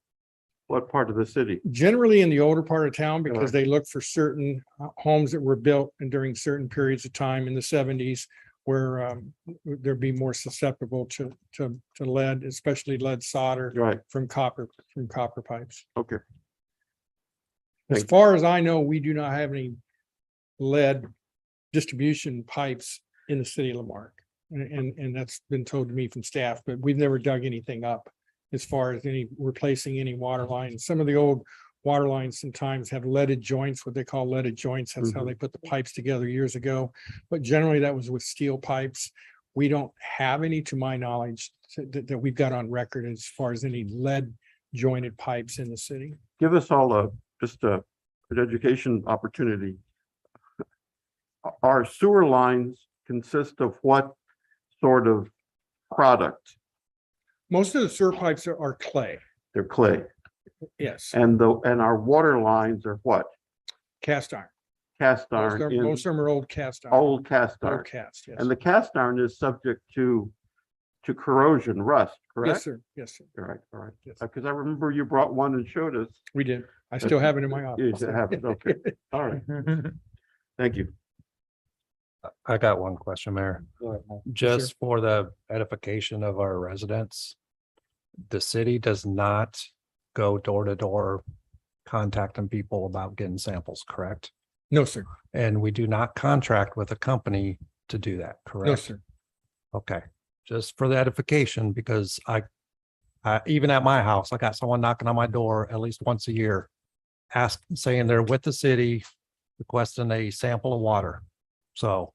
What part of the city? Generally in the older part of town, because they look for certain homes that were built and during certain periods of time in the 70s where they'd be more susceptible to lead, especially lead solder from copper pipes. Okay. As far as I know, we do not have any lead distribution pipes in the city of Lamarck. And that's been told to me from staff, but we've never dug anything up as far as replacing any water lines. Some of the old water lines sometimes have leaded joints, what they call leaded joints. That's how they put the pipes together years ago. But generally that was with steel pipes. We don't have any, to my knowledge, that we've got on record as far as any lead jointed pipes in the city. Give us all just an education opportunity. Our sewer lines consist of what sort of product? Most of the sewer pipes are clay. They're clay. Yes. And our water lines are what? Cast iron. Cast iron. Most of them are old cast iron. Old cast iron. Old cast, yes. And the cast iron is subject to corrosion, rust, correct? Yes, sir. Yes, sir. All right, all right. Because I remember you brought one and showed us. We did. I still have it in my office. You still have it, okay. All right. Thank you. I got one question, Mayor. Just for the edification of our residents, the city does not go door to door contacting people about getting samples, correct? No, sir. And we do not contract with a company to do that, correct? No, sir. Okay, just for the edification, because I even at my house, I got someone knocking on my door at least once a year, saying they're with the city, requesting a sample of water. So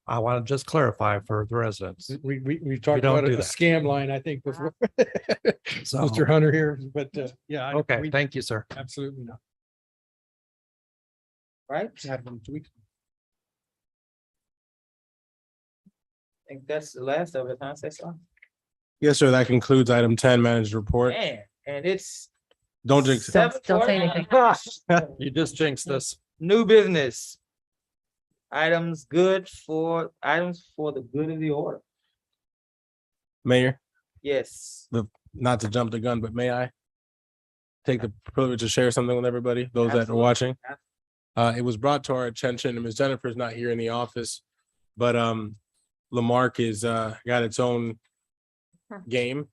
I want to just clarify for the residents. We talked don't about do a that. scam line, I think, before. So- Mr. Hunter here, but yeah. Okay, thank you, sir. Absolutely not. Right? I think that's the last of it, huh? Say so. Yes, sir. That concludes item 10, manager report. Man, and it's Don't jinx it. Don't say anything. You just jinxed this. new business. Items for the good of the order. Mayor, Yes. not to jump the gun, but may I take the privilege to share something with everybody, those that are Absolutely. watching? It was brought to our attention, and Ms. Jennifer's not here in the office, But Lamarck is got its own game,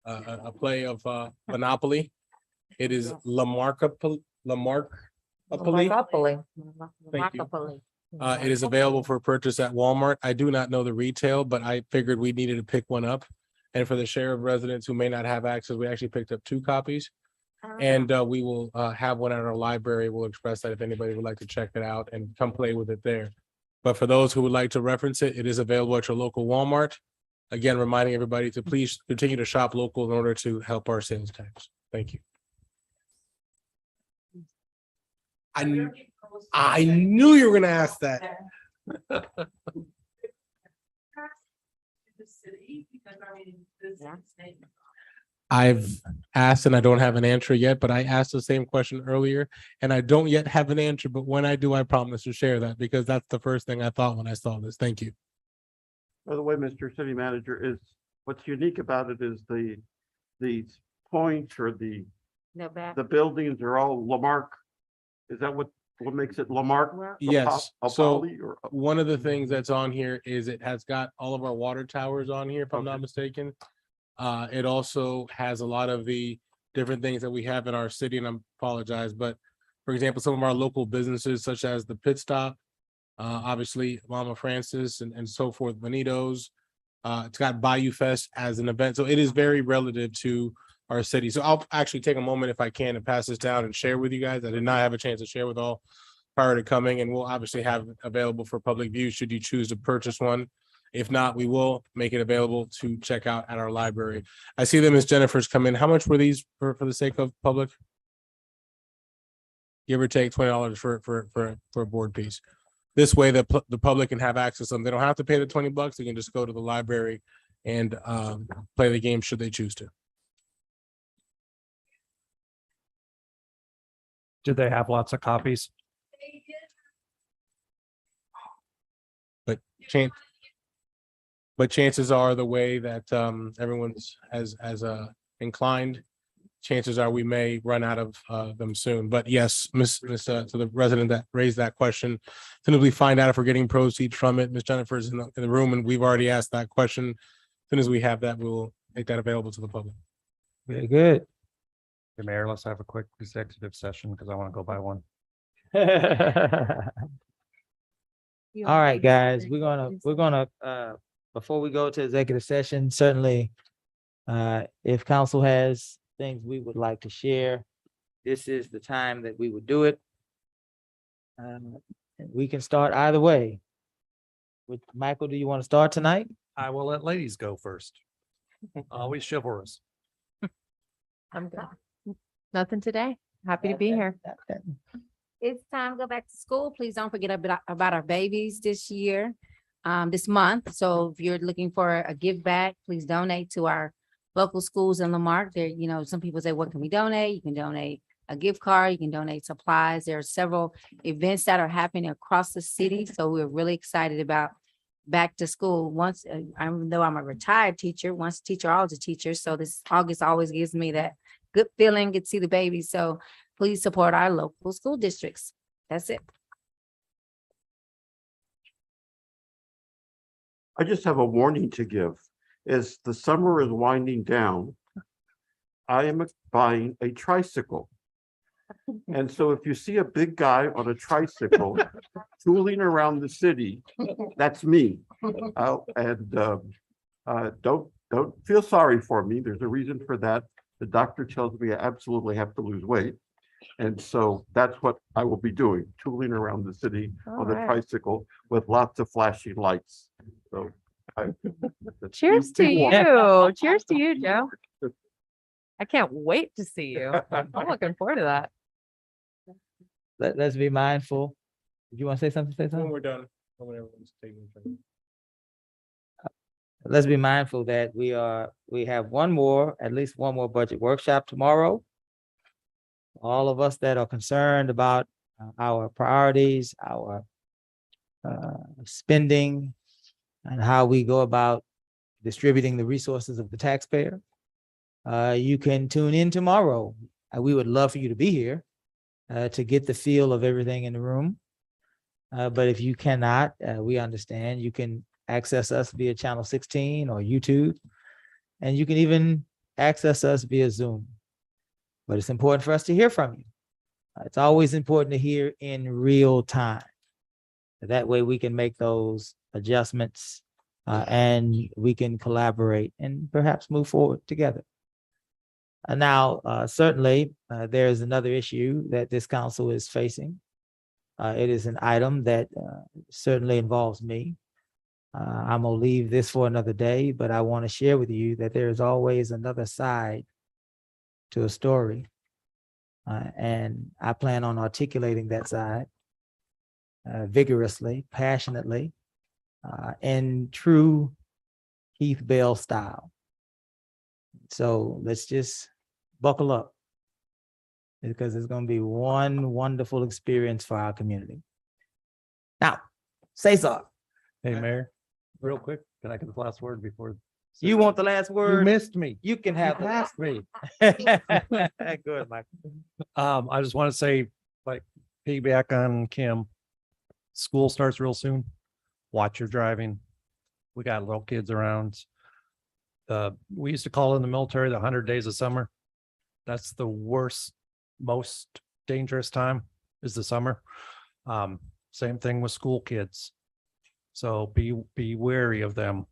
a play of Monopoly. It is Lamarck. Monopoly. Thank you. It is available for purchase at Walmart. I do not know the retail, but I figured we needed to pick one up. And for the share of residents who may not have access, we actually picked up 2 copies. And we will have one at our library. We'll express that if anybody would like to check it out and come play with it there. But for those who would like to reference it, it is available at your local Walmart. Again, reminding everybody to please continue to shop local in order to help our sales tax. Thank you. I knew you were going to ask that. I've asked and I don't have an answer yet, but I asked the same question earlier and I don't yet have an answer. But when I do, I promise to share that because that's the first thing I thought when I saw this. Thank you. By the way, Mr. City Manager, is what's unique about it is the points or the buildings are all Lamarck. Is that what makes it Lamarck? Yes. So Poly or one of the things that's on here is it has got all of our water towers on here, if I'm not mistaken. It also has a lot of the different things that we have in our city, and I apologize, but for example, some of our local businesses such as the Pit Stop, obviously Mama Francis and so forth, Benito's. It's got Bayou Fest as an event. So it is very relative to our city. So I'll actually take a moment if I can and pass this down and share with you guys. I did not have a chance to share with all prior to coming, and we'll obviously have it available for public view should you choose to purchase one. If not, we will make it available to check out at our library. I see that Ms. Jennifer's come in. How much were these for the sake of public? Give or take $20 for a board piece. This way the public can have access to them. They don't have to pay the $20. They can just go to the library and play the game should they choose to. Do they have lots of copies? But chances are the way that everyone's as inclined, chances are we may run out of them soon. But yes, to the resident that raised that question, as soon as we find out if we're getting proceeds from it, Ms. Jennifer's in the room and we've already asked that question. As soon as we have that, we'll make that available to the public. Very good. The mayor, let's have a quick executive session because I want to go buy one. All right, guys, we're gonna before we go to executive session, certainly if council has things we would like to share, this is the time that we would do it. We can start either way. With Michael, do you want to start tonight? I will let ladies go first. Always chivalrous. I'm good. Nothing today. Happy to be here. It's time to go back to school. Please don't forget about our babies this year, this month. So if you're looking for a give back, please donate to our local schools in Lamarck. There, some people say, what can we donate? You can donate a gift card, you can donate supplies. There are several events that are happening across the city. So we're really excited about back to school. Once, even though I'm a retired teacher, once a teacher, always a teacher. So this August always gives me that good feeling, get to see the babies. So please support our local school districts. That's it. I just have a warning to give. As the summer is winding down, I am buying a tricycle. And so if you see a big guy on a tricycle tooling around the city, that's me. Don't feel sorry for me. There's a reason for that. The doctor tells me I absolutely have to lose weight. And so that's what I will be doing, tooling around the city on the tricycle with lots of flashing lights. So cheers to you. Cheers to you, Joe. I can't wait to see you. I'm looking forward to that. Let's be mindful. Do you want to say something? When we're done, when everyone's taking a turn. Let's be mindful that we have at least one more budget workshop tomorrow. All of us that are concerned about our priorities, our spending, and how we go about distributing the resources of the taxpayer. You can tune in tomorrow. We would love for you to be here to get the feel of everything in the room. But if you cannot, we understand. You can access us via channel 16 or YouTube. And you can even access us via Zoom. But it's important for us to hear from you. It's always important to hear in real time. That way we can make those adjustments and we can collaborate and perhaps move forward together. Now, certainly, there is another issue that this council is facing. It is an item that certainly involves me. I'm gonna leave this for another day, but I want to share with you that there is always another side to a story. And I plan on articulating that side vigorously, passionately, in true Heath Bell style. So let's just buckle up because it's going to be one wonderful experience for our community. Now, Cesar, Hey, Mayor, real quick, can I get the last word before? you want the last You word? missed me. You can You have passed me. Good, Mike. I just want to say, like, piggyback on Kim. School starts real soon. Watch your driving. We got little kids around. We used to call in the military the 100 days of summer. That's the worst, most dangerous time is the summer. Same thing with school kids. So be wary of them.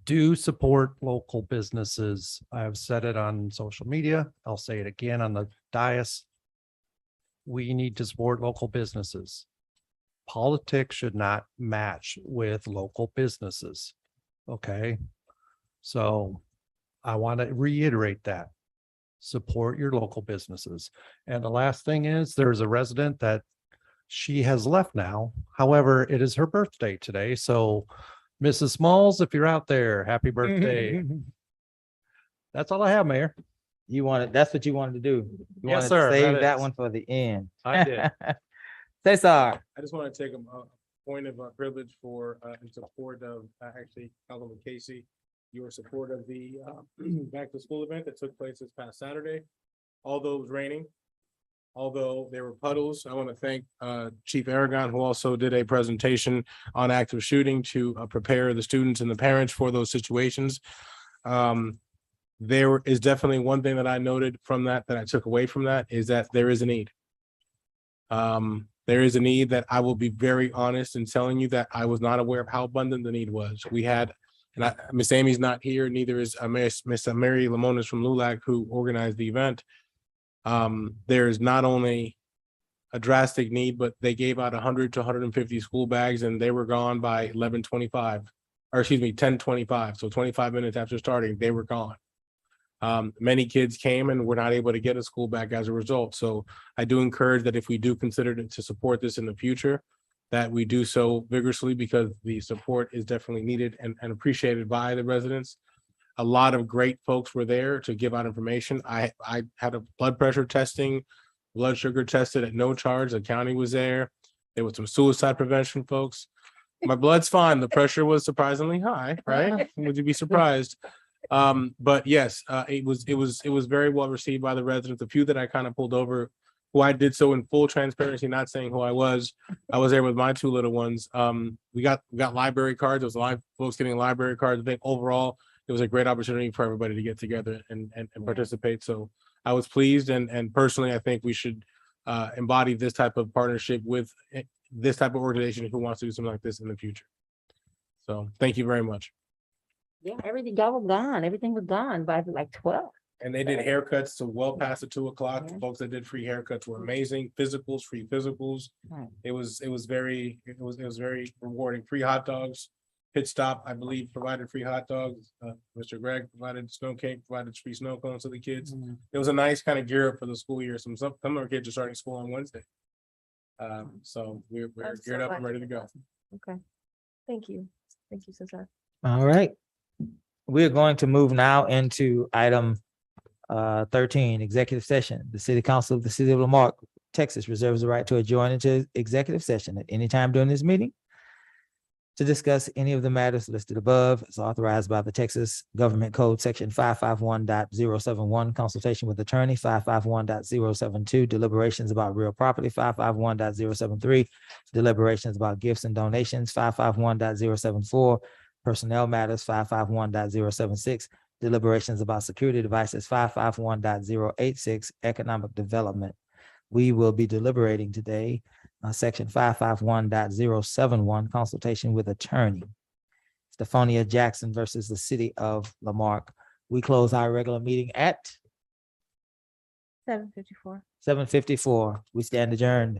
Do support local businesses. I've said it on social media. I'll say it again on the dais. We need to support local businesses. Politics should not match with local businesses. Okay. So I want to reiterate that. Support your local businesses. And the last thing is there's a resident that she has left now. However, it is her birthday today. So Mrs. Smalls, if you're out there, happy birthday. That's all I have, Mayor. You wanted, that's what you wanted to do. You Yes, wanted sir, to save that is. one for the end. I did. Cesar. I just want to take a point of privilege for in support of actually Councilman Casey, your support of the back to school event that took place this past Saturday. Although it was raining, although there were puddles, I want to thank Chief Aragon, who also did a presentation on active shooting to prepare the students and the parents for those situations. There is definitely one thing that I noted from that I took away from that is that there is a need. There is a need that I will be very honest in telling you that I was not aware of how abundant the need was. We had, and Miss Amy's not here, neither is Miss Mary Lamonis from LULAC, who organized the event. There's not only a drastic need, but they gave out 100 to 150 school bags and they were gone by 11:25, or excuse me, 10:25. So 25 minutes after starting, they were gone. Many kids came and were not able to get a school bag as a result. So I do encourage that if we do consider to support this in the future, that we do so vigorously because the support is definitely needed and appreciated by the residents. A lot of great folks were there to give out information. I had a blood pressure testing, blood sugar tested at no charge. The county was there. There was some suicide prevention folks. My blood's fine. The pressure was surprisingly high, right? Would you be surprised? But yes, it was very well received by the residents. A few that I kind of pulled over, who I did so in full transparency, not saying who I was there with my two little ones. We got library cards. There was a lot of folks getting library cards. I think overall it was a great opportunity for everybody to get together and participate. So I was pleased, and personally, I think we should embody this type of partnership with this type of organization who wants to do something like this in the future. So thank you very much. Yeah, everything, y'all were gone. Everything was gone by like 12. And they did haircuts to well past the 2 o'clock. Folks that did free haircuts were amazing. Physicals, free physicals. Right. It was very rewarding. Free hot dogs. Pit Stop, I believe, provided free hot dogs. Mr. Greg provided snow cake, provided free snow cones to the kids. It was a nice kind of gear up for the school year. Some of our kids are starting school on Wednesday. So we're geared up and ready to go. Okay. Thank you. Thank you, Cesar. All right. We're going to move now into item 13, executive session. The City Council of the City of Lamarck, Texas reserves the right to adjourn into executive session at any time during this meeting to discuss any of the matters listed above as authorized by the Texas Government Code, section 551.071, consultation with attorney, 551.072, deliberations about real property, 551.073, deliberations about gifts and donations, 551.074, personnel matters, 551.076, deliberations about security devices, 551.086, economic development. We will be deliberating today, section 551.071, consultation with attorney. Stephonia Jackson versus the city of Lamarck. We close our regular meeting at 7:54. 7:54. We stand adjourned.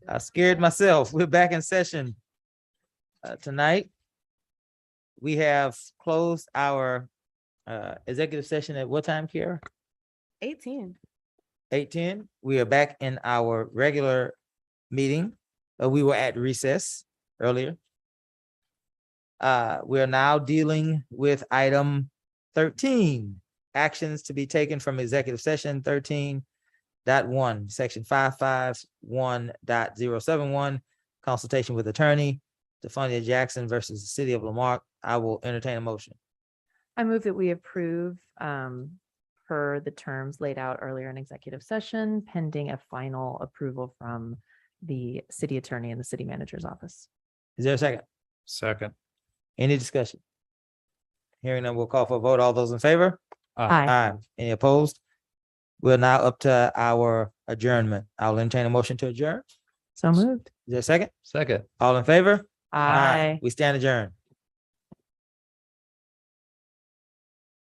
I scared myself. We're back in session tonight. We have closed our executive session at what time, Kiara? 18. 8:10. We are back in our regular meeting. We were at recess earlier. We are now dealing with item 13, actions to be taken from executive session 13.1, section 551.071, consultation with attorney, Stephania Jackson versus the city of Lamarck. I will entertain a motion. I move that we approve per the terms laid out earlier in executive session, pending a final approval from the city attorney and the city manager's office. Is there a second? Second. Any discussion? Hearing none, we'll call for a vote. All those in favor? Aye. Aye. Any opposed? We're now up to our adjournment. I'll entertain a motion to adjourn. So moved. Is there a second? Second. All in favor? Aye. We stand adjourned.